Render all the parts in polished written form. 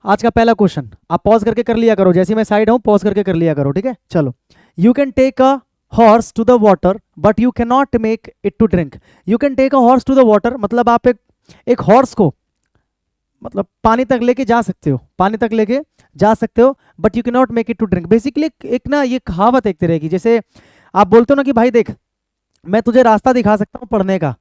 आज का पहला क्वेश्चन आप पॉज करके कर लिया करो, जैसे मैं साइड हूं पॉज करके कर लिया करो, ठीक है। चलो, you can take a horse to the water but you can not make it to drink. You can take a horse to the water मतलब आप एक हॉर्स को मतलब पानी तक लेके जा सकते हो, पानी तक लेके जा सकते हो, but you can not make it to drink. Basically एक ना ये कहावत एक तरह की, जैसे आप बोलते हो ना कि भाई देख मैं तुझे रास्ता दिखा सकता हूँ पढ़ने का,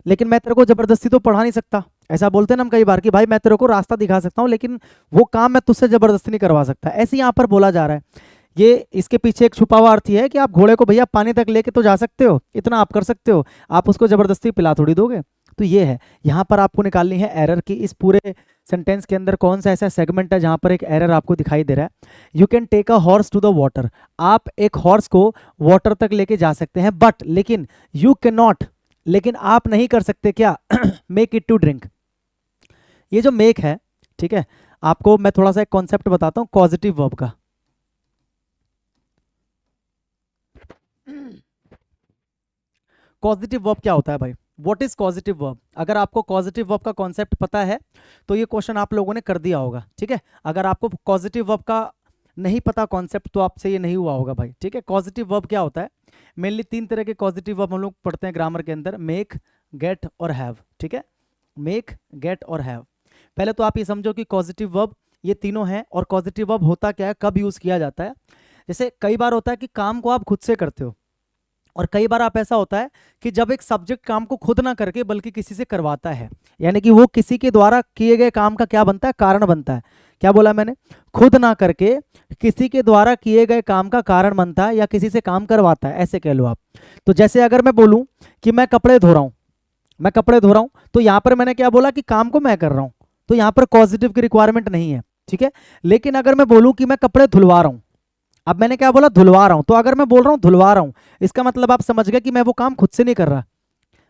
लेकिन मैं तेरे को जबरदस्ती तो पढ़ा नहीं सकता। ऐसा बोलते हैं ना हम कई बार कि भाई मैं तेरे को रास्ता दिखा सकता हूँ लेकिन वो काम मैं तुझसे जबरदस्ती नहीं करवा सकता। ऐसे यहाँ पर बोला जा रहा है। ये इसके पीछे एक छुपा हुआ अर्थ ये है कि आप घोड़े को भैया पानी तक लेके तो जा सकते हो, इतना आप कर सकते हो, आप उसको जबरदस्ती पिला थोड़ी दोगे। तो ये है, यहाँ पर आपको निकालनी है एरर की इस पूरे सेंटेंस के अंदर कौन सा ऐसा सेगमेंट है जहां पर एक एरर आपको दिखाई दे रहा है। You can take a horse to the water, आप एक हॉर्स को वाटर तक लेके जा सकते हैं, बट लेकिन यू कैन नॉट, लेकिन आप नहीं कर सकते क्या मेक इट टू ड्रिंक। ये जो मेक है, ठीक है, आपको मैं थोड़ा सा एक कॉन्सेप्ट बताता हूं कॉजेटिव वर्ब का। कॉजेटिव वर्ब क्या होता है भाई, व्हाट इज पॉजिटिव वर्ब। अगर आपको पॉजिटिव वर्ब का कॉन्सेप्ट पता है तो ये क्वेश्चन आप लोगों ने कर दिया होगा, ठीक है। अगर आपको पॉजिटिव वर्ब का नहीं पता कॉन्सेप्ट तो आपसे ये नहीं हुआ होगा भाई, ठीक है। पॉजिटिव वर्ब क्या होता है, मेनली तीन तरह के पॉजिटिव वर्ब हम लोग पढ़ते हैं ग्रामर के अंदर, मेक, गेट और हैव, ठीक है। मेक, गेट और हैव। पहले तो आप ये समझो कि पॉजिटिव वर्ब ये तीनों हैं, और पॉजिटिव वर्ब होता क्या है, कब यूज किया जाता है। जैसे कई बार होता है कि काम को आप खुद से करते हो, और कई बार आप ऐसा होता है कि जब एक सब्जेक्ट काम को खुद ना करके बल्कि किसी से करवाता है, यानी कि वो किसी के द्वारा किए गए काम का क्या बनता है, कारण बनता है। क्या बोला मैंने, खुद ना करके किसी के द्वारा किए गए काम का कारण बनता है या किसी से काम करवाता है, ऐसे कह लो आप। तो जैसे अगर मैं बोलूं कि मैं कपड़े धो रहा हूं, मैं कपड़े धो रहा हूं, तो यहां पर मैंने क्या बोला कि काम को मैं कर रहा हूं, तो यहां पर पॉजिटिव की रिक्वायरमेंट नहीं है, ठीक है। लेकिन अगर मैं बोलूं कि मैं कपड़े धुलवा रहा हूं, अब मैंने क्या बोला, धुलवा रहा हूं, तो अगर मैं बोल रहा हूं धुलवा रहा हूं, इसका मतलब आप समझ गए कि मैं वो काम खुद से नहीं कर रहा,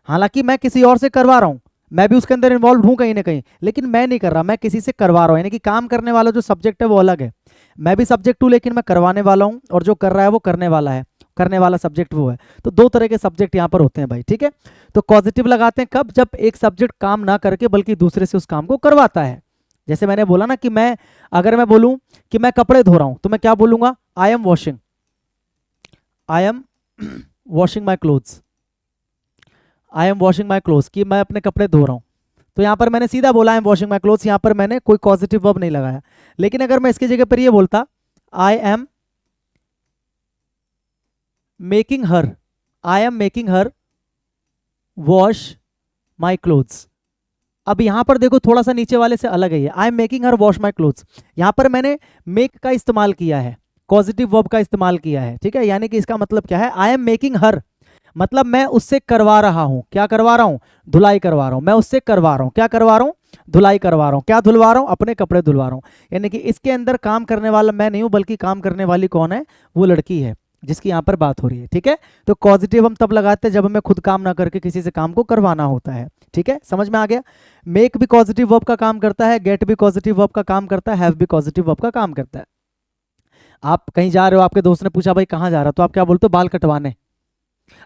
हालांकि मैं किसी और से करवा रहा हूं, मैं भी उसके अंदर इन्वॉल्व हूं कहीं ना कहीं, लेकिन मैं नहीं कर रहा, मैं किसी से करवा रहा हूं। यानी कि काम करने वाला जो सब्जेक्ट है वो अलग है, मैं भी सब्जेक्ट हूं लेकिन मैं करवाने वाला हूं, और जो कर रहा है वो करने वाला है, करने वाला सब्जेक्ट वो है। तो दो तरह के सब्जेक्ट यहाँ पर होते हैं भाई, ठीक है। तो पॉजिटिव लगाते हैं कब, जब एक सब्जेक्ट काम ना करके बल्कि दूसरे से उस काम को करवाता है। जैसे मैंने बोला ना कि मैं, अगर मैं बोलूं कि मैं कपड़े धो रहा हूं, तो मैं क्या बोलूंगा, I am washing, I am washing my clothes, I am washing my clothes, कि मैं अपने कपड़े धो रहा हूँ। तो यहाँ पर मैंने सीधा बोला I am washing my clothes, यहाँ पर मैंने कोई पॉजिटिव वर्ब नहीं लगाया। लेकिन अगर मैं इसकी जगह पर ये बोलता I am making her, I am making her wash my clothes, अब यहां पर देखो थोड़ा सा नीचे वाले से अलग है ये, I am making her wash my clothes. यहां पर मैंने मेक का इस्तेमाल किया है, पॉजिटिव वर्ब का इस्तेमाल किया है, ठीक है। यानी कि इसका मतलब क्या है, आई एम मेकिंग हर, मतलब मैं उससे करवा रहा हूं, क्या करवा रहा हूं, धुलाई करवा रहा हूं, मैं उससे करवा रहा हूं, क्या करवा रहा हूं, धुलाई करवा रहा हूं, क्या धुलवा रहा हूं, अपने कपड़े धुलवा रहा हूं। यानी कि इसके अंदर काम करने वाला मैं नहीं हूं, बल्कि काम करने वाली कौन है, वो लड़की है जिसकी यहाँ पर बात हो रही है, ठीक है। तो पॉजिटिव हम तब लगाते हैं जब हमें खुद काम ना करके किसी से काम को करवाना होता है, ठीक है, समझ में आ गया। मेक भी पॉजिटिव वर्ब का काम करता है, गेट भी पॉजिटिव वर्ब का काम करता है, हैव भी पॉजिटिव वर्ब का काम करता है। आप कहीं जा रहे हो, आपके दोस्त ने पूछा भाई कहाँ जा रहा हो, तो आप क्या बोलते हो, बाल कटवाने।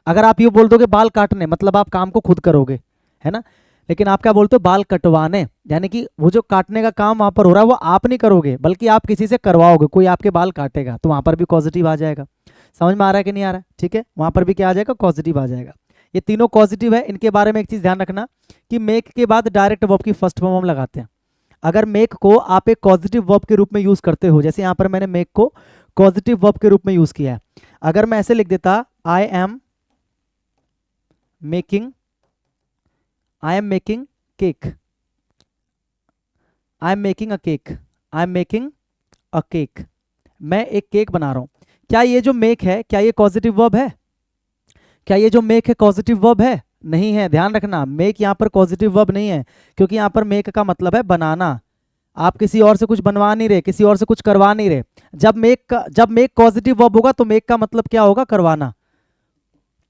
अगर आप ये बोल दोगे बाल काटने, मतलब आप काम को खुद करोगे, है ना। लेकिन आप क्या बोलते हो, बाल कटवाने, यानी कि वो जो काटने का काम वहां पर हो रहा है वो आप नहीं करोगे बल्कि आप किसी से करवाओगे, कोई आपके बाल काटेगा, तो वहां पर भी पॉजिटिव आ जाएगा। समझ में आ रहा है कि नहीं आ रहा है, ठीक है, वहां पर भी क्या आ जाएगा, पॉजिटिव आ जाएगा। ये तीनों पॉजिटिव है, इनके बारे में एक चीज ध्यान रखना कि मेक के बाद डायरेक्ट वर्ब की फर्स्ट फॉर्म हम लगाते हैं। अगर मेक को आप एक पॉजिटिव वर्ब के रूप में यूज करते हो, जैसे यहाँ पर मैंने मेक को पॉजिटिव वर्ब के रूप में यूज किया है, अगर मैं ऐसे लिख देता I am making, I am making cake, I am making a cake, I am making a cake, मैं एक केक बना रहा हूं, क्या ये जो मेक है क्या ये पॉजिटिव वर्ब है, क्या ये जो मेक है पॉजिटिव वर्ब है, नहीं है। ध्यान रखना मेक यहाँ पर पॉजिटिव वर्ब नहीं है, क्योंकि यहाँ पर मेक का मतलब है बनाना, आप किसी और से कुछ बनवा नहीं रहे, किसी और से कुछ करवा नहीं रहे। जब मेक पॉजिटिव वर्ब होगा तो मेक का मतलब क्या होगा, करवाना,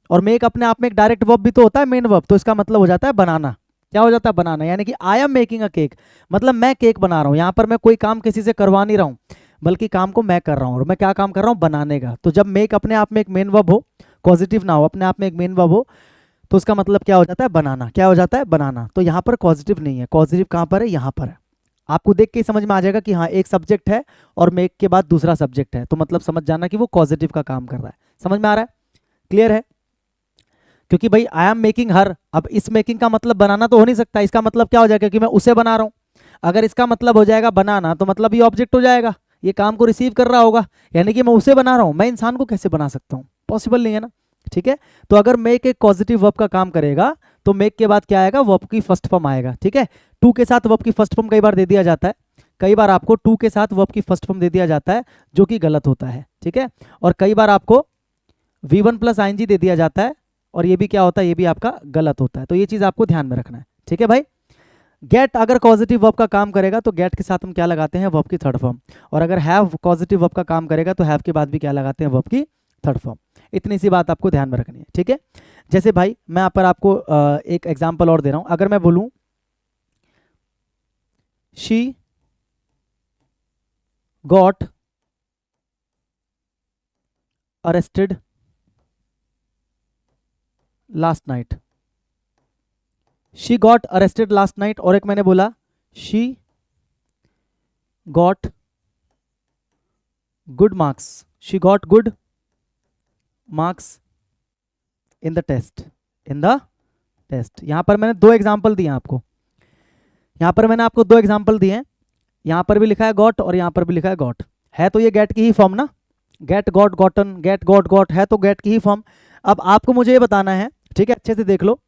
और मेक अपने आप में एक डायरेक्ट वर्ब भी तो होता है, मेन वर्ब, तो इसका मतलब हो जाता है बनाना। क्या हो जाता है, बनाना। यानी कि I am making a cake, मतलब मैं केक बना रहा हूँ, यहाँ पर मैं कोई काम किसी से करवा नहीं रहा हूँ बल्कि काम को मैं कर रहा हूँ, और मैं क्या काम कर रहा हूँ, बनाने का। तो जब मेक अपने आप में एक मेन वर्ब हो, पॉजिटिव ना हो, अपने आप में एक मेन वर्ब हो, तो उसका मतलब क्या हो जाता है, बनाना। क्या हो जाता है, बनाना। तो यहाँ पर पॉजिटिव नहीं है, पॉजिटिव कहाँ पर है, यहाँ पर है। आपको देख के ही समझ में आ जाएगा कि हाँ एक सब्जेक्ट है और मेक के बाद दूसरा सब्जेक्ट है, तो मतलब समझ जाना कि वो कॉजेटिव का काम कर रहा है। समझ में आ रहा है? क्लियर है? क्योंकि भाई आई एम मेकिंग हर, अब इस मेकिंग का मतलब बनाना तो हो नहीं सकता, इसका मतलब क्या हो जाएगा कि मैं उसे बना रहा हूं। अगर इसका मतलब हो जाएगा बनाना, तो मतलब ये ऑब्जेक्ट हो जाएगा, ये काम को रिसीव कर रहा होगा, यानी कि मैं उसे बना रहा हूं। मैं इंसान को कैसे बना सकता हूं? पॉसिबल नहीं है ना। ठीक है, तो अगर मेक एक पॉजिटिव वर्ब का काम करेगा तो मेक के बाद क्या आएगा? वर्ब की फर्स्ट फॉर्म आएगा। ठीक है, टू के साथ वर्ब की फर्स्ट फॉर्म कई बार दे दिया जाता है, कई बार आपको टू के साथ वर्ब की फर्स्ट फॉर्म दे दिया जाता है, जो कि गलत होता है। ठीक है, और कई बार आपको V1 प्लस आईएनजी दे दिया जाता है, और ये भी क्या होता है? ये भी आपका गलत होता है। तो ये चीज आपको ध्यान में रखना है। ठीक है भाई, गेट अगर पॉजिटिव वर्ब का काम करेगा तो गेट के साथ हम क्या लगाते हैं? वर्ब की थर्ड फॉर्म। और अगर हैव पॉजिटिव वर्ब का काम करेगा तो हैव के बाद भी क्या लगाते हैं? वर्ब की थर्ड फॉर्म। इतनी सी बात आपको ध्यान में रखनी है। ठीक है, जैसे भाई मैं यहाँ पर आपको एक एग्जांपल और दे रहा हूं। अगर मैं बोलूं she got arrested last night, she got arrested last night, और एक मैंने बोला she got good marks, she got good marks in the test, in the test. यहां पर मैंने दो एग्जांपल दिए आपको, यहां पर मैंने आपको दो एग्जांपल दिए हैं, यहां पर भी लिखा है गॉट और यहां पर भी लिखा है गॉट। है तो ये गेट की ही फॉर्म ना, get got gotten, get got got, है तो गेट की ही फॉर्म। अब आपको मुझे ये बताना है, ठीक है, अच्छे से देख लो,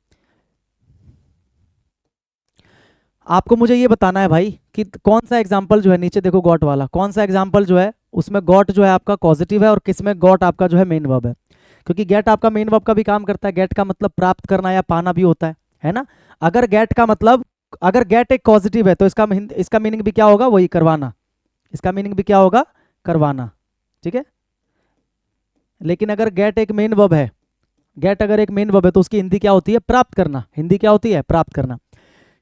आपको मुझे ये बताना है भाई कि कौन सा एग्जाम्पल जो है, नीचे देखो गॉट वाला, कौन सा एग्जाम्पल जो है उसमें गॉट जो है आपका पॉजिटिव है और किसमें गॉट आपका जो है मेन वर्ब है। क्योंकि गेट आपका मेन वर्ब का भी काम करता है, गेट का मतलब प्राप्त करना या पाना भी होता है ना। अगर गेट का मतलब, अगर गेट एक पॉजिटिव है तो इसका मीनिंग भी क्या होगा? वही करवाना, इसका मीनिंग भी क्या होगा? करवाना। ठीक है, लेकिन अगर गेट एक मेन वर्ब है, गेट अगर एक मेन वर्ब है तो उसकी हिंदी क्या होती है? प्राप्त करना। हिंदी क्या होती है? प्राप्त करना।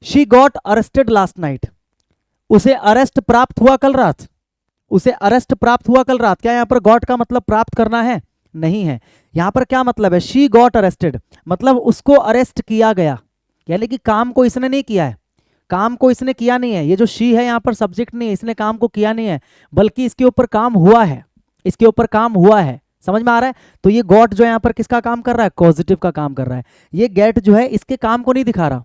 She got arrested last night, उसे अरेस्ट प्राप्त हुआ कल रात, उसे अरेस्ट प्राप्त हुआ कल रात। क्या यहां पर गॉट का मतलब प्राप्त करना है? नहीं है। यहां पर क्या मतलब है? शी गॉट अरेस्टेड मतलब उसको अरेस्ट किया गया, यानी कि काम को इसने नहीं किया है, काम को इसने किया नहीं है। ये जो शी है यहां पर सब्जेक्ट नहीं है, इसने काम को किया नहीं है, बल्कि इसके ऊपर काम हुआ है, इसके ऊपर काम हुआ है। समझ में आ रहा है? तो ये गॉट जो यहां पर किसका काम कर रहा है? पॉजिटिव का काम कर रहा है। ये गेट जो है इसके काम को नहीं दिखा रहा।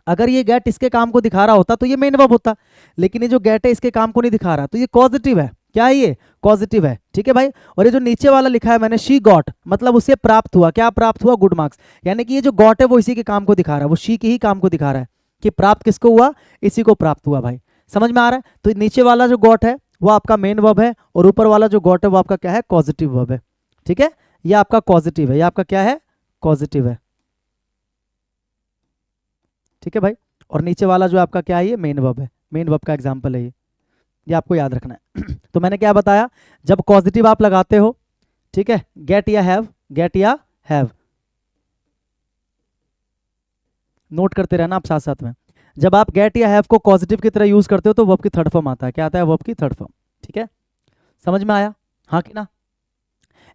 अगर ये गेट इसके काम को दिखा रहा होता तो ये मेन वर्ब होता, लेकिन ये जो गेट है इसके काम को नहीं दिखा रहा, तो ये पॉजिटिव है। क्या है? ये पॉजिटिव है। ठीक है भाई, और ये जो नीचे वाला लिखा है मैंने शी गॉट, मतलब उसे प्राप्त हुआ, क्या प्राप्त हुआ? Good marks. यानी कि ये जो गॉट है वो इसी के काम को दिखा रहा है, वो शी के ही काम को दिखा रहा है कि प्राप्त किसको हुआ? इसी को प्राप्त हुआ। भाई समझ में आ रहा है? तो नीचे वाला जो गॉट है वो आपका मेन वर्ब है, और ऊपर वाला जो गॉट है वो आपका क्या है? पॉजिटिव वर्ब है। ठीक है, ये आपका पॉजिटिव है, ये आपका क्या है? पॉजिटिव है। ठीक है भाई, और नीचे वाला जो आपका क्या है? ये मेन वर्ब है, मेन वर्ब का एग्जांपल है ये आपको याद रखना है। तो मैंने क्या बताया, जब पॉजिटिव आप लगाते हो, ठीक है, गेट या हैव, गेट या हैव, नोट करते रहना आप साथ साथ में। जब आप गेट या हैव को पॉजिटिव की तरह यूज करते हो तो वर्ब की थर्ड फॉर्म आता है। क्या आता है? वर्ब की थर्ड फॉर्म। ठीक है, समझ में आया? हाँ कि ना?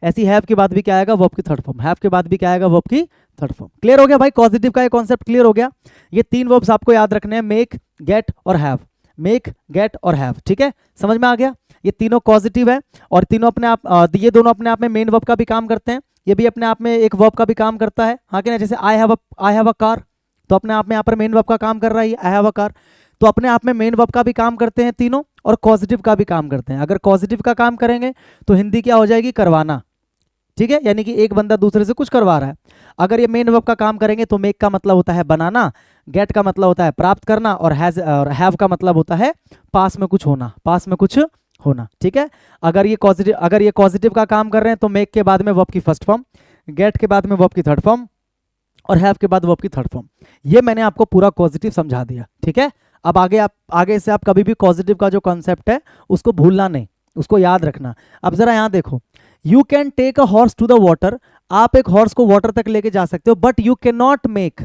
ऐसी हैव के बाद भी क्या आएगा? वर्ब की थर्ड फॉर्म। हैव के बाद भी क्या आएगा? वर्ब की थर्ड फॉर्म। क्लियर हो गया भाई? पॉजिटिव का ये कॉन्सेप्ट क्लियर हो गया। ये तीन वर्ब्स आपको याद रखने हैं, मेक, गेट और हैव, मेक, गेट और हैव। ठीक है, समझ में आ गया? ये तीनों पॉजिटिव है और तीनों अपने आप, ये दोनों अपने आप में मेन वर्ब का भी काम करते हैं, ये भी अपने आप में एक वर्ब का भी काम करता है। हाँ कि ना? जैसे आई हैव अ कार, तो अपने आप में यहाँ पर मेन वर्ब का काम कर रहा है आई हैव अ कार। तो अपने आप में मेन वर्ब का भी काम करते हैं तीनों, और पॉजिटिव का भी काम करते हैं। अगर पॉजिटिव का काम करेंगे तो हिंदी क्या हो जाएगी? करवाना। ठीक है, यानी कि एक बंदा दूसरे से कुछ करवा रहा है। अगर ये मेन वर्ब का काम करेंगे तो मेक का मतलब होता है बनाना, गेट का मतलब होता है प्राप्त करना, और हैव का मतलब होता है पास में कुछ होना, पास में कुछ होना। ठीक है, अगर ये पॉजिटिव का काम कर रहे हैं तो मेक के बाद में वर्ब की फर्स्ट फॉर्म, गेट के बाद में वर्ब की थर्ड फॉर्म, और हैव के बाद वर्ब की थर्ड फॉर्म। ये मैंने आपको पूरा पॉजिटिव समझा दिया। ठीक है, अब आगे से आप कभी भी पॉजिटिव का जो कॉन्सेप्ट है उसको भूलना नहीं, उसको याद रखना। अब जरा यहाँ देखो, you can take a horse to the water, आप एक हॉर्स को वाटर तक लेके जा सकते हो, but you can not make,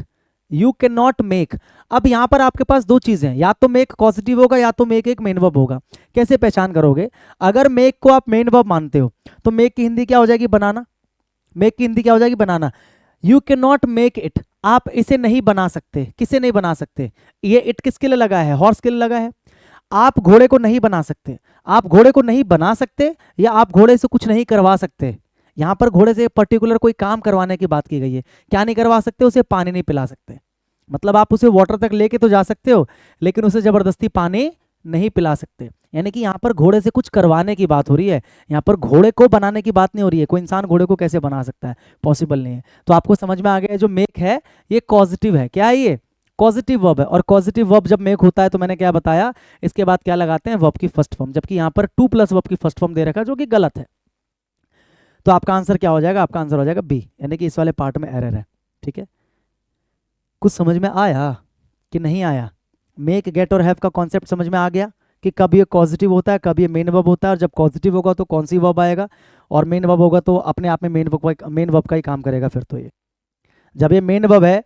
you can not make. अब यहां पर आपके पास दो चीजें हैं, या तो मेक पॉजिटिव होगा या तो मेक एक मेन वर्ब होगा। कैसे पहचान करोगे? अगर मेक को आप मेन वर्ब मानते हो तो मेक की हिंदी क्या हो जाएगी? बनाना। मेक की हिंदी क्या हो जाएगी? बनाना। You can not make it, आप इसे नहीं बना सकते। किसे नहीं बना सकते? ये इट किसके लिए लगा है? हॉर्स के लिए लगा है। आप घोड़े को नहीं बना सकते, आप घोड़े को नहीं बना सकते या आप घोड़े से कुछ नहीं करवा सकते। यहां पर घोड़े से पर्टिकुलर कोई काम करवाने की बात की गई है। क्या नहीं करवा सकते? उसे पानी नहीं पिला सकते। मतलब आप उसे वाटर तक लेके तो जा सकते हो, लेकिन उसे जबरदस्ती पानी नहीं पिला सकते। यानी कि यहाँ पर घोड़े से कुछ करवाने की बात हो रही है, यहाँ पर घोड़े को बनाने की बात नहीं हो रही है। कोई इंसान घोड़े को कैसे बना सकता है? पॉसिबल नहीं है। तो आपको समझ में आ गया, जो मेक है ये कॉजिटिव है। क्या है ये? पॉजिटिव वर्ब है। और पॉजिटिव वर्ब जब मेक होता है तो मैंने क्या बताया, इसके बाद क्या लगाते हैं? वर्ब की फर्स्ट फॉर्म। जबकि यहाँ पर टू प्लस वर्ब की फर्स्ट फॉर्म दे रखा है, जो कि गलत है। तो आपका आंसर क्या हो जाएगा? आपका आंसर हो जाएगा बी, यानी कि इस वाले पार्ट में एरर है। ठीक है, कुछ समझ में आया कि नहीं आया? मेक, गेट और हैव का कॉन्सेप्ट समझ में आ गया कि कब ये पॉजिटिव होता है, कब ये मेन वर्ब होता है, और जब पॉजिटिव होगा तो कौन सी वर्ब आएगा, और मेन वर्ब होगा तो अपने आप में मेन वर्ब का ही काम करेगा। फिर तो ये जब ये मेन वर्ब है,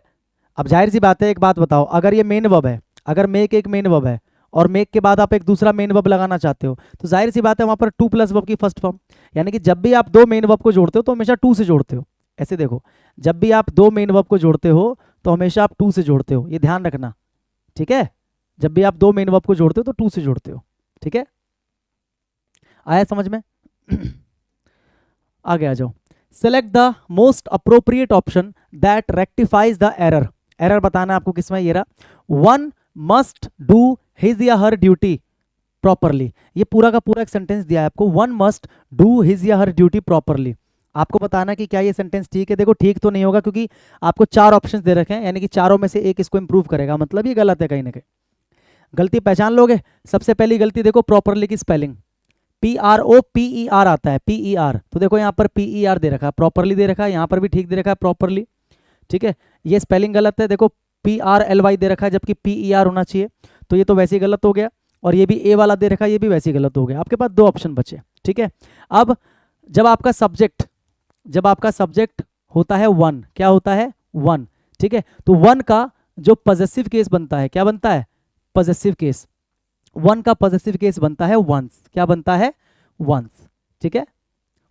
अब जाहिर सी बात है, एक बात बताओ, अगर ये मेन वर्ब है, अगर मेक एक मेन वर्ब है और मेक के बाद आप एक दूसरा मेन वर्ब लगाना चाहते हो, तो जाहिर सी बात है वहां पर टू प्लस वर्ब की फर्स्ट फॉर्म। यानी कि जब भी आप दो मेन वर्ब को जोड़ते हो तो हमेशा टू से जोड़ते हो। ऐसे देखो, जब भी आप दो मेन वर्ब को जोड़ते हो तो हमेशा आप टू से जोड़ते हो, ये ध्यान रखना। ठीक है, जब भी आप दो मेन वर्ब को जोड़ते हो तो टू से जोड़ते हो। ठीक है, आया समझ में? आगे आ जाओ। Select the most appropriate option that rectifies the error. Error बताना है आपको किसमें? ये रहा, वन मस्ट डू हिज या हर ड्यूटी प्रॉपरली। ये पूरा का पूरा एक सेंटेंस दिया है आपको, वन मस्ट डू हिज या हर ड्यूटी प्रॉपरली। आपको बताना कि क्या ये सेंटेंस ठीक है। देखो, ठीक तो नहीं होगा क्योंकि आपको चार ऑप्शंस दे रखे हैं, यानी कि चारों में से एक इसको इंप्रूव करेगा, मतलब ये गलत है कहीं ना कहीं। गलती पहचान लोगे? सबसे पहली गलती देखो, प्रॉपरली की स्पेलिंग PROPER आता है, PER। तो देखो यहाँ पर PER दे रखा है, प्रॉपरली दे रखा है, यहाँ पर भी ठीक दे रखा है प्रॉपरली। ठीक है, ये स्पेलिंग गलत है। देखो PRLY दे रखा है जबकि PER होना चाहिए, तो ये तो वैसे ही गलत हो गया। और ये भी ए वाला दे रखा है, ये भी वैसे ही गलत हो गया। आपके पास दो ऑप्शन बचे। ठीक है, अब जब आपका सब्जेक्ट होता है वन, क्या होता है? वन। ठीक है, तो वन का जो पॉजेसिव केस बनता है, क्या बनता है? Possessive case. वन का पॉजेसिव केस बनता है वंस। क्या बनता है? वंस। ठीक है,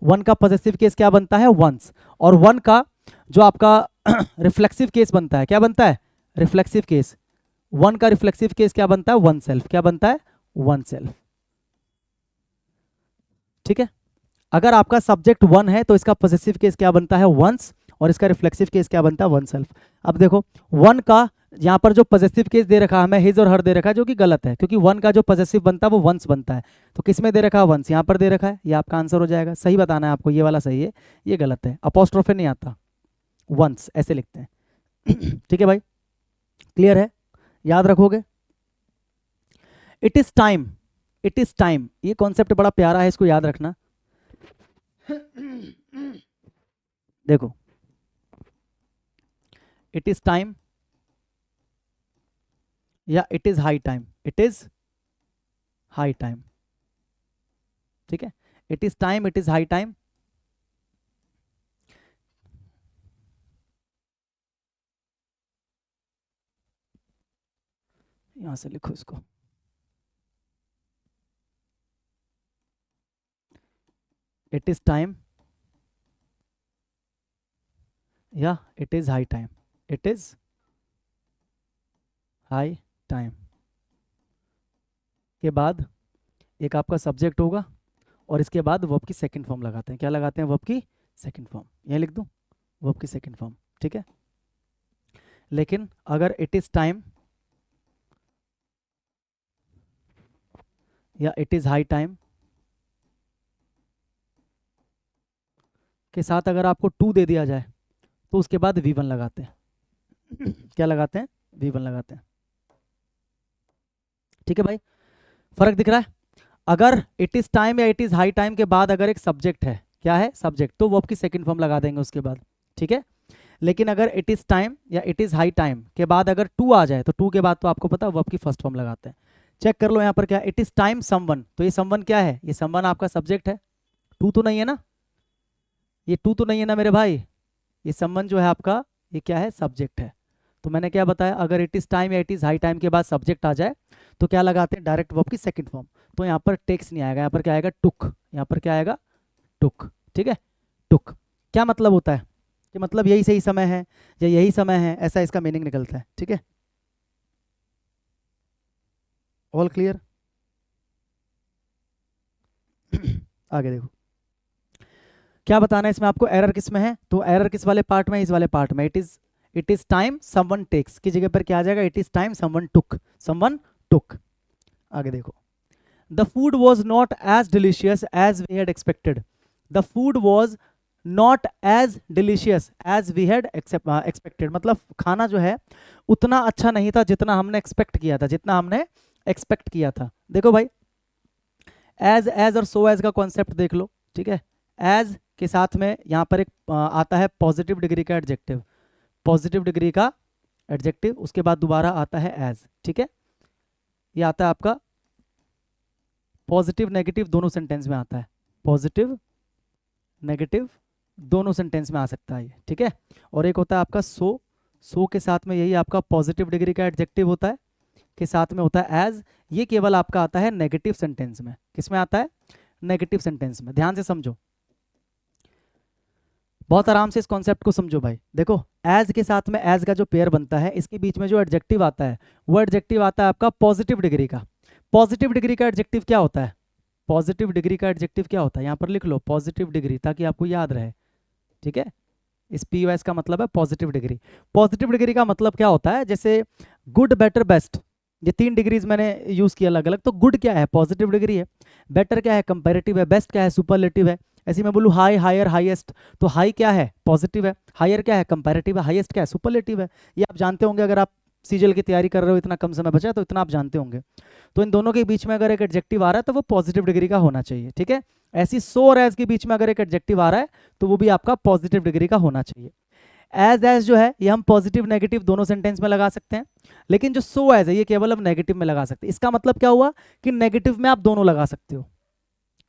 वन का पॉजेसिव केस क्या बनता है? वंस। और वन का जो आपका रिफ्लेक्सिव केस बनता है, क्या बनता है? Reflexive case. वन का रिफ्लेक्सिव केस क्या बनता है? One self. क्या बनता है? One self. ठीक है, अगर आपका सब्जेक्ट वन है तो इसका पॉजेसिव केस क्या बनता है? वंस, और इसका रिफ्लेक्सिव केस क्या बनता है? One self. अब देखो, वन का यहाँ पर जो पॉजेसिव केस दे रखा है हमें, हिज और हर दे रखा है, जो कि गलत है क्योंकि वन का जो पॉजेसिव बनता है वो वंस बनता है। तो किस में दे रखा है? वंस। यहाँ पर दे रखा है, ये आपका आंसर हो जाएगा। सही बताना है आपको, ये वाला सही है, ये गलत है। अपोस्ट्रोफे नहीं आता, वंस ऐसे लिखते हैं। ठीक है भाई, क्लियर है? याद रखोगे? It is time, it is time, ये कॉन्सेप्ट बड़ा प्यारा है, इसको याद रखना। देखो, इट इज टाइम या it is high time. It is high time. ठीक है, it is time, it is high time. यहां से लिखो इसको, इट इज टाइम या it is high time. It is high time के बाद एक आपका सब्जेक्ट होगा और इसके बाद वर्ब की सेकंड फॉर्म लगाते हैं। क्या लगाते हैं? वर्ब की सेकंड फॉर्म। यह लिख दूं, वर्ब की सेकंड फॉर्म। ठीक है, लेकिन अगर इट इज टाइम या इट इज हाई टाइम के साथ अगर आपको टू दे दिया जाए तो उसके बाद V1 लगाते हैं। क्या लगाते हैं? V1 लगाते हैं। ठीक है भाई, फर्क दिख रहा है? अगर इट इज टाइम या इट इज हाई टाइम के बाद अगर एक सब्जेक्ट है, क्या है? सब्जेक्ट, तो वर्ब की सेकंड फॉर्म लगा देंगे उसके बाद। ठीक है, लेकिन अगर इट इज टाइम या इट इज हाई टाइम के बाद अगर टू आ जाए तो टू के बाद तो आपको पता है वर्ब की फर्स्ट फॉर्म लगाते हैं। चेक कर लो यहाँ पर क्या, इट इज टाइम समवन, तो ये समवन क्या है? ये समवन आपका सब्जेक्ट है। टू तो नहीं है ना, ये टू तो नहीं है ना मेरे भाई, ये समवन जो है आपका, ये क्या है? सब्जेक्ट है। तो मैंने क्या बताया, अगर इट इज टाइम या इट इज हाई टाइम के बाद सब्जेक्ट आ जाए तो क्या लगाते हैं? डायरेक्ट वर्ब की सेकंड फॉर्म। तो यहाँ पर टेक्स नहीं आएगा, यहाँ पर क्या आएगा? टुक। यहाँ पर क्या आएगा? टुक। ठीक है, टुक। क्या मतलब होता है? कि मतलब यही सही समय है या यही समय है, ऐसा इसका मीनिंग निकलता है। ठीक है, ऑल क्लियर? आगे देखो क्या बताना है इसमें आपको, एरर किस में है, तो एरर किस वाले पार्ट में, इस वाले पार्ट में। It is time someone takes की जगह पर क्या आ जाएगा, it is time someone took. आगे देखो, the food was not as delicious as we had expected. The food was not as delicious as we had expected, मतलब खाना जो है उतना अच्छा नहीं था जितना हमने एक्सपेक्ट किया था, जितना हमने एक्सपेक्ट किया था। देखो भाई, एज और सो एज का कॉन्सेप्ट देख लो, ठीक है। एज के साथ में यहाँ पर एक आता है पॉजिटिव डिग्री का एडजेक्टिव, पॉजिटिव डिग्री का एडजेक्टिव, उसके बाद दोबारा आता है एज, ठीक है। ये आता है आपका पॉजिटिव नेगेटिव दोनों सेंटेंस में आता है, पॉजिटिव नेगेटिव दोनों सेंटेंस में आ सकता है ये, ठीक है। और एक होता है आपका सो के साथ में यही आपका पॉजिटिव डिग्री का एडजेक्टिव होता है, के साथ में होता है एज। ये केवल आपका आता है नेगेटिव सेंटेंस में। किस में आता है, नेगेटिव सेंटेंस में। ध्यान से समझो, बहुत आराम से इस कॉन्सेप्ट को समझो भाई। देखो, एज के साथ में एज का जो पेयर बनता है, इसके बीच में जो एडजेक्टिव आता है वो एडजेक्टिव आता है आपका पॉजिटिव डिग्री का। पॉजिटिव डिग्री का एडजेक्टिव क्या होता है, पॉजिटिव डिग्री का एडजेक्टिव क्या होता है, यहाँ पर लिख लो पॉजिटिव डिग्री, ताकि आपको याद रहे, ठीक है। इस पीओएस का मतलब है पॉजिटिव डिग्री। पॉजिटिव डिग्री का मतलब क्या होता है, जैसे गुड बेटर बेस्ट, ये 3 डिग्रीज मैंने यूज किया अलग अलग। तो गुड क्या है, पॉजिटिव डिग्री है। बेटर क्या है, कंपैरेटिव है। बेस्ट क्या है, सुपरलेटिव है। ऐसे मैं बोलूँ हाई, हायर, हाईएस्ट, तो हाई क्या है, पॉजिटिव है। हायर क्या है, कंपैरेटिव है। हाईएस्ट क्या है, सुपरलेटिव है। ये आप जानते होंगे, अगर आप सीजीएल की तैयारी कर रहे हो, इतना कम समय बचा है तो इतना आप जानते होंगे। तो इन दोनों के बीच में अगर एक एडजेक्टिव आ रहा है तो वो पॉजिटिव डिग्री का होना चाहिए, ठीक है। ऐसी सो और एज के बीच में अगर एक एडजेक्टिव आ रहा है तो वो भी आपका पॉजिटिव डिग्री का होना चाहिए। एज जो है ये हम पॉजिटिव नेगेटिव दोनों सेंटेंस में लगा सकते हैं, लेकिन जो सो एज है ये केवल हम नेगेटिव में लगा सकते हैं। इसका मतलब क्या हुआ कि नेगेटिव में आप दोनों लगा सकते हो।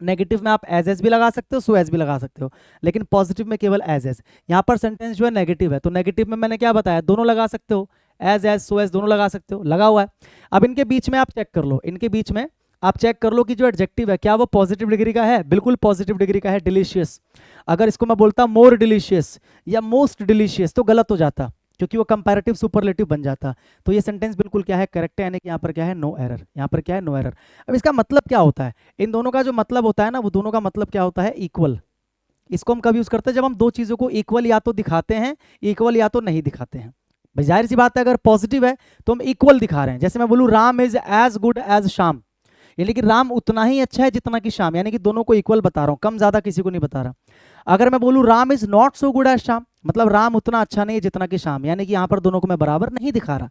नेगेटिव में आप एज भी लगा सकते हो, सो एज भी लगा सकते हो, लेकिन पॉजिटिव में केवल एज। यहाँ पर सेंटेंस जो है नेगेटिव है, तो नेगेटिव में मैंने क्या बताया, दोनों लगा सकते हो, एज सो एज दोनों लगा सकते हो, लगा हुआ है। अब इनके बीच में आप चेक कर लो, इनके बीच में आप चेक कर लो कि जो एडजेक्टिव है क्या वो पॉजिटिव डिग्री का है, बिल्कुल पॉजिटिव डिग्री का है, डिलीशियस। अगर इसको मैं बोलता मोर डिलीशियस या मोस्ट डिलीशियस तो गलत हो जाता, क्योंकि वो कंपैरेटिव सुपरलेटिव बन जाता। तो ये सेंटेंस बिल्कुल क्या है, करेक्ट है, यानी कि यहाँ पर क्या है, नो एरर। यहाँ पर क्या है, नो एरर। अब इसका मतलब क्या होता है, इन दोनों का जो मतलब होता है ना, वो दोनों का मतलब क्या होता है, इक्वल। इसको हम कब यूज करते हैं, जब हम दो चीजों को इक्वल या तो दिखाते हैं, इक्वल या तो नहीं दिखाते हैं। भाई जाहिर सी बात है, अगर पॉजिटिव है तो हम इक्वल दिखा रहे हैं। जैसे मैं बोलूँ Ram is as good as Shyam, यानी कि राम उतना ही अच्छा है जितना कि श्याम, यानी कि दोनों को इक्वल बता रहा हूँ, कम ज्यादा किसी को नहीं बता रहा। अगर मैं बोलूँ Ram is not so good as Shyam, मतलब राम उतना अच्छा नहीं है जितना कि श्याम, यानी कि यहाँ पर दोनों को मैं बराबर नहीं दिखा रहा।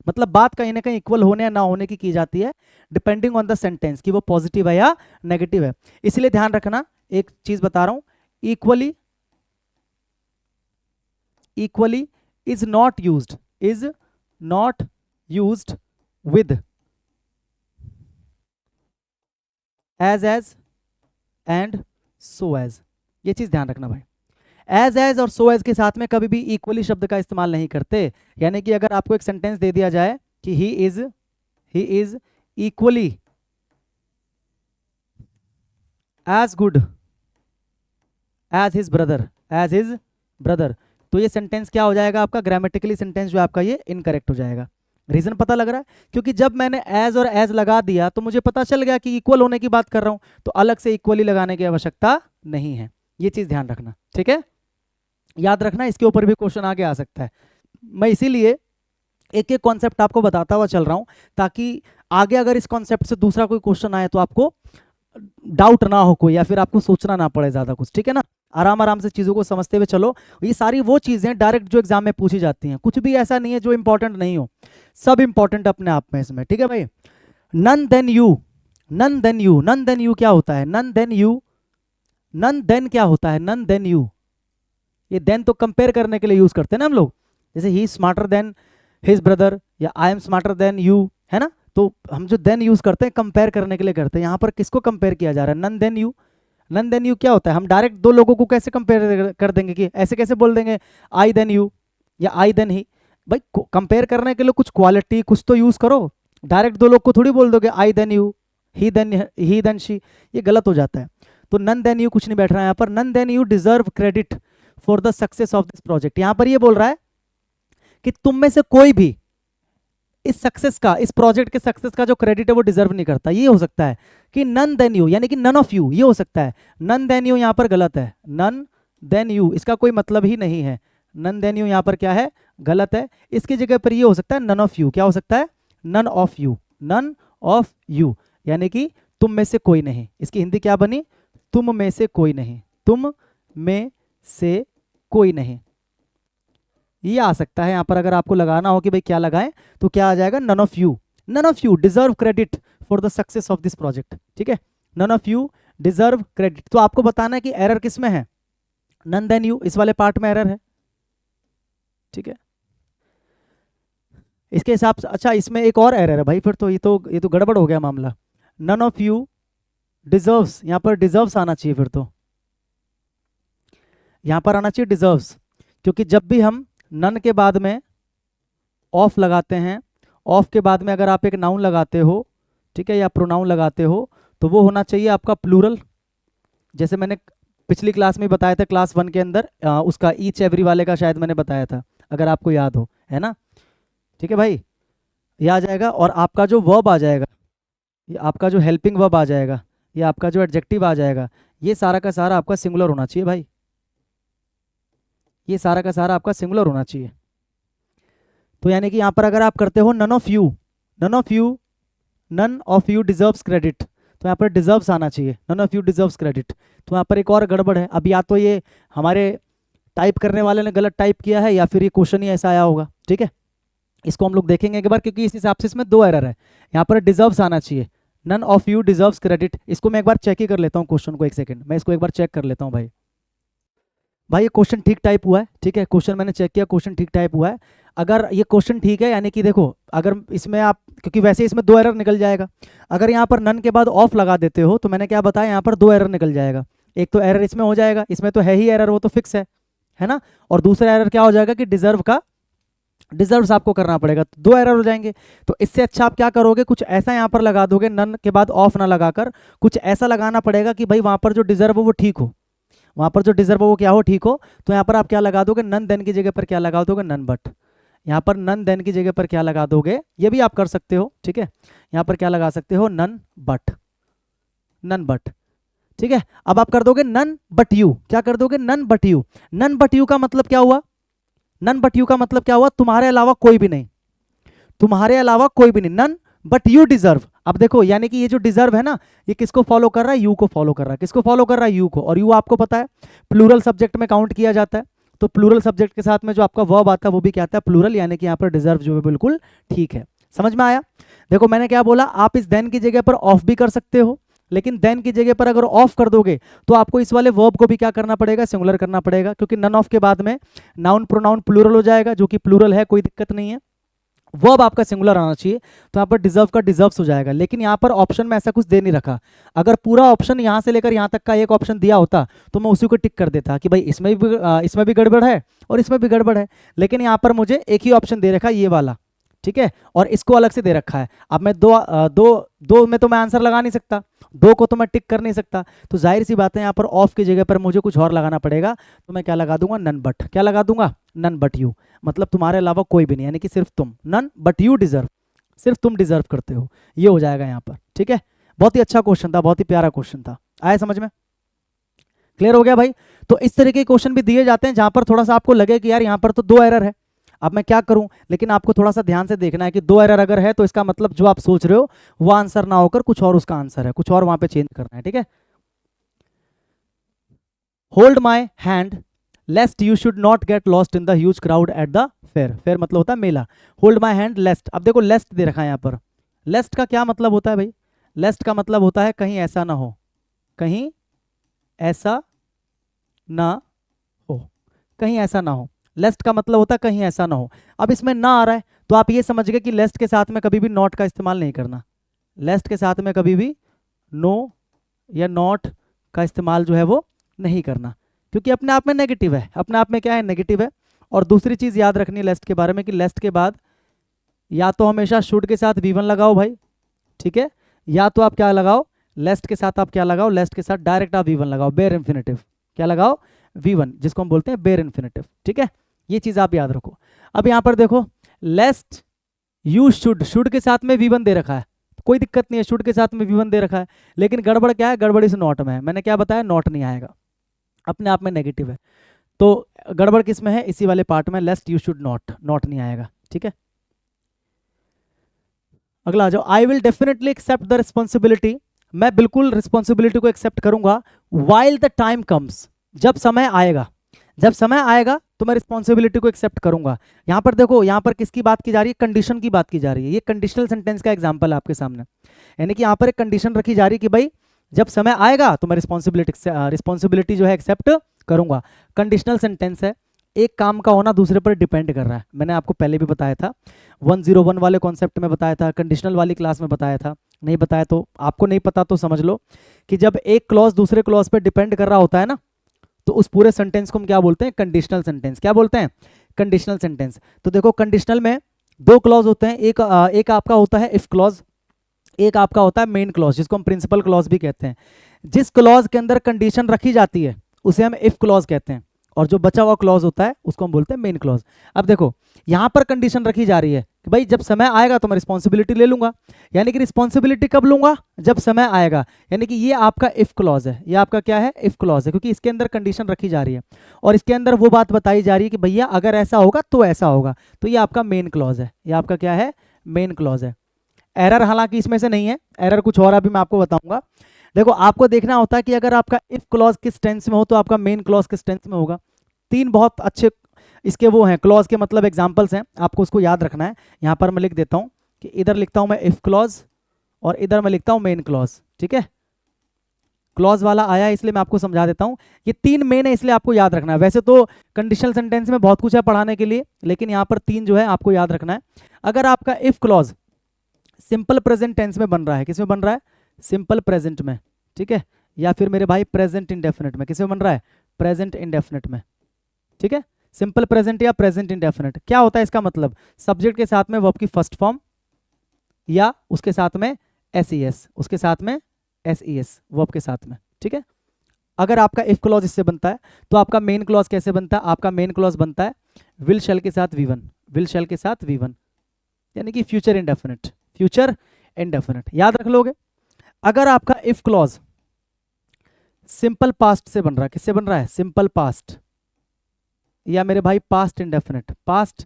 मतलब बात कहीं ना कहीं इक्वल होने या ना होने की जाती है, डिपेंडिंग ऑन द सेंटेंस कि वो पॉजिटिव है या नेगेटिव है। इसलिए ध्यान रखना, एक चीज बता रहा हूं, equally is not used with as and so as. ये चीज ध्यान रखना भाई, एज और सो एज के साथ में कभी भी इक्वली शब्द का इस्तेमाल नहीं करते। यानी कि अगर आपको एक सेंटेंस दे दिया जाए कि he is equally as good as his brother, तो ये सेंटेंस क्या हो जाएगा आपका, ग्रामेटिकली सेंटेंस जो आपका ये इनकरेक्ट हो जाएगा। रीजन पता लग रहा है, क्योंकि जब मैंने एज और एज लगा दिया तो मुझे पता चल गया कि इक्वल होने की बात कर रहा हूं, तो अलग से इक्वली लगाने की आवश्यकता नहीं है। ये चीज ध्यान रखना, ठीक है, याद रखना, इसके ऊपर भी क्वेश्चन आगे आ सकता है। मैं इसीलिए एक एक कॉन्सेप्ट आपको बताता हुआ चल रहा हूं, ताकि आगे अगर इस कॉन्सेप्ट से दूसरा कोई क्वेश्चन आए तो आपको डाउट ना हो कोई, या फिर आपको सोचना ना पड़े ज्यादा कुछ, ठीक है ना। आराम आराम से चीजों को समझते हुए चलो। ये सारी वो चीजें डायरेक्ट जो एग्जाम में पूछी जाती हैं, कुछ भी ऐसा नहीं है जो इंपॉर्टेंट नहीं हो, सब इंपॉर्टेंट अपने आप में इसमें, ठीक है भाई। नन देन यू क्या होता है, नन देन क्या होता है, नन देन यू। ये देन तो कंपेयर करने के लिए यूज करते हैं ना हम लोग, जैसे ही स्मार्टर देन हिज ब्रदर या I am smarter than you, है ना। तो हम जो देन यूज करते हैं कंपेयर करने के लिए करते हैं। यहाँ पर किसको कंपेयर किया जा रहा है, नन देन यू क्या होता है, हम डायरेक्ट दो लोगों को कैसे कंपेयर कर देंगे, कि ऐसे कैसे बोल देंगे आई देन यू या आई देन ही। भाई कंपेयर करने के लिए कुछ क्वालिटी कुछ तो यूज करो, डायरेक्ट दो लोग को थोड़ी बोल दोगे I than you, he than she, ये गलत हो जाता है। तो नन देन यू कुछ नहीं बैठ रहा है यहाँ पर, none then you deserve credit for the success of this project. यहाँ पर ये बोल रहा है कि तुम में से कोई भी इस सक्सेस का, इस प्रोजेक्ट के सक्सेस का जो क्रेडिट है वो डिजर्व नहीं करता। ये हो सकता है कि नन देन यू, यानी कि नन ऑफ यू, ये हो सकता है। नन देन यू यहाँ पर गलत है, नन देन यू इसका कोई मतलब ही नहीं है। नन देन यू यहाँ पर क्या है, गलत है। इसकी जगह पर ये हो सकता है नन ऑफ यू। क्या हो सकता है, none of you, none of you, यानी कि तुम में से कोई नहीं। इसकी हिंदी क्या बनी, तुम में से कोई नहीं, तुम में से कोई नहीं। ये आ सकता है यहाँ पर। अगर आपको लगाना हो कि भाई क्या लगाएं, तो क्या आ जाएगा, none of you, none of you deserve credit for the success of this project. ठीक है, none of you deserve credit. तो आपको बताना है कि एरर किस में है, नन देन यू, इस वाले पार्ट में एरर है। ठीक है, इसके हिसाब से, अच्छा इसमें एक और एरर है भाई, फिर तो ये तो गड़बड़ हो गया मामला। नन ऑफ यू डिजर्व्स, यहाँ पर डिजर्व्स आना चाहिए, फिर तो यहाँ पर आना चाहिए डिजर्व्स, क्योंकि जब भी हम नन के बाद में ऑफ लगाते हैं, ऑफ के बाद में अगर आप एक नाउन लगाते हो, ठीक है, या प्रोनाउन लगाते हो, तो वो होना चाहिए आपका प्लूरल। जैसे मैंने पिछली क्लास में बताया था, क्लास 1 के अंदर उसका ईच एवरी वाले का शायद मैंने बताया था, अगर आपको याद हो, है ना। ठीक है भाई, ये आ जाएगा। और आपका जो वर्ब आ जाएगा, ये आपका जो हेल्पिंग वर्ब आ जाएगा, ये आपका जो एडजेक्टिव आ जाएगा, ये सारा का सारा आपका सिंगुलर होना चाहिए भाई, ये सारा का सारा आपका सिंगुलर होना चाहिए। तो यानी कि यहाँ पर अगर आप करते हो none of you, none of you, none of you deserves credit, तो यहाँ पर डिजर्व्स आना चाहिए, none of you deserves credit. तो यहाँ पर एक और गड़बड़ है। अब या तो ये हमारे टाइप करने वाले ने गलत टाइप किया है, या फिर ये क्वेश्चन ही ऐसा आया होगा। ठीक है, इसको हम लोग देखेंगे एक बार, क्योंकि इस हिसाब से इसमें 2 एरर है। यहाँ पर डिजर्व्स आना चाहिए, none of you deserves credit. इसको मैं एक बार चेक ही कर लेता हूँ क्वेश्चन को, एक सेकंड मैं इसको एक बार चेक कर लेता हूँ भाई। भाई ये क्वेश्चन ठीक टाइप हुआ है, ठीक है, क्वेश्चन मैंने चेक किया, क्वेश्चन ठीक टाइप हुआ है। अगर ये क्वेश्चन ठीक है, यानी कि देखो, अगर इसमें आप, क्योंकि वैसे इसमें 2 एरर निकल जाएगा, अगर यहाँ पर नन के बाद ऑफ लगा देते हो, तो मैंने क्या बताया, यहाँ पर 2 एरर निकल जाएगा। एक तो एरर इसमें हो जाएगा, इसमें तो है ही एरर, वो तो फिक्स है ना। और दूसरा एरर क्या हो जाएगा कि डिजर्व का डिजर्व्स आपको करना पड़ेगा, तो 2 एरर हो जाएंगे। तो इससे अच्छा आप क्या करोगे, कुछ ऐसा यहाँ पर लगा दोगे, नन के बाद ऑफ ना लगाकर कुछ ऐसा लगाना पड़ेगा कि भाई वहाँ पर जो डिजर्व हो वो ठीक हो, वहाँ पर जो डिजर्व हो वो क्या हो, ठीक हो। तो यहाँ पर आप क्या लगा दोगे, नन देन की जगह पर क्या लगा दोगे, नन बट। यहाँ पर नन देन की जगह पर क्या लगा दोगे, ये भी आप कर सकते हो। ठीक है, यहाँ पर क्या लगा सकते हो, नन बट, नन बट। ठीक है, अब आप कर दोगे नन बट यू, क्या कर दोगे, none but you. None but you का मतलब क्या हुआ, नन बट यू का मतलब क्या हुआ, तुम्हारे अलावा कोई भी नहीं, तुम्हारे अलावा कोई भी नहीं, नन बट यू डिजर्व। अब देखो, यानी कि ये जो डिजर्व है ना, ये किसको फॉलो कर रहा है, यू को फॉलो कर रहा है। किसको फॉलो कर रहा है, यू को। और यू आपको पता है प्लूरल सब्जेक्ट में काउंट किया जाता है, तो प्लूरल सब्जेक्ट के साथ में जो आपका वर्ब आता है वो भी क्या आता है, प्लूरल, यानी कि यहाँ पर डिजर्व जो है बिल्कुल ठीक है। समझ में आया। देखो मैंने क्या बोला, आप इस देन की जगह पर ऑफ भी कर सकते हो, लेकिन देन की जगह पर अगर ऑफ कर दोगे तो आपको इस वाले वर्ब को भी क्या करना पड़ेगा, सिंगुलर करना पड़ेगा, क्योंकि नन ऑफ के बाद में नाउन प्रोनाउन प्लूरल हो जाएगा, जो कि प्लूरल है, कोई दिक्कत नहीं है। वर्ब आपका सिंगुलर आना चाहिए, तो यहाँ पर डिजर्व का डिजर्व्स हो जाएगा। लेकिन यहाँ पर ऑप्शन में ऐसा कुछ दे नहीं रखा। अगर पूरा ऑप्शन यहाँ से लेकर यहाँ तक का एक ऑप्शन दिया होता तो मैं उसी को टिक कर देता कि भाई इसमें भी गड़बड़ है और इसमें भी गड़बड़ है। लेकिन यहाँ पर मुझे एक ही ऑप्शन दे रखा है, ये वाला, ठीक है, और इसको अलग से दे रखा है। अब मैं दो में तो मैं आंसर लगा नहीं सकता, 2 को तो मैं टिक कर नहीं सकता, तो जाहिर सी बात है यहाँ पर ऑफ की जगह पर मुझे कुछ और लगाना पड़ेगा। तो मैं क्या लगा दूंगा, नन बट। क्या लगा दूंगा, नन बट यू, मतलब तुम्हारे अलावा कोई भी नहीं, यानी कि सिर्फ तुम, नन बट यू डिजर्व, सिर्फ तुम डिजर्व करते हो, ये हो जाएगा यहाँ पर। ठीक है, बहुत ही अच्छा क्वेश्चन था, बहुत ही प्यारा क्वेश्चन था। आया समझ में, क्लियर हो गया भाई। तो इस तरह के क्वेश्चन भी दिए जाते हैं जहां पर थोड़ा सा आपको लगे कि यार यहाँ पर तो 2 एरर है, अब मैं क्या करूं। लेकिन आपको थोड़ा सा ध्यान से देखना है कि 2 एरर अगर है तो इसका मतलब जो आप सोच रहे हो वो आंसर ना होकर कुछ और उसका आंसर है, कुछ और वहां पे चेंज करना है। ठीक है, hold my hand लेस्ट you should not get lost in the huge crowd at the fair. Fair मतलब होता है मेला। होल्ड माई हैंड लेस्ट, अब देखो लेस्ट दे रखा है यहाँ पर। लेस्ट का क्या मतलब होता है भाई, लेस्ट का मतलब होता है कहीं ऐसा ना हो, कहीं ऐसा ना हो, कहीं ऐसा ना हो। लेस्ट का मतलब होता है कहीं ऐसा ना हो। अब इसमें ना आ रहा है तो आप ये समझ गए कि लेस्ट के साथ में कभी भी नॉट का इस्तेमाल नहीं करना, लेस्ट के साथ में कभी भी नो या नॉट का इस्तेमाल जो है वो नहीं करना, क्योंकि अपने आप में नेगेटिव है, अपने आप में क्या है, नेगेटिव है। और दूसरी चीज़ याद रखनी है लेस्ट के बारे में कि लेस्ट के बाद या तो हमेशा शुड के साथ V1 लगाओ भाई, ठीक है, या तो आप क्या लगाओ, लेस्ट के साथ आप क्या लगाओ, लेस्ट के साथ डायरेक्ट आप V1 लगाओ, बेयर इन्फिनेटिव। क्या लगाओ, V1, जिसको हम बोलते हैं बेयर इन्फिनेटिव। ठीक है, ये चीज़ आप याद रखो। अब यहाँ पर देखो, लेस्ट यू शुड के साथ में V1 दे रखा है, कोई दिक्कत नहीं है, शुड के साथ में V1 दे रखा है, लेकिन गड़बड़ क्या है, गड़बड़ इस नॉट में है। मैंने क्या बताया, नॉट नहीं आएगा, अपने आप में नेगेटिव है। तो गड़बड़ किस में है, इसी वाले पार्ट में, lest you should not, not नहीं आएगा, ठीक है। अगला आ जाओ, I will definitely accept the responsibility, मैं बिल्कुल रिस्पॉन्सिबिलिटी को एक्सेप्ट करूंगा, वाइल द टाइम कम्स, जब समय आएगा, जब समय आएगा तो मैं रिस्पॉन्सिबिलिटी को एक्सेप्ट करूंगा। यहां पर देखो, यहां पर किसकी बात की जा रही है, कंडीशन की बात की जा रही है, ये कंडीशनल सेंटेंस का एग्जांपल है आपके सामने, यानी कि यहां पर एक कंडीशन रखी जा रही है कि भाई जब समय आएगा तो मैं रिस्पॉन्सिबिलिटी जो है एक्सेप्ट करूंगा। कंडीशनल सेंटेंस है, एक काम का होना दूसरे पर डिपेंड कर रहा है, मैंने आपको पहले भी बताया था, 101 वाले कॉन्सेप्ट में बताया था, कंडीशनल वाली क्लास में बताया था, नहीं बताया तो आपको नहीं पता तो समझ लो कि जब एक क्लॉज दूसरे क्लॉज पर डिपेंड कर रहा होता है ना, तो उस पूरे सेंटेंस को हम क्या बोलते हैं, कंडीशनल सेंटेंस। क्या बोलते हैं, कंडीशनल सेंटेंस। तो देखो कंडीशनल में दो क्लॉज होते हैं, एक आपका होता है इफ क्लॉज, एक आपका होता है मेन क्लॉज, जिसको हम प्रिंसिपल क्लॉज भी कहते हैं। जिस क्लॉज के अंदर कंडीशन रखी जाती है उसे हम इफ क्लॉज कहते हैं, और जो बचा हुआ क्लॉज होता है उसको हम बोलते हैं मेन क्लॉज। अब देखो यहां पर कंडीशन रखी जा रही है कि भाई जब समय आएगा तो मैं रिस्पॉन्सिबिलिटी ले लूंगा, यानी कि रिस्पॉन्सिबिलिटी कब लूंगा, जब समय आएगा, यानी कि ये आपका इफ क्लॉज है, ये आपका क्या है, इफ क्लॉज है, क्योंकि इसके अंदर कंडीशन रखी जा रही है और इसके अंदर वो बात बताई जा रही है कि भैया अगर ऐसा होगा तो ऐसा होगा, तो ये आपका मेन क्लॉज है, ये आपका क्या है, मेन क्लॉज है। एरर हालांकि इसमें से नहीं है, एरर कुछ और अभी मैं आपको बताऊंगा। देखो आपको देखना होता है कि अगर आपका इफ क्लॉज किस टेंस में हो तो आपका मेन क्लॉज किस टेंस में होगा। तीन बहुत अच्छे इसके वो हैं क्लॉज के, मतलब एग्जांपल्स हैं, आपको उसको याद रखना है। यहाँ पर मैं लिख देता हूँ कि इधर लिखता हूँ मैं इफ क्लॉज और इधर मैं लिखता हूँ मेन क्लॉज, ठीक है। क्लॉज वाला आया इसलिए मैं आपको समझा देता हूँ, ये तीन मेन है इसलिए आपको याद रखना है। वैसे तो कंडीशनल सेंटेंस में बहुत कुछ है पढ़ाने के लिए, लेकिन यहाँ पर तीन जो है आपको याद रखना है। अगर आपका if clause simple present tense में बन रहा है, किस में बन रहा है, सिंपल प्रेजेंट में, ठीक है, या फिर मेरे भाई प्रेजेंट इंडेफिनिट में, किस में बन रहा है, प्रेजेंट इंडेफिनिट में, ठीक है। सिंपल प्रेजेंट या प्रेजेंट इंडेफिनिट क्या होता है, इसका मतलब सब्जेक्ट के साथ में वर्ब की फर्स्ट फॉर्म या उसके साथ में एस, उसके साथ में एस वर्ब के साथ में, ठीक है। अगर आपका इफ क्लॉज इससे बनता है तो आपका मेन क्लॉज कैसे बनता है, आपका मेन क्लॉज बनता है विल शैल के साथ V1, विल शैल के साथ V1, यानी कि फ्यूचर इंडेफिनिट, फ्यूचर इंडेफिनिट, याद रख लोगे। अगर आपका इफ क्लॉज सिंपल पास्ट से बन रहा है, किससे बन रहा है, सिंपल पास्ट या मेरे भाई पास्ट इंडेफिनिट, पास्ट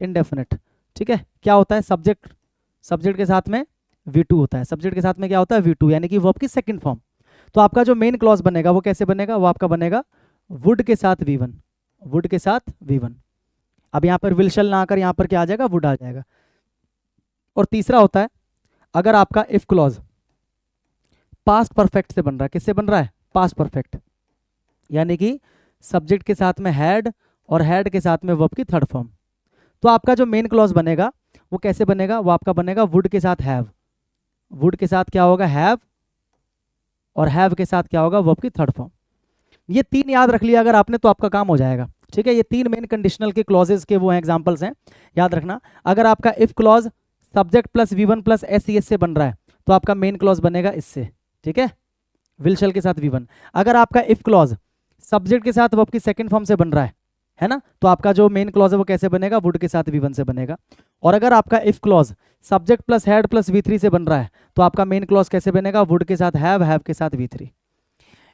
इंडेफिनिट, ठीक है, क्या होता है, सब्जेक्ट के साथ में V2 होता है, सब्जेक्ट के साथ में क्या होता है, V2, यानी कि वर्ब की सेकंड फॉर्म। तो आपका जो मेन क्लॉज बनेगा वो कैसे बनेगा, वो आपका बनेगा वुड के साथ V1, वुड के साथ V1। अब यहाँ पर विल शैल ना आकर यहाँ पर क्या आ जाएगा, वुड आ जाएगा। और तीसरा होता है अगर आपका इफ क्लॉज पास्ट परफेक्ट से बन रहा है, किससे बन रहा है, पास्ट परफेक्ट, यानी कि सब्जेक्ट के साथ में हैड और हैड के साथ में वर्ब की थर्ड फॉर्म। तो आपका जो मेन क्लॉज बनेगा वो कैसे बनेगा, वो आपका बनेगा वुड के साथ हैव, वुड के साथ क्या होगा, हैव, और हैव के साथ क्या होगा, वर्ब की थर्ड फॉर्म। ये तीन याद रख लिया अगर आपने तो आपका काम हो जाएगा, ठीक है। ये तीन मेन कंडीशनल के क्लॉजेस के वो हैं, एग्जांपल्स हैं, याद रखना। अगर आपका if clause subject plus V1 plus S से बन रहा है तो आपका मेन क्लॉज बनेगा इससे, ठीक है, विल शैल के साथ V1। अगर आपका इफ क्लॉज सब्जेक्ट के साथ वर्ब की सेकंड फॉर्म से बन रहा है ना, तो आपका जो मेन क्लॉज है वो कैसे बनेगा, वुड के साथ V1 से बनेगा। और अगर आपका if clause subject plus had plus V3 से बन रहा है तो आपका मेन क्लॉज कैसे बनेगा, वुड के साथ हैव के साथ V3।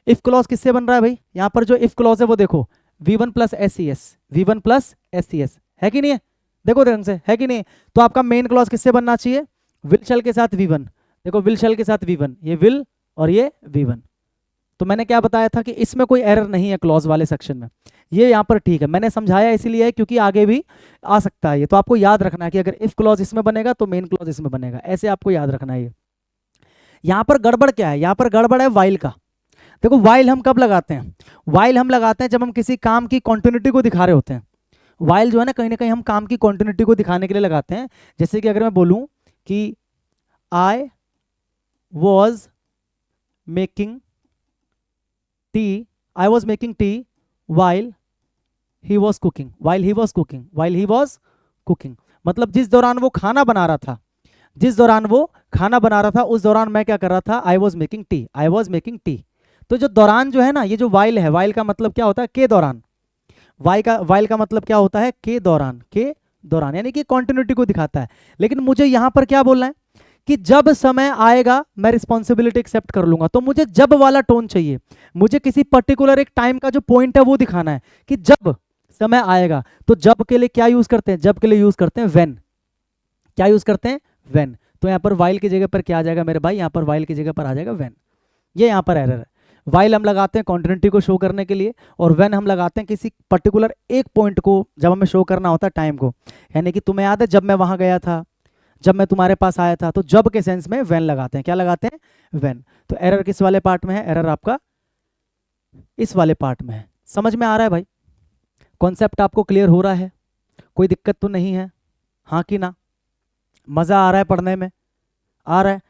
इफ क्लॉज किससे बन रहा है भाई, यहाँ पर जो इफ क्लॉज है वो देखो V1 plus S, V1 plus S है कि नहीं है, देखो ध्यान से, है कि नहीं। तो आपका मेन क्लॉज किससे बनना चाहिए, विल शैल के साथ V1, देखो विल शैल के साथ V1, ये विल और ये V1। तो मैंने क्या बताया था कि इसमें कोई एरर नहीं है क्लॉज वाले सेक्शन में, ये यहाँ पर ठीक है, मैंने समझाया इसीलिए है क्योंकि आगे भी आ सकता है ये। तो आपको याद रखना है कि अगर इफ क्लॉज इसमें बनेगा तो मेन क्लॉज इसमें बनेगा, ऐसे आपको याद रखना है। ये यहाँ पर गड़बड़ क्या है, यहाँ पर गड़बड़ है वाइल का। देखो वाइल हम कब लगाते हैं, वाइल हम लगाते हैं जब हम किसी काम की कॉन्टिन्यूटी को दिखा रहे होते हैं। वाइल जो है ना कहीं हम काम की कॉन्टिन्यूटी को दिखाने के लिए लगाते हैं। जैसे कि अगर मैं बोलूं कि I was making tea, I was making tea while he was cooking, while he was cooking, while he was cooking, मतलब जिस दौरान वो खाना बना रहा था, जिस दौरान वो खाना बना रहा था उस दौरान मैं क्या कर रहा था, I was making tea, I was making tea. तो जो दौरान जो है ना, ये जो वाइल है, वाइल का मतलब क्या होता है, के दौरान, वाइल का मतलब क्या होता है, के दौरान, के दौरान, यानी कि कॉन्टिन्यूटी को दिखाता है। लेकिन मुझे यहां पर क्या बोलना है कि जब समय आएगा मैं रिस्पॉन्सिबिलिटी एक्सेप्ट कर लूंगा, तो मुझे जब वाला टोन चाहिए। मुझे किसी पर्टिकुलर एक टाइम का जो पॉइंट है वो दिखाना है कि जब समय आएगा। तो जब के लिए क्या यूज करते हैं, जब के लिए यूज करते हैं व्हेन। क्या यूज करते हैं, व्हेन। तो यहाँ पर वाइल की जगह पर क्या आ जाएगा मेरे भाई, यहाँ पर वाइल की जगह पर आ जाएगा व्हेन। ये यहाँ पर एरर है। वाइल हम लगाते हैं कॉन्टिन्यूटी को शो करने के लिए, और व्हेन हम लगाते हैं किसी पर्टिकुलर एक पॉइंट को जब हमें शो करना होता है टाइम को। यानी कि तुम्हें याद है जब मैं वहां गया था, जब मैं तुम्हारे पास आया था, तो जब के सेंस में व्हेन लगाते हैं। क्या लगाते हैं, व्हेन। तो एरर किस वाले पार्ट में है, एरर आपका इस वाले पार्ट में है। समझ में आ रहा है भाई, कॉन्सेप्ट आपको क्लियर हो रहा है, कोई दिक्कत तो नहीं है, हाँ कि ना। मजा आ रहा है पढ़ने में, आ रहा है,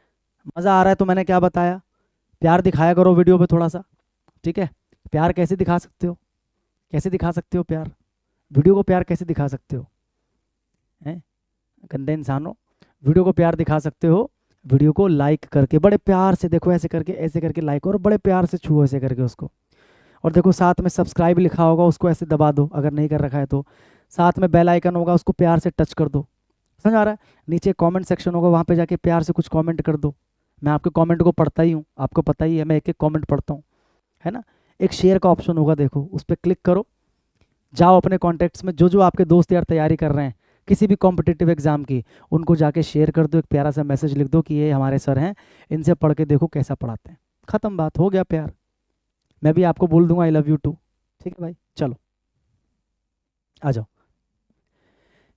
मजा आ रहा है। तो मैंने क्या बताया, प्यार दिखाया करो वीडियो पे थोड़ा सा, ठीक है। प्यार कैसे दिखा सकते हो, कैसे दिखा सकते हो प्यार, वीडियो को प्यार कैसे दिखा सकते हो, हैं गंदे इंसानों। वीडियो को प्यार दिखा सकते हो, वीडियो को लाइक करके, बड़े प्यार से देखो, ऐसे करके लाइक, और बड़े प्यार से छुओ ऐसे करके उसको। और देखो साथ में सब्सक्राइब लिखा होगा, उसको ऐसे दबा दो अगर नहीं कर रखा है तो। साथ में बेल आइकन होगा, उसको प्यार से टच कर दो। समझ आ रहा है। नीचे कमेंट सेक्शन होगा, वहाँ पे जाके प्यार से कुछ कमेंट कर दो। मैं आपके कमेंट को पढ़ता ही हूँ, आपको पता ही है, मैं एक एक कमेंट पढ़ता हूँ, है ना। एक शेयर का ऑप्शन होगा, देखो उस पर क्लिक करो, जाओ अपने कॉन्टैक्ट्स में जो जो आपके दोस्त यार तैयारी कर रहे हैं किसी भी कॉम्पिटिटिव एग्जाम की, उनको जाके शेयर कर दो। एक प्यारा सा मैसेज लिख दो कि ये हमारे सर हैं, इनसे पढ़ के देखो कैसा पढ़ाते हैं। खत्म बात, हो गया प्यार। मैं भी आपको बोल दूंगा आई लव यू टू। ठीक है भाई, चलो आ जाओ।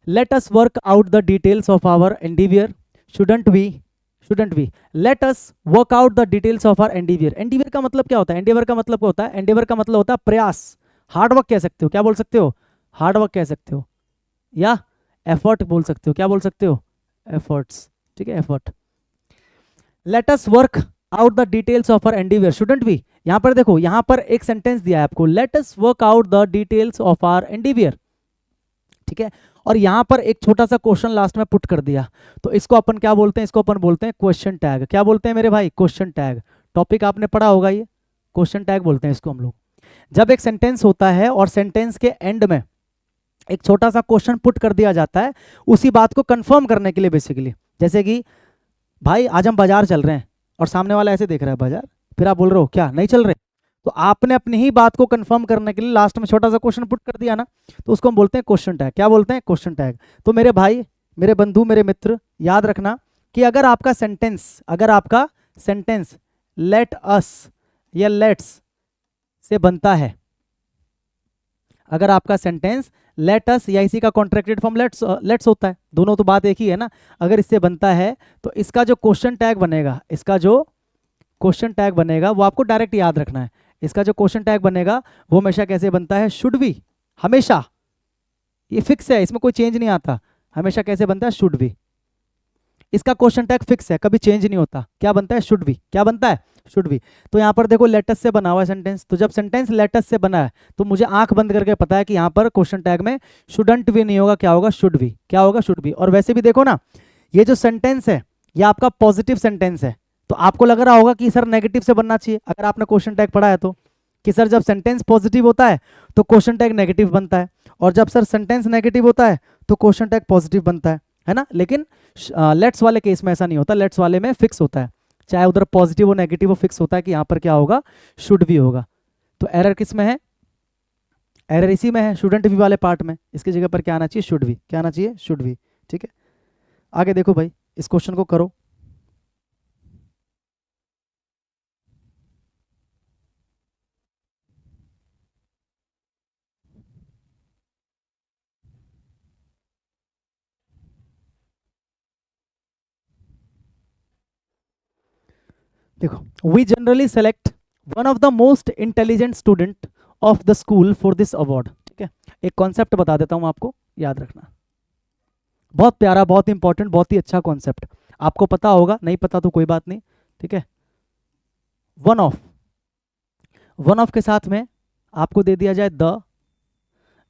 Let us work out the details of our endeavour. Shouldn't we let us work out the details of our endeavour. Endeavour का मतलब क्या होता है, एंडीवियर का मतलब क्या होता है, एंडीवियर का मतलब होता है प्रयास, हार्डवर्क कह सकते हो। क्या बोल सकते हो, हार्डवर्क कह सकते हो, या एफर्ट बोल सकते हो। क्या बोल सकते हो, एफर्ट्स, ठीक है, effort. Let us work out the details of our endeavour, shouldn't we. यहां पर देखो, यहां पर एक सेंटेंस दिया है आपको, let us work out the details of our endeavour, ठीक है। और यहां पर एक छोटा सा क्वेश्चन लास्ट में पुट कर दिया, तो इसको अपन क्या बोलते हैं, इसको अपन बोलते हैं क्वेश्चन टैग। क्या बोलते हैं मेरे भाई, क्वेश्चन टैग। टॉपिक आपने पढ़ा होगा, ये क्वेश्चन टैग बोलते हैं इसको हम लोग। जब एक सेंटेंस होता है और सेंटेंस के एंड में एक छोटा सा क्वेश्चन पुट कर दिया जाता है, उसी बात को कंफर्म करने के लिए बेसिकली। जैसे कि भाई आज हम बाजार चल रहे हैं, और सामने वाला ऐसे देख रहा है बाजार, फिर आप बोल रहे हो क्या नहीं चल रहे, तो आपने अपनी ही बात को कंफर्म करने के लिए लास्ट में छोटा सा क्वेश्चन पुट कर दिया ना, तो उसको हम बोलते हैं क्वेश्चन टैग। क्या बोलते हैं, क्वेश्चन टैग। तो मेरे भाई, मेरे बंधु, मेरे मित्र, याद रखना कि अगर आपका सेंटेंस लेट अस या लेट्स से बनता है, अगर आपका सेंटेंस लेट अस या इसी का कॉन्ट्रैक्टेड फॉर्म लेट्स होता है, दोनों तो बात एक ही है ना, अगर इससे बनता है तो इसका जो क्वेश्चन टैग बनेगा, इसका जो क्वेश्चन टैग बनेगा वो आपको डायरेक्ट याद रखना है। इसका जो क्वेश्चन टैग बनेगा वो हमेशा कैसे बनता है, शुड बी। हमेशा, ये फिक्स है, इसमें कोई चेंज नहीं आता। हमेशा कैसे बनता है, शुड बी। इसका क्वेश्चन टैग फिक्स है, कभी चेंज नहीं होता। क्या बनता है, शुड बी। क्या बनता है, शुड बी। तो यहाँ पर देखो लेटस से बना हुआ है सेंटेंस, तो जब सेंटेंस लेटस से बना है तो मुझे आंख बंद करके पता है कि यहाँ पर क्वेश्चन टैग में शुडंट भी नहीं होगा, क्या होगा, शुड बी। क्या होगा, शुड बी। और वैसे भी देखो ना, ये जो सेंटेंस है ये आपका पॉजिटिव सेंटेंस है, तो आपको लग रहा होगा कि सर नेगेटिव से बनना चाहिए, अगर आपने क्वेश्चन टैग पढ़ा है तो, कि सर जब सेंटेंस पॉजिटिव होता है तो क्वेश्चन टैग नेगेटिव बनता है, और जब सर सेंटेंस नेगेटिव होता है तो क्वेश्चन टैग पॉजिटिव बनता है ना। लेकिन लेट्स वाले केस में ऐसा नहीं होता, लेट्स वाले में फिक्स होता है, चाहे उधर पॉजिटिव हो नेगेटिव हो, फिक्स होता है कि यहाँ पर क्या होगा, शुड भी होगा। तो एरर किस में है, एरर इसी में है, शुडंट भी वाले पार्ट में। इसकी जगह पर क्या आना चाहिए, शुड भी। क्या आना चाहिए, शुड भी। ठीक है, आगे देखो भाई, इस क्वेश्चन को करो। देखो, we generally select one of the most intelligent student of the school for this award. ठीक है, एक कॉन्सेप्ट बता देता हूं आपको, याद रखना। बहुत प्यारा, बहुत इंपॉर्टेंट, बहुत ही अच्छा कॉन्सेप्ट। आपको पता होगा, नहीं पता तो कोई बात नहीं। ठीक है, वन ऑफ के साथ में आपको दे दिया जाए द,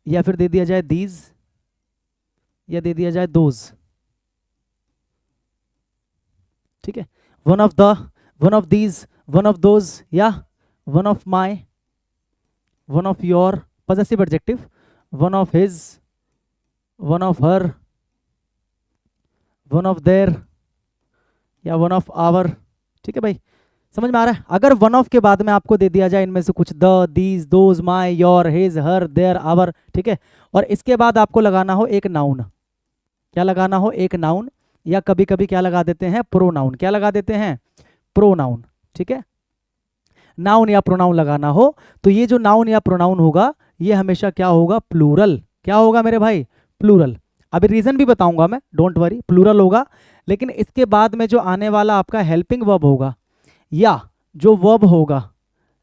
या फिर दे दिया जाए दीज, या दे दिया जाए दोज। ठीक है, one of the, one of these, one of those, या one of my, one of your, possessive adjective, one of his, one of her, one of their या वन ऑफ आवर, ठीक है भाई, समझ में आ रहा है। अगर वन ऑफ के बाद में आपको दे दिया जाए इनमें से कुछ, the, these, those, my, your, his, her, their, our, ठीक है, और इसके बाद आपको लगाना हो एक नाउन, क्या लगाना हो, एक नाउन, या कभी कभी क्या लगा देते हैं, प्रोनाउन, क्या लगा देते हैं, प्रोनाउन, ठीक है, नाउन या प्रोनाउन लगाना हो, तो ये जो नाउन या प्रोनाउन होगा ये हमेशा क्या होगा, प्लूरल, क्या होगा मेरे भाई, प्लूरल। अभी रीजन भी बताऊंगा मैं, डोंट वरी, प्लूरल होगा। लेकिन इसके बाद में जो आने वाला आपका हेल्पिंग वर्ब होगा, या जो वर्ब होगा,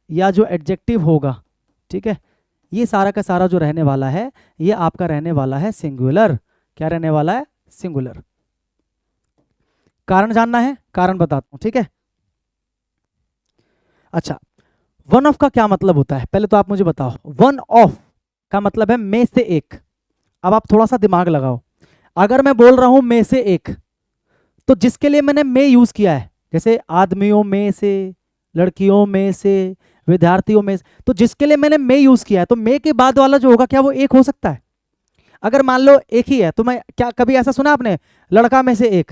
या जो एडजेक्टिव होगा, ठीक है, ये सारा का सारा जो रहने वाला है, ये आपका रहने वाला है सिंगुलर। क्या रहने वाला है, सिंगुलर। कारण जानना है, कारण बताता हूं, ठीक है। अच्छा, वन ऑफ का क्या मतलब होता है, पहले तो आप मुझे बताओ। वन ऑफ का मतलब है में से एक। अब आप थोड़ा सा दिमाग लगाओ, अगर मैं बोल रहा हूं में से एक, तो जिसके लिए मैंने में यूज किया है, जैसे आदमियों में से, लड़कियों में से, विद्यार्थियों में से, तो जिसके लिए मैंने में यूज किया है, तो में के बाद वाला जो होगा क्या वो एक हो सकता है। अगर मान लो एक ही है, तो मैं क्या, कभी ऐसा सुना आपने, लड़का में से एक,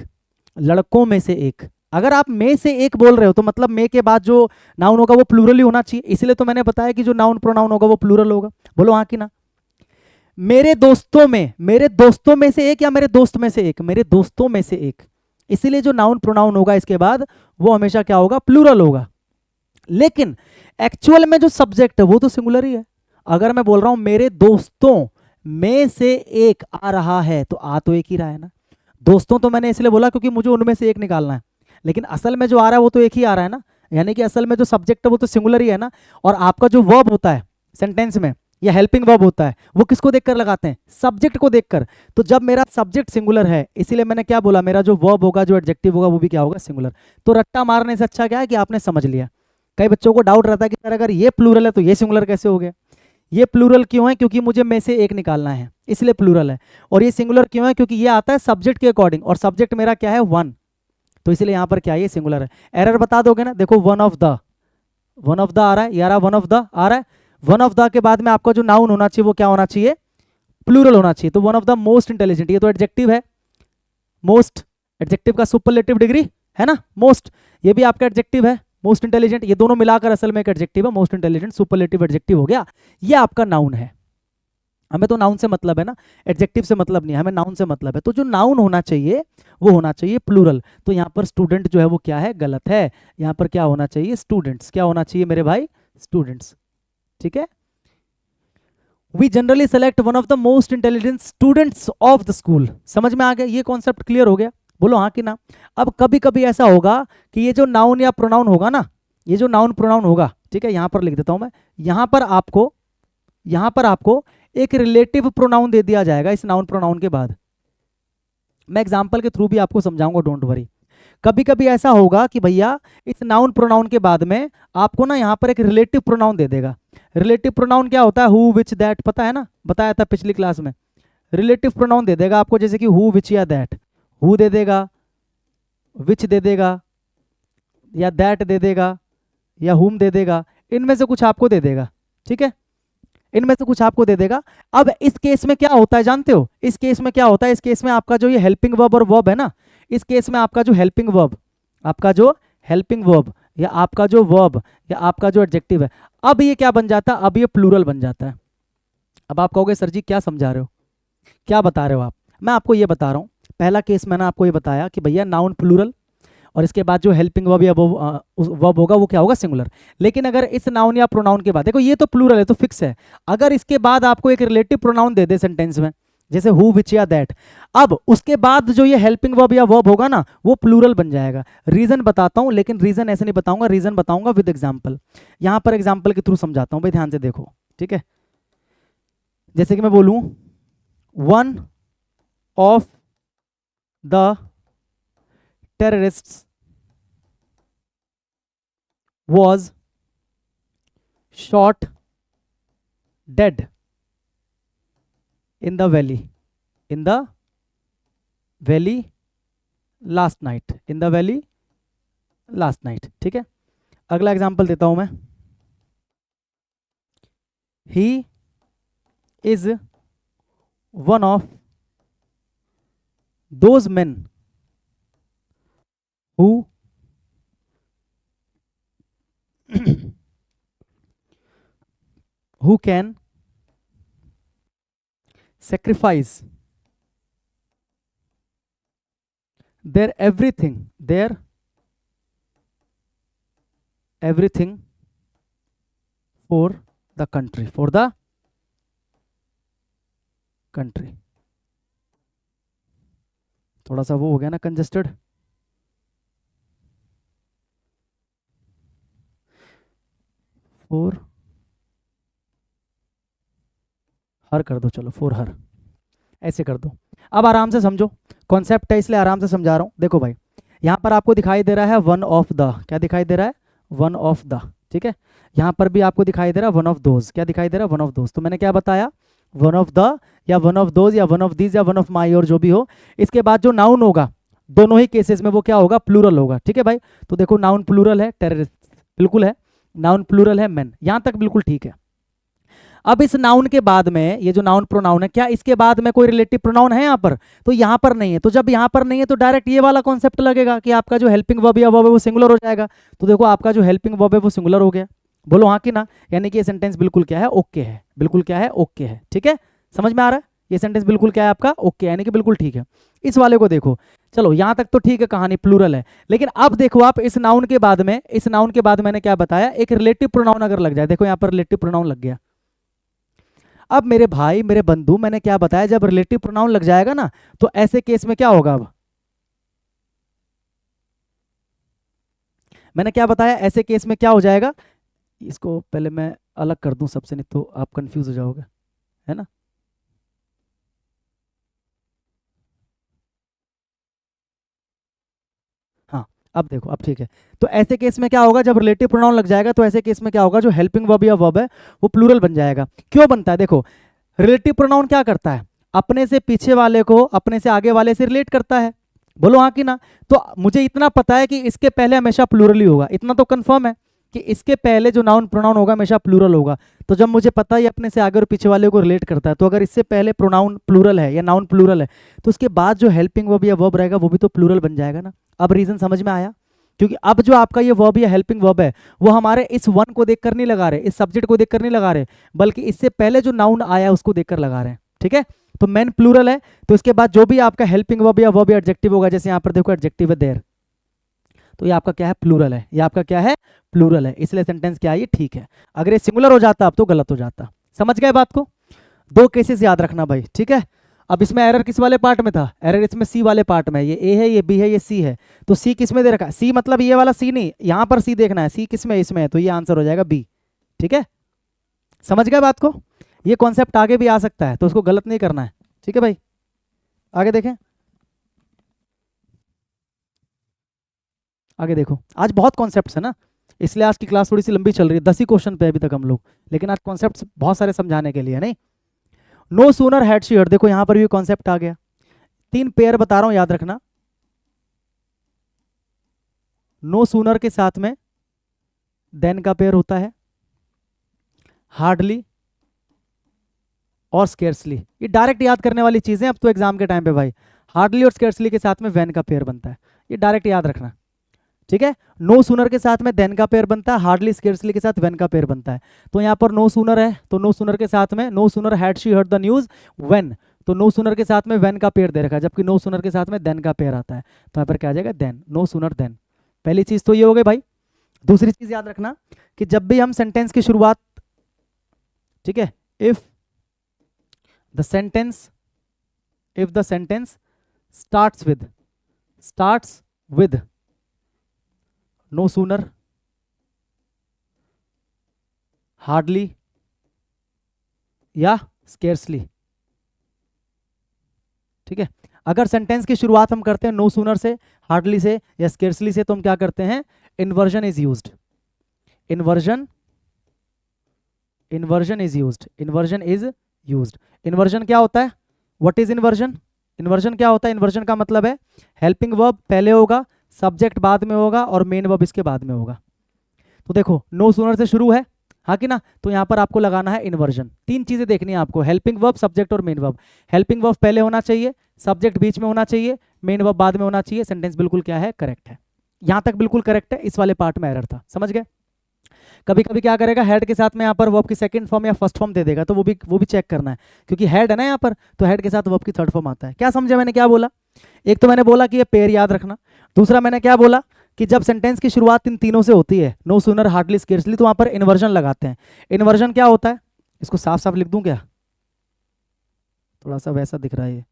लड़कों में से एक, अगर आप में से एक बोल रहे हो तो मतलब में के बाद जो नाउन होगा वो प्लूरल ही होना चाहिए। इसलिए तो मैंने बताया कि जो नाउन प्रोनाउन होगा वो प्लूरल होगा। बोलो हाँ कि ना। मेरे दोस्तों में, मेरे दोस्तों में से एक या मेरे दोस्त में से एक, मेरे दोस्तों में से एक, इसीलिए जो नाउन प्रोनाउन होगा इसके बाद वो हमेशा क्या होगा, प्लूरल होगा। लेकिन एक्चुअल में जो सब्जेक्ट है वो तो सिंगुलर ही है। अगर मैं बोल रहा हूं मेरे दोस्तों में से एक आ रहा है, तो आ तो एक ही रहा है ना। दोस्तों तो मैंने इसलिए बोला क्योंकि मुझे उनमें से एक निकालना है, लेकिन असल में जो आ रहा है वो तो एक ही आ रहा है ना, यानी कि असल में जो सब्जेक्ट है वो तो सिंगुलर ही है ना। और आपका जो वर्ब होता है सेंटेंस में, या हेल्पिंग वर्ब होता है, वो किसको देखकर लगाते हैं, सब्जेक्ट को देखकर। तो जब मेरा सब्जेक्ट सिंगुलर है, इसीलिए मैंने क्या बोला, मेरा जो वर्ब होगा, जो एडजेक्टिव होगा, वो भी क्या होगा, सिंगुलर। तो रट्टा मारने से अच्छा क्या है कि आपने समझ लिया। कई बच्चों को डाउट रहता है कि सर अगर ये प्लूरल है तो ये सिंगुलर कैसे हो गया। ये प्लूरल क्यों है, क्योंकि मुझे में से एक निकालना है, इसलिए प्लूरल है। और ये सिंगुलर क्यों है, क्योंकि ये आता है सब्जेक्ट के अकॉर्डिंग, और सब्जेक्ट मेरा क्या है, वन, तो इसलिए यहां पर क्या है, ये सिंगुलर है। एरर बता दोगे ना, देखो one of the, one of the आ रहा है यार, वन ऑफ द आ रहा है। वन ऑफ द के बाद में आपका जो नाउन होना चाहिए वो क्या होना चाहिए, प्लूरल होना चाहिए। तो one of the most intelligent, ये तो एडजेक्टिव है, मोस्ट, एडजेक्टिव का सुपरलेटिव डिग्री है ना, मोस्ट, ये भी आपका एडजेक्टिव है, मोस्ट इंटेलिजेंट, ये दोनों मिलाकर असल में एक एडजेक्टिव है, मोस्ट इंटेलिजेंट सुपरलेटिव एडजेक्टिव हो गया। ये आपका नाउन है। हमें तो नाउन से मतलब है ना, एडजेक्टिव से मतलब नहीं है, हमें नाउन से मतलब है। तो जो नाउन होना चाहिए वो होना चाहिए प्लूरल। तो यहाँ पर स्टूडेंट जो है वो क्या है, गलत है। यहाँ पर क्या होना चाहिए, स्टूडेंट्स, क्या होना चाहिए मेरे भाई, स्टूडेंट्स, ठीक है। We generally select one of the most intelligent students of the school. समझ में आ गया, ये कॉन्सेप्ट क्लियर हो गया, बोलो हाँ कि ना। अब कभी कभी ऐसा होगा कि ये जो नाउन या प्रोनाउन होगा ना, ये जो नाउन प्रोनाउन होगा, ठीक है, यहां पर लिख देता हूं मैं, यहां पर आपको एक रिलेटिव प्रोनाउन दे दिया जाएगा इस नाउन प्रोनाउन के बाद। मैं एग्जांपल के थ्रू भी आपको समझाऊंगा, डोंट वरी। कभी कभी ऐसा होगा कि भैया इस नाउन प्रोनाउन के बाद में आपको ना यहाँ पर एक रिलेटिव प्रोनाउन दे देगा। रिलेटिव प्रोनाउन क्या होता है, हु, विच, दैट, पता है ना, बताया था पिछली क्लास में। रिलेटिव प्रोनाउन दे देगा आपको, जैसे कि हु, विच या दैट। हु दे देगा, विच दे देगा, या दैट दे देगा, या हुम दे देगा, इनमें से कुछ आपको दे देगा, ठीक है, इनमें से कुछ आपको दे देगा। अब इस केस में क्या होता है जानते हो, इस केस में क्या होता है, इस केस में आपका जो ये हेल्पिंग वर्ब और वर्ब है ना, इस केस में आपका जो हेल्पिंग वर्ब, आपका जो हेल्पिंग वर्ब या आपका जो वर्ब या आपका जो एडजेक्टिव है, अब ये क्या बन जाता है, अब ये प्लूरल बन जाता है। अब आप कहोगे सर जी क्या समझा रहे हो, क्या बता रहे हो आप। मैं आपको ये बता रहा हूँ, पहला केस मैंने आपको ये बताया कि भैया नाउन प्लूरल, और इसके बाद जो हेल्पिंग वर्ब या वर्ब होगा वो क्या होगा, सिंगुलर। लेकिन अगर इस नाउन या प्रोनाउन के बाद, देखो ये तो प्लूरल है तो फिक्स है, अगर इसके बाद आपको एक रिलेटिव प्रोनाउन दे दे सेंटेंस में, जैसे हु, विच या दैट, अब उसके बाद जो ये हेल्पिंग वर्ब या वर्ब होगा ना वो प्लूरल बन जाएगा। रीजन बताता हूं, लेकिन रीजन ऐसे नहीं बताऊंगा, रीजन बताऊंगा विद एग्जांपल। यहां पर एग्जांपल के थ्रू समझाता हूं भाई, ध्यान से देखो, ठीक है। जैसे कि मैं बोलूं one of the terrorists was shot dead in the valley, in the valley last night, in the valley last night, ठीक है। अगला एग्जांपल देता हूं मैं, he is one of those men who who can sacrifice their everything for the country. थोड़ा सा वो हो गया ना कंजेस्टेड. फॉर हर कर दो, चलो फॉर हर ऐसे कर दो. अब आराम से समझो, कॉन्सेप्ट है इसलिए आराम से समझा रहा हूं. देखो भाई, यहां पर आपको दिखाई दे रहा है वन ऑफ द. क्या दिखाई दे रहा है? One of the. ठीक है, यहां पर भी आपको दिखाई दे रहा है वन ऑफ दोज. क्या दिखाई दे रहा है? One of those. तो मैंने क्या बताया? वन ऑफ द या वन ऑफ दोज या वन ऑफ दीज या वन ऑफ माई और जो भी हो, इसके बाद जो नाउन होगा दोनों ही केसेस में वो क्या होगा? प्लूरल होगा. ठीक है भाई, तो देखो नाउन प्लूरल है टेररिस्ट, बिल्कुल है. नाउन प्लूरल है मैन, यहां तक बिल्कुल ठीक है. अब इस नाउन के बाद में ये जो नाउन प्रोनाउन है, क्या इसके बाद में कोई रिलेटिव प्रोनाउन है यहाँ पर? तो यहाँ पर नहीं है. तो जब यहाँ पर नहीं है तो डायरेक्ट ये वाला कॉन्सेप्ट लगेगा कि आपका जो हेल्पिंग वर्ब या वर्ब है वो सिंगुलर हो जाएगा. तो देखो आपका जो हेल्पिंग वर्ब है वो सिंगुलर हो गया. बोलो हाँ कि ना? यानी कि ये सेंटेंस बिल्कुल क्या है? ओके है. बिल्कुल क्या है? ओके है. ठीक है, समझ में आ रहा है? ये सेंटेंस बिल्कुल क्या है आपका? ओके, यानी कि बिल्कुल ठीक है. इस वाले को देखो, चलो यहाँ तक तो ठीक है, कहानी प्लूरल है. लेकिन अब देखो आप इस नाउन के बाद में, इस नाउन के बाद मैंने क्या बताया? एक रिलेटिव प्रोनाउन अगर लग जाए, देखो यहाँ पर रिलेटिव प्रोनाउन लग गया. अब मेरे भाई मेरे बंधु, मैंने क्या बताया? जब रिलेटिव प्रोनाउन लग जाएगा ना तो ऐसे केस में क्या होगा? अब मैंने क्या बताया? ऐसे केस में क्या हो जाएगा? इसको पहले मैं अलग कर दूं सबसे, नहीं तो आप कंफ्यूज हो जाओगे, है ना? हाँ, अब देखो, अब ठीक है. तो ऐसे केस में क्या होगा? जब रिलेटिव प्रोनाउन लग जाएगा तो ऐसे केस में क्या होगा? जो हेल्पिंग वर्ब या वर्ब है वो प्लूरल बन जाएगा. क्यों बनता है? देखो, रिलेटिव प्रोनाउन क्या करता है? अपने से पीछे वाले को अपने से आगे वाले से रिलेट करता है. बोलो हाँ कि ना? तो मुझे इतना पता है कि इसके पहले हमेशा प्लूरल ही होगा. इतना तो कंफर्म है कि इसके पहले जो नाउन प्रोनाउन होगा हमेशा प्लूरल होगा. तो जब मुझे पता है अपने से आगे और पीछे वाले को रिलेट करता है, तो अगर इससे पहले प्रोनाउन प्लूरल है या नाउन प्लूरल है तो उसके बाद जो हेल्पिंग वर्ब या वर्ब रहेगा वो भी तो प्लूरल बन जाएगा ना. अब रीजन समझ में आया? क्योंकि अब जो आपका ये वर्ब या हेल्पिंग वर्ब है वो हमारे इस वन को देखकर नहीं लगा रहे, इस सब्जेक्ट को देखकर नहीं लगा रहे, बल्कि इससे पहले जो नाउन आया उसको देखकर लगा रहे हैं. ठीक है, तो मेन प्लूरल है, तो इसके बाद जो भी आपका हेल्पिंग वर्ब या वर्ब या एडजेक्टिव होगा, जैसे यहाँ पर देखो एडजेक्टिव है देयर, तो ये आपका क्या है? प्लूरल है. ये आपका क्या है? प्लूरल है. इसलिए सेंटेंस क्या है? ये ठीक है. अगर ये सिंगुलर हो जाता अब तो गलत हो जाता. समझ गए बात को? दो केसेस याद रखना भाई. ठीक है, अब इसमें एरर किस वाले पार्ट में था? एरर इसमें सी वाले पार्ट में. ये ए है, ये बी है, ये सी है. तो सी किस में दे रखा है? सी मतलब ये वाला सी नहीं, यहाँ पर सी देखना है. सी किस में? इसमें है, तो ये आंसर हो जाएगा बी. ठीक है, समझ गए बात को? ये कॉन्सेप्ट आगे भी आ सकता है तो उसको गलत नहीं करना है. ठीक है भाई, आगे देखें. आगे देखो, आज बहुत कॉन्सेप्ट्स है ना, इसलिए आज की क्लास थोड़ी सी लंबी चल रही है. 10 ही क्वेश्चन पे अभी तक हम लोग, लेकिन आज कॉन्सेप्ट्स बहुत सारे समझाने के लिए. नहीं, no sooner had she heard, देखो यहां पर भी कॉन्सेप्ट आ गया. 3 पेयर बता रहा हूं, याद रखना. नो सूनर के साथ में देन का पेयर होता है, हार्डली और स्केर्सली. ये डायरेक्ट याद करने वाली चीजें अब तो एग्जाम के टाइम पे भाई. हार्डली और स्केर्सली के साथ में वैन का पेयर बनता है, ये डायरेक्ट याद रखना. ठीक है, नो सूनर के साथ में देन का पेयर बनता है, हार्डली स्केर्सली के साथ वेन का पेयर बनता है. तो यहाँ पर नो सूनर है, तो नो सूनर के साथ में no sooner had she heard the news when, तो नो सूनर के साथ में वेन का पेयर दे रखा है, जबकि नो सूनर के साथ में देन का पेयर आता है. तो यहाँ पर क्या आ जाएगा? देन. No sooner than. पहली चीज तो ये हो गई भाई. दूसरी चीज याद रखना कि जब भी हम सेंटेंस की शुरुआत, ठीक है, if the sentence starts with no sooner, hardly या स्केर्सली. ठीक है, अगर सेंटेंस की शुरुआत हम करते हैं नो सूनर से, हार्डली से या स्केर्सली से, तो हम क्या करते हैं? Inversion is used. Inversion is used. Inversion क्या होता है? What is inversion? इन्वर्जन क्या होता है? इन्वर्जन का मतलब है हेल्पिंग वर्ब पहले होगा, सब्जेक्ट बाद में होगा और मेन वर्ब इसके बाद में होगा. तो देखो नो सूनर से शुरू है, हाँ कि ना? तो यहाँ पर आपको लगाना है इन्वर्जन. 3 चीजें देखनी है आपको, हेल्पिंग वर्ब, सब्जेक्ट और मेन वर्ब. हेल्पिंग वर्ब पहले होना चाहिए, सब्जेक्ट बीच में होना चाहिए, मेन वर्ब बाद में होना चाहिए. सेंटेंस बिल्कुल क्या है? करेक्ट है. यहां तक बिल्कुल करेक्ट है, इस वाले पार्ट में एरर था, समझ गए। कभी कभी क्या करेगा, हेड के साथ में यहाँ पर वर्ब की सेकंड फॉर्म या फर्स्ट फॉर्म दे देगा, तो वो भी चेक करना है, क्योंकि हेड है ना यहाँ पर, तो हेड के साथ वर्ब की थर्ड फॉर्म आता है। क्या समझे मैंने क्या बोला? एक तो मैंने बोला कि ये पेयर याद रखना, दूसरा मैंने क्या बोला कि जब सेंटेंस की शुरुआत इन तीनों से होती है, नो सूनर, हार्डली, स्केर्सली, तो वहां पर इन्वर्जन लगाते हैं। इन्वर्जन क्या होता है, इसको साफ साफ लिख दूं क्या? थोड़ा सा वैसा दिख रहा है ये।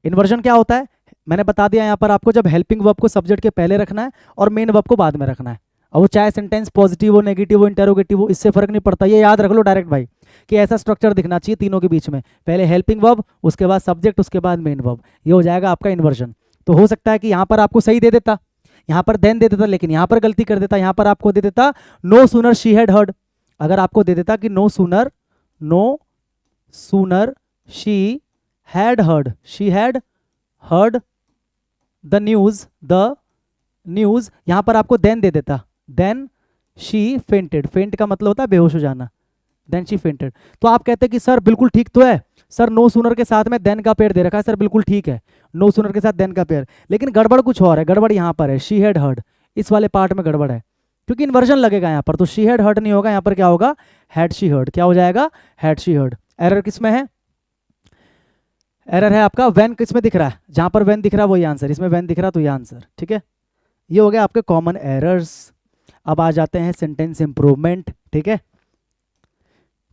इन्वर्जन क्या होता है, मैंने बता दिया यहाँ पर आपको, जब हेल्पिंग वर्ब को सब्जेक्ट के पहले रखना है और मेन वर्ब को बाद में रखना है, और वो चाहे सेंटेंस पॉजिटिव हो, नेगेटिव हो, इंटरोगेटिव हो, इससे फर्क नहीं पड़ता। ये याद रख लो डायरेक्ट भाई, कि ऐसा स्ट्रक्चर दिखना चाहिए तीनों के बीच में, पहले हेल्पिंग वर्ब, उसके बाद सब्जेक्ट, उसके बाद मेन वर्ब, ये हो जाएगा आपका इन्वर्जन। तो हो सकता है कि यहाँ पर आपको सही दे देता, यहाँ पर देन दे देता, लेकिन यहाँ पर गलती कर देता, यहाँ पर आपको दे देता no sooner she had heard. अगर आपको दे देता कि no sooner she had heard, she had heard the news, यहां पर आपको देन दे देता, देन शी फेंटेड, फेंट का मतलब होता है बेहोश हो जाना, देन शी फेंटेड। तो आप कहते हैं कि सर बिल्कुल ठीक तो है, सर नो सूनर के साथ में देन का पेयर दे रखा है, सर बिल्कुल ठीक है, नो सूनर के साथ देन का पेयर, लेकिन गड़बड़ कुछ और है, गड़बड़ यहां पर है, शी हैड हर्ड, इस वाले पार्ट में गड़बड़ है, क्योंकि इन्वर्जन लगेगा यहां पर, तो शी हैड हर्ड नहीं होगा, यहां पर क्या होगा, हैड शी हर्ड, क्या हो जाएगा, हैड शी हर्ड। एरर किसमें है, एरर है आपका व्हेन, किसमें दिख रहा है, जहां पर व्हेन दिख रहा है वही आंसर, इसमें व्हेन दिख रहा तो ये आंसर, ठीक है। ये हो गया आपके कॉमन एरर्स। अब आ जाते हैं सेंटेंस इंप्रूवमेंट, ठीक है।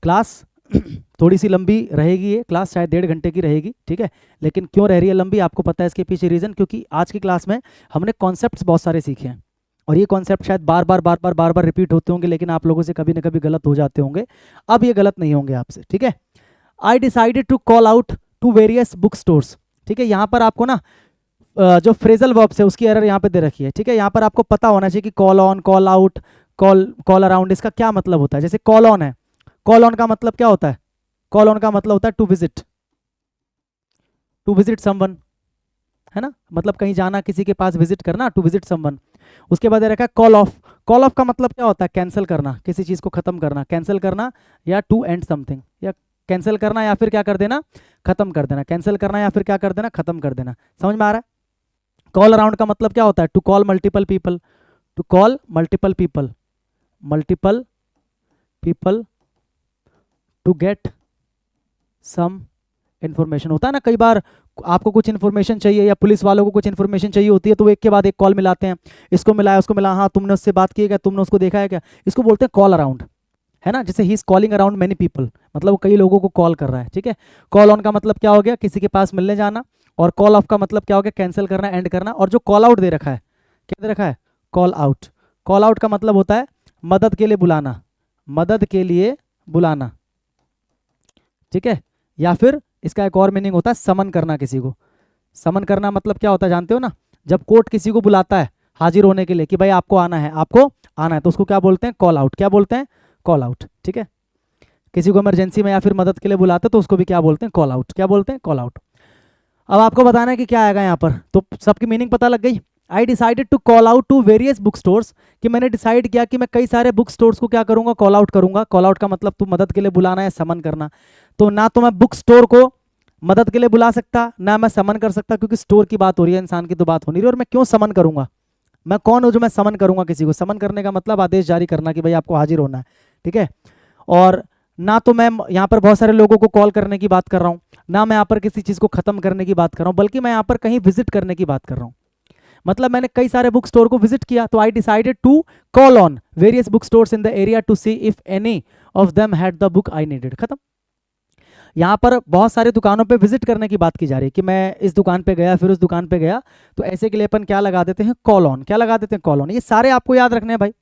क्लास थोड़ी सी लंबी रहेगी, ये क्लास शायद 1.5 घंटे की रहेगी, ठीक है, लेकिन क्यों रह रही है लंबी आपको पता है इसके पीछे रीजन, क्योंकि आज की क्लास में हमने कॉन्सेप्ट्स बहुत सारे सीखे हैं, और ये कॉन्सेप्ट शायद बार बार रिपीट होते होंगे, लेकिन आप लोगों से कभी ना कभी गलत हो जाते होंगे, अब ये गलत नहीं होंगे आपसे, ठीक है। I decided to call out to various book stores, ठीक है। यहाँ पर आपको ना जो फ्रेजल वर्ब्स है उसकी एरर यहाँ पे दे रखी है, ठीक है। यहाँ पर आपको पता होना चाहिए कि call on, call out, call around, इसका क्या मतलब होता है। जैसे कॉल ऑन है, कॉल ऑन का मतलब क्या होता है, कॉल ऑन का मतलब होता है टू विजिट समवन, है ना, मतलब कहीं जाना, किसी के पास विजिट करना, टू विजिट समवन। उसके बाद रखा है कॉल ऑफ, कॉल ऑफ का मतलब क्या होता है, कैंसिल करना, किसी चीज को खत्म करना, कैंसिल करना, या टू एंड समथिंग, या कैंसिल करना या फिर क्या कर देना, खत्म कर देना, कैंसिल करना या फिर क्या कर देना, खत्म कर देना, समझ में आ रहा है। कॉल अराउंड का मतलब क्या होता है, to call multiple people, to call multiple people to get some information. होता है ना कई बार आपको कुछ इन्फॉर्मेशन चाहिए, या पुलिस वालों को कुछ इन्फॉर्मेशन चाहिए होती है, तो वो एक के बाद एक कॉल मिलाते हैं, इसको मिलाया उसको मिला, हाँ तुमने उससे बात की है क्या, तुमने उसको देखा है क्या, इसको बोलते हैं कॉल अराउंड, है ना। जैसे he is calling around many people, मतलब वो कई लोगों को कॉल कर रहा है, ठीक है। कॉल ऑन का मतलब क्या हो गया, किसी के पास मिलने जाना, और कॉल ऑफ का मतलब क्या हो गया, कैंसिल करना, एंड करना। और जो कॉल आउट दे रखा है, क्या दे रखा है, कॉल आउट, कॉल आउट का मतलब होता है मदद के लिए बुलाना, मदद के लिए बुलाना, ठीक है। या फिर इसका एक और मीनिंग होता है समन करना किसी को। समन करना मतलब क्या होता है जानते हो ना, जब कोर्ट किसी को बुलाता है हाजिर होने के लिए कि भाई आपको आना है, आपको आना है, तो उसको क्या बोलते हैं, कॉल आउट, क्या बोलते हैं, कॉल आउट, ठीक है। किसी को इमरजेंसी में या फिर मदद के लिए बुलाते तो उसको भी क्या बोलते हैं, कॉल आउट, क्या बोलते हैं, कॉल आउट। अब आपको बताना है कि क्या आएगा यहाँ पर, तो सबकी मीनिंग पता लग गई। I decided to call out to various book stores, कि मैंने डिसाइड किया कि मैं कई सारे बुक स्टोर्स को क्या करूंगा, कॉल आउट करूंगा। कॉल आउट का मतलब तू मदद के लिए बुलाना है, समन करना। तो ना तो मैं बुक स्टोर को मदद के लिए बुला सकता, ना मैं समन कर सकता, क्योंकि स्टोर की बात हो रही है, इंसान की तो बात हो नहीं रही। और मैं क्यों समन करूंगा, मैं कौन हूं जो मैं समन करूंगा किसी को। समन करने का मतलब आदेश जारी करना कि भाई आपको हाजिर होना है, ठीक है। और ना तो मैं यहाँ पर बहुत सारे लोगों को कॉल करने की बात कर रहा हूँ, ना मैं यहाँ पर किसी चीज को खत्म करने की बात कर रहा हूँ, बल्कि मैं यहाँ पर कहीं विजिट करने की बात कर रहा हूँ। मतलब मैंने कई सारे बुक स्टोर को विजिट किया, तो I decided to call on various book stores in the area to see if any of them had the book I needed. खत्म। यहाँ पर बहुत सारी दुकानों पे विजिट करने की बात की जा रही है कि मैं इस दुकान पे गया, फिर उस दुकान पे गया, तो ऐसे के लिए अपन क्या लगा देते हैं, कॉल ऑन। क्या लगा देते हैं, कॉल ऑन। ये सारे आपको याद रखने हैं भाई,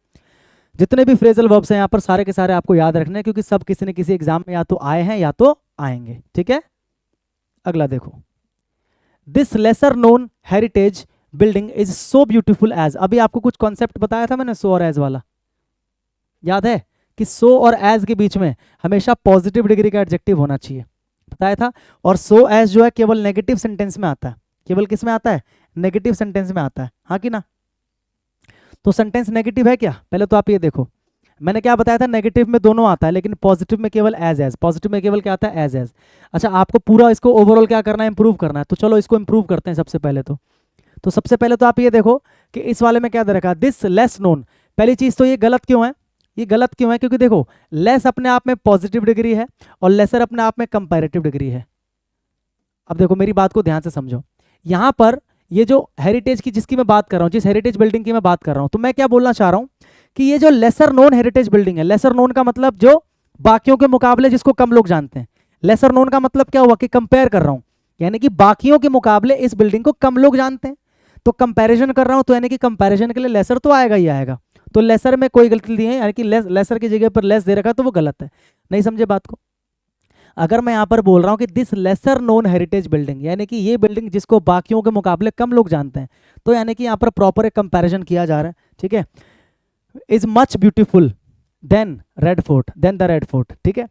जितने भी फ्रेजल वर्ब्स हैं यहाँ पर सारे के सारे आपको याद रखने हैं, क्योंकि सब किसी न किसी एग्जाम में या तो आए हैं या तो आएंगे, ठीक है। अगला देखो, this lesser known heritage building is so beautiful as. अभी आपको कुछ कॉन्सेप्ट बताया था मैंने, सो और एज वाला, याद है कि सो और एज के बीच में हमेशा पॉजिटिव डिग्री का एडजेक्टिव होना चाहिए, बताया था। और सो एज जो है केवल नेगेटिव सेंटेंस में आता है, केवल किस में आता है, नेगेटिव सेंटेंस में आता है, हाँ कि ना। तो सेंटेंस नेगेटिव है क्या, पहले तो आप ये देखो, मैंने क्या बताया था, नेगेटिव में दोनों आता है, लेकिन पॉजिटिव में केवल एज, पॉजिटिव में केवल क्या आता है, एज। अच्छा, आपको पूरा इसको ओवरऑल क्या करना है, इंप्रूव करना है, तो चलो इसको इंप्रूव करते हैं सबसे पहले। तो सबसे पहले तो आप ये देखो कि इस वाले में क्या दे रखा है, दिस लेस नोन। पहली चीज तो ये गलत क्यों है, ये गलत क्यों है, क्योंकि देखो लेस अपने आप में पॉजिटिव डिग्री है और लेसर अपने आप में कंपैरेटिव डिग्री है। अब देखो मेरी बात को ध्यान से समझो, यहां पर ये जो हेरिटेज की जिसकी मैं बात कर रहा हूं, जिस हेरिटेज बिल्डिंग की मैं बात कर रहा हूं, तो मैं क्या बोलना चाह रहा हूं कि ये जो लेसर नोन हेरिटेज बिल्डिंग है, लेसर नोन का मतलब जो बाकियों के मुकाबले जिसको कम लोग जानते हैं, लेसर नोन का मतलब क्या हुआ कि कंपेयर कर रहा हूं, यानी कि बाकियों के मुकाबले इस बिल्डिंग को कम लोग जानते हैं, तो कंपैरिजन कर रहा हूं, तो यानी कि कंपैरिजन के लिए लेसर तो आएगा ही आएगा। तो लेसर में कोई गलती नहीं है, यानी कि लेसर की जगह पर लेस दे रखा तो वो गलत है। नहीं समझे बात को? अगर मैं यहां पर बोल रहा हूं कि this lesser known heritage building, यानी कि ये बिल्डिंग जिसको बाकियों के मुकाबले कम लोग जानते हैं, तो यानी कि यहां पर प्रॉपर एक कंपैरिजन किया जा रहा है, ठीक है, is much beautiful than Red Fort, than the Red Fort, ठीक है।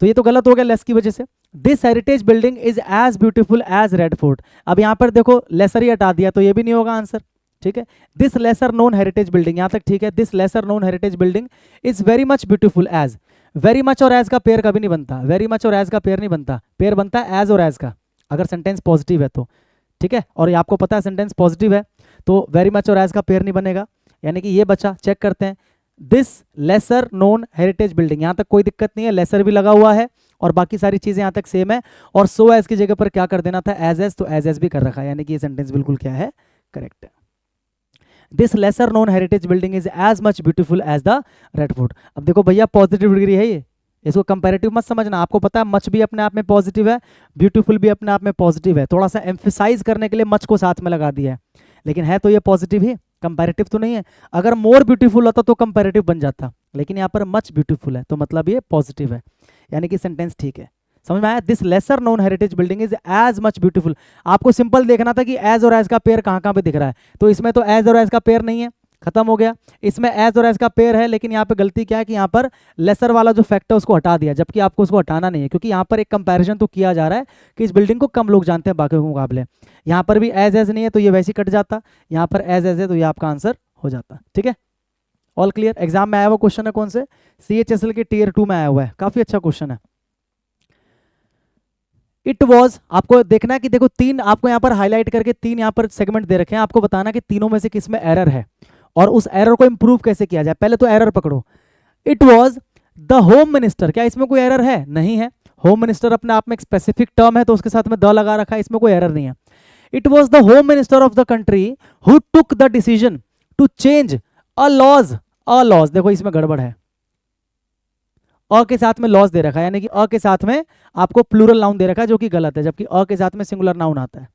तो ये तो गलत हो गया लेस की वजह से। This heritage building is as beautiful as Red Fort. अब यहां पर देखो लेसर ही हटा दिया तो ये भी नहीं होगा आंसर, ठीक है। This lesser known heritage building, यहां तक ठीक है। This lesser known heritage building is very much beautiful as. Very much और एज का पेयर कभी नहीं बनता, वेरी मच और एज का पेयर नहीं बनता, पेयर बनता है एज और एज का, अगर सेंटेंस पॉजिटिव है तो, ठीक है। और ये आपको पता है सेंटेंस पॉजिटिव है तो वेरी मच और एज का पेयर नहीं बनेगा, यानी कि ये बचा। चेक करते हैं, this lesser known heritage building, यहां तक कोई दिक्कत नहीं है, लेसर भी लगा हुआ है और बाकी सारी चीजें यहां तक सेम है, और सो एज की जगह पर क्या कर देना था, एज, तो एज भी कर रखा है, यानी कि ये सेंटेंस बिल्कुल क्या है, करेक्ट है। This lesser known heritage building is as much beautiful as the Red Fort. अब देखो भैया पॉजिटिव डिग्री है ये, इसको कंपैरेटिव मत समझना, आपको पता है मच भी अपने आप में पॉजिटिव है, ब्यूटीफुल भी अपने आप में पॉजिटिव है, थोड़ा सा एम्फेसाइज करने के लिए मच को साथ में लगा दिया है, लेकिन है तो ये पॉजिटिव ही, कंपैरेटिव तो नहीं है। अगर मोर ब्यूटीफुल होता तो कंपैरेटिव बन जाता, लेकिन यहाँ पर मच ब्यूटीफुल है तो मतलब ये पॉजिटिव है, यानी कि सेंटेंस ठीक है। समझ में आया? This lesser known heritage building is as much beautiful. आपको सिंपल देखना था कि एज और एज का पेयर कहाँ कहाँ पे दिख रहा है, तो इसमें तो एज और एज का पेयर नहीं है, खत्म हो गया। इसमें एज और एज का पेयर है, लेकिन यहाँ पे गलती क्या है कि यहाँ पर लेसर वाला जो फैक्ट है उसको हटा दिया, जबकि आपको उसको हटाना नहीं है, क्योंकि यहाँ पर एक कंपैरिजन तो किया जा रहा है कि इस बिल्डिंग को कम लोग जानते हैं बाकी के मुकाबले। यहाँ पर भी एज एज नहीं है तो ये वैसे ही कट जाता, यहाँ पर एज एज है तो ये आपका आंसर हो जाता, ठीक है। All clear? एग्जाम में आया हुआ क्वेश्चन है कौन से, CHSL के टीयर 2 में आया हुआ है, काफी अच्छा क्वेश्चन है। इट वॉज, आपको देखना है कि देखो तीन आपको यहाँ पर हाईलाइट करके तीन यहाँ पर सेगमेंट दे रखे हैं, आपको बताना कि तीनों में से किस में एरर है और उस एरर को इंप्रूव कैसे किया जाए। पहले तो एरर पकड़ो, it was the home minister, क्या इसमें कोई एरर है? नहीं है। होम मिनिस्टर अपने आप में एक स्पेसिफिक टर्म है तो उसके साथ में द लगा रखा है, इसमें कोई एरर नहीं है। It was the home minister of the country who took the decision to change a laws, a laws, देखो इसमें गड़बड़ है, अ के साथ में लॉज दे रखा है, यानी कि अ के साथ में आपको प्लूरल नाउन दे रखा है जो कि गलत है, जबकि अ के साथ में सिंगुलर नाउन आता है।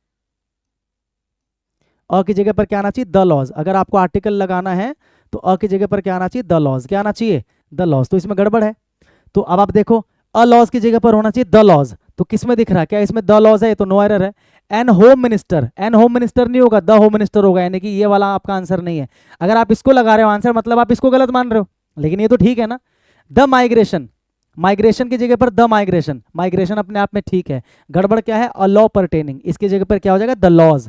अ की जगह पर क्या आना चाहिए, द लॉज। अगर आपको आर्टिकल लगाना है तो अ की जगह पर क्या आना चाहिए, द लॉज, क्या आना चाहिए, द लॉज, तो इसमें गड़बड़ है। तो अब आप देखो अ लॉज की जगह पर होना चाहिए द लॉज, तो किसमें दिख रहा है, क्या इसमें द लॉज है, तो नो एरर है। An home minister, an home minister नहीं होगा, द होम मिनिस्टर होगा, यानी कि ये वाला आपका आंसर नहीं है। अगर आप इसको लगा रहे हो आंसर, मतलब आप इसको गलत मान रहे हो, लेकिन ये तो ठीक है ना। द माइग्रेशन, माइग्रेशन की जगह पर द माइग्रेशन, माइग्रेशन अपने आप में ठीक है। गड़बड़ क्या है, अ लॉ परटेनिंग, इसकी जगह पर क्या हो जाएगा, द लॉज,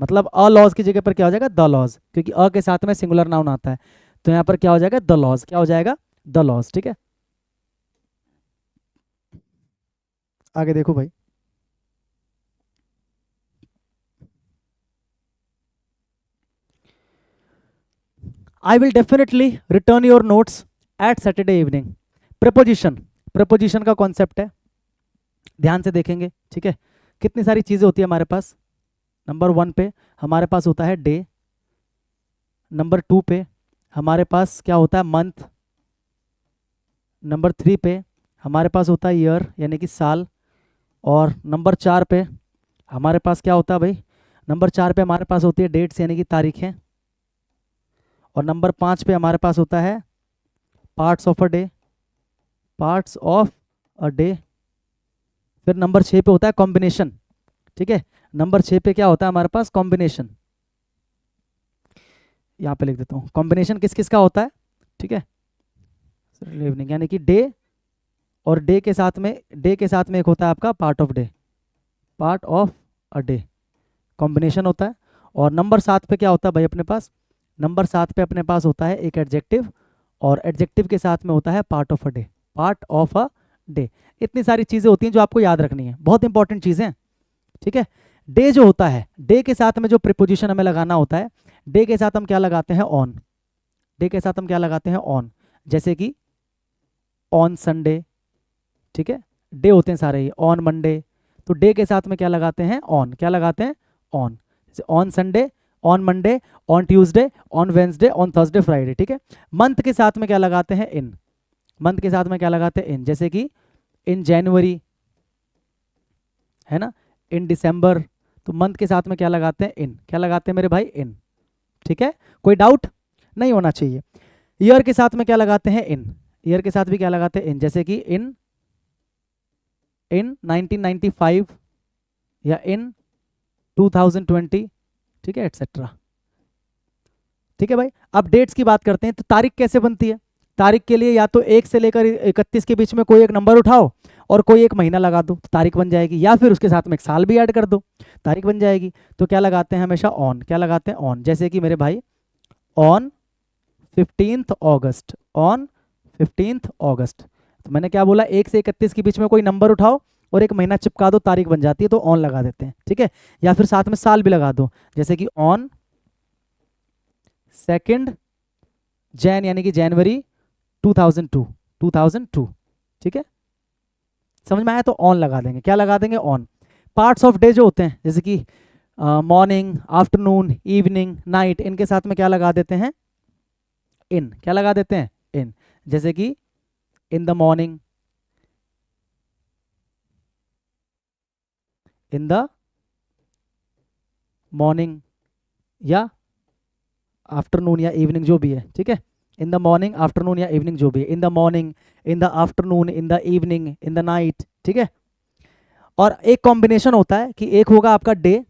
मतलब अ लॉज की जगह पर क्या हो जाएगा, द लॉज, क्योंकि अ के साथ में सिंगुलर नाउन आता है, तो यहां पर क्या हो जाएगा, द लॉज, क्या हो जाएगा, द लॉज, ठीक है। आगे देखो भाई, I will definitely return your notes at Saturday evening. Proposition, proposition का कॉन्सेप्ट है, ध्यान से देखेंगे, ठीक है। कितनी सारी चीजें होती है हमारे पास। नंबर 1 पे हमारे पास होता है डे, नंबर 2 पे हमारे पास क्या होता है, मंथ, नंबर 3 पे हमारे पास होता है ईयर यानी कि साल, और नंबर 4 पे हमारे पास क्या होता है भाई, नंबर 4 पे हमारे पास होती है डेट्स यानी कि तारीखें, और नंबर 5 पे हमारे पास होता है parts of a day, parts of a day. फिर नंबर 6 पे होता है कॉम्बिनेशन, ठीक है। नंबर 6 पे क्या होता है हमारे पास, कॉम्बिनेशन, यहाँ पे लिख देता हूँ, कॉम्बिनेशन किस किस का होता है, ठीक है, इवनिंग यानी कि डे, और डे के साथ में, डे के साथ में एक होता है आपका part of day, part of a day, combination होता है। और नंबर 7 पे क्या होता है भाई अपने पास, नंबर 7 पे अपने पास होता है एक एडजेक्टिव और एडजेक्टिव के साथ में होता है part of a day, part of a day. इतनी सारी चीज़ें होती हैं जो आपको याद रखनी है, बहुत इंपॉर्टेंट चीज़ें, ठीक है। डे जो होता है, डे के साथ में जो प्रिपोजिशन हमें लगाना होता है, डे के साथ हम क्या लगाते हैं, ऑन। डे के साथ हम क्या लगाते हैं, ऑन। जैसे कि ऑन संडे, ठीक है, डे होते हैं सारे ही, ऑन मंडे, तो डे के साथ में क्या लगाते हैं, ऑन। क्या लगाते हैं, ऑन। जैसे on Sunday, on Monday, on Tuesday, on Wednesday, on Thursday, Friday, ठीक है। मंथ के साथ में क्या लगाते हैं, इन। मंथ के साथ में क्या लगाते हैं, इन। जैसे कि इन जनवरी, है ना, इन दिसंबर, तो मंथ के साथ में क्या लगाते हैं, इन। क्या लगाते हैं मेरे भाई, इन, ठीक है। कोई डाउट नहीं होना चाहिए। ईयर के साथ में क्या लगाते हैं, इन। ईयर के साथ भी क्या लगाते हैं, इन। जैसे कि इन 1995 या इन 2020, ठीक है, एटसेट्रा, ठीक है भाई। अब डेट्स की बात करते हैं, तो तारीख कैसे बनती है। तारीख के लिए या तो 1 से लेकर 31 के बीच में कोई एक नंबर उठाओ और कोई एक महीना लगा दो, तो तारीख बन जाएगी, या फिर उसके साथ में एक साल भी ऐड कर दो, तारीख बन जाएगी। तो क्या लगाते हैं हमेशा, ऑन। क्या लगाते हैं, ऑन। जैसे कि मेरे भाई on 15th August, on 15th अगस्त, तो मैंने क्या बोला, 1 से 31 के बीच में कोई नंबर उठाओ और एक महीना चिपका दो, तारीख बन जाती है, तो ऑन लगा देते हैं, ठीक है। या फिर साथ में साल भी लगा दो, जैसे कि ऑन 2 जैन, यानी कि जनवरी 2002, 2002, ठीक है। समझ में आया, तो ऑन लगा देंगे। क्या लगा देंगे, ऑन। पार्ट्स ऑफ डे जो होते हैं, जैसे कि मॉर्निंग, आफ्टरनून, इवनिंग, नाइट, इनके साथ में क्या लगा देते हैं, इन। क्या लगा देते हैं, इन। जैसे कि in the morning, in the morning, या आफ्टरनून या इवनिंग, जो भी है, ठीक है। इन द मॉर्निंग, आफ्टरनून या इवनिंग, जो भी है, in the morning, in the afternoon, in the evening, in the night, ठीक है। और एक कॉम्बिनेशन होता है कि एक होगा आपका डे।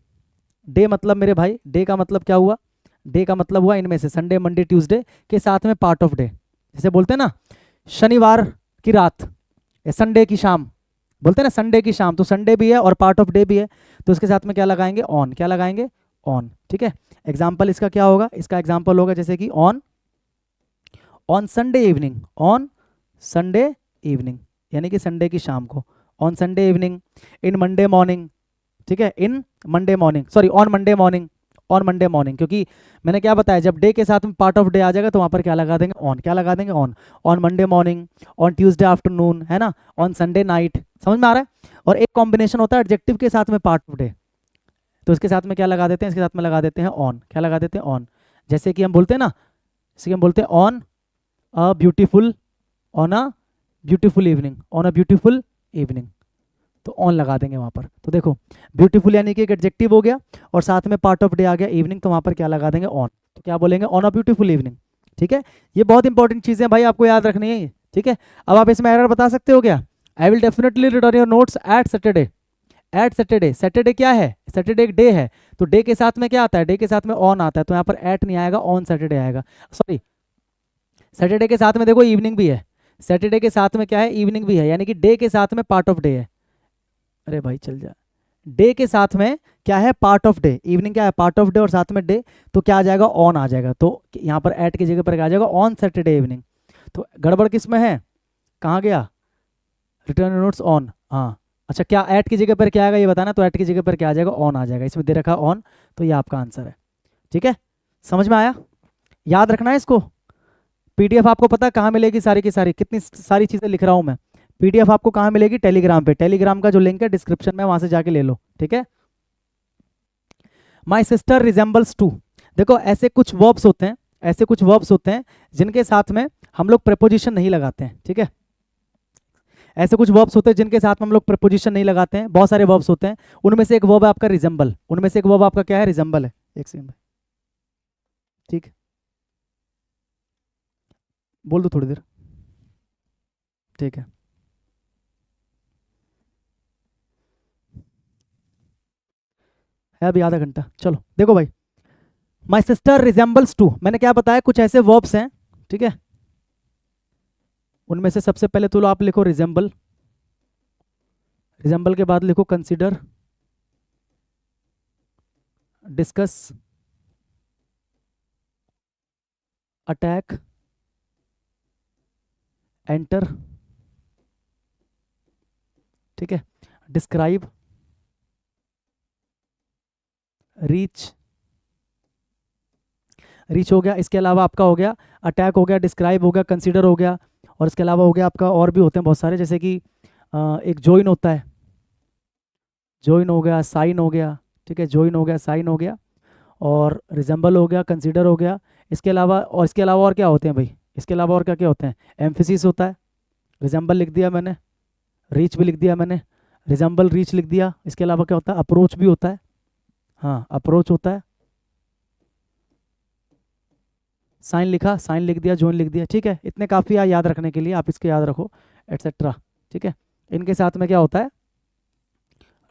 डे मतलब मेरे भाई, डे का मतलब क्या हुआ, डे का मतलब हुआ इनमें से संडे, मंडे, ट्यूसडे के साथ में पार्ट ऑफ डे। जैसे बोलते हैं ना, शनिवार की रात या संडे की शाम, बोलते हैं ना संडे की शाम, तो संडे भी है और पार्ट ऑफ डे भी है, तो उसके साथ में क्या लगाएंगे, ऑन। क्या लगाएंगे, ऑन, ठीक है। एग्जाम्पल इसका क्या होगा, इसका एग्जाम्पल होगा जैसे कि on, on Sunday evening, on Sunday evening, यानी कि संडे की शाम को, on Sunday evening, in Monday morning, ठीक है, in Monday morning, sorry on Monday morning, on Monday morning, क्योंकि मैंने क्या बताया, जब डे के साथ में पार्ट ऑफ डे आ जाएगा तो वहां पर क्या लगा देंगे, ऑन। क्या लगा देंगे, on. On Monday morning, on Tuesday afternoon, है ना, ऑन संडे नाइट। समझ में आ रहा है। और एक कॉम्बिनेशन होता है एडजेक्टिव के साथ में पार्ट ऑफ डे, तो इसके साथ में क्या लगा देते हैं, इसके साथ में लगा देते हैं ऑन। क्या लगा देते हैं, ऑन। जैसे कि हम बोलते हैं ना, जैसे कि हम बोलते हैं on a beautiful, on a beautiful evening, on a beautiful evening, तो ऑन लगा देंगे वहां पर। तो देखो, ब्यूटीफुल यानी कि एक एडजेक्टिव हो गया और साथ में पार्ट ऑफ डे आ गया इवनिंग, तो वहां पर क्या लगा देंगे, ऑन। तो क्या बोलेंगे, ऑन अ ब्यूटीफुल इवनिंग, ठीक है। ये बहुत इंपॉर्टेंट चीजें भाई आपको याद रखनी है ये, ठीक है। अब आप इसमें एरर बता सकते हो क्या, I will definitely return your notes at Saturday. At Saturday, Saturday क्या है, सैटरडे एक डे है, तो डे के साथ में क्या आता है, डे के साथ में ऑन आता है, तो यहाँ पर एट नहीं आएगा, ऑन सैटरडे आएगा। सॉरी, सैटरडे के साथ में देखो इवनिंग भी है, सैटरडे के साथ में क्या है, इवनिंग भी है, यानी कि डे के साथ में पार्ट ऑफ डे है। अरे भाई चल जा, डे के साथ में क्या है, पार्ट ऑफ डे, इवनिंग क्या है, पार्ट ऑफ डे, और साथ में डे, तो क्या आ जाएगा, ऑन आ जाएगा। तो यहाँ पर एट की जगह पर क्या आ जाएगा, ऑन सैटरडे इवनिंग। तो गड़बड़ किस में है, कहाँ गया, रिटर्न नोट्स ऑन, हाँ। अच्छा, क्या ऐट की जगह पर क्या आएगा ये बताना, तो ऐट की जगह पर क्या आ जाएगा, ऑन आ जाएगा, इसमें दे रखा ऑन, तो ये आपका आंसर है, ठीक है। समझ में आया, याद रखना है इसको। पीडीएफ आपको पता है कहाँ मिलेगी, सारी की सारी, कितनी सारी चीज़ें लिख रहा हूँ मैं। पीडीएफ आपको कहाँ मिलेगी, टेलीग्राम पे, टेलीग्राम का जो लिंक है डिस्क्रिप्शन में, वहां से जाके ले लो, ठीक है। माई सिस्टर रिजेंबल्स टू, देखो ऐसे कुछ वर्ब्स होते हैं, ऐसे कुछ वर्ब्स होते हैं जिनके साथ में हम लोग प्रपोजिशन नहीं लगाते हैं, ठीक है। ऐसे कुछ वर्ब्स होते हैं जिनके साथ में हम लोग प्रपोजिशन नहीं लगाते हैं, बहुत सारे वर्ब्स होते हैं, उनमें से एक वर्ब है आपका रिजेंबल, उनमें से एक वर्ब आपका क्या है, रिजेंबल है। एक सेकंड, ठीक, बोल दो थोड़ी देर, ठीक है अभी आधा घंटा, चलो देखो भाई, माई सिस्टर रिजेंबल्स टू, मैंने क्या बताया, कुछ ऐसे वर्ब्स हैं, ठीक है। उनमें से सबसे पहले तो आप लिखो रिजेंबल, रिजेंबल के बाद लिखो कंसिडर, डिस्कस, अटैक, एंटर, ठीक है, डिस्क्राइब, रीच, रीच हो गया। इसके अलावा आपका हो गया अटैक, हो गया डिस्क्राइब, हो गया कंसीडर, हो गया, और इसके अलावा हो गया आपका और भी होते हैं बहुत सारे, जैसे कि एक ज्वाइन होता है, ज्वाइन हो गया, साइन हो गया, ठीक है, ज्वाइन हो गया, साइन हो गया, और रिजेंबल हो गया, कंसीडर हो गया। इसके अलावा और क्या होते हैं भाई, इसके अलावा और क्या क्या होते हैं, एम्फेसिस होता है, रिजेंबल लिख दिया मैंने, रीच भी लिख दिया मैंने, रिजेंबल रीच लिख दिया। इसके अलावा क्या होता है, अप्रोच भी होता है, हाँ अप्रोच होता है, साइन लिखा, साइन लिख दिया, जोन लिख दिया, ठीक है। इतने काफ़ी है याद रखने के लिए, आप इसके याद रखो एटसेट्रा, ठीक है। इनके साथ में क्या होता है,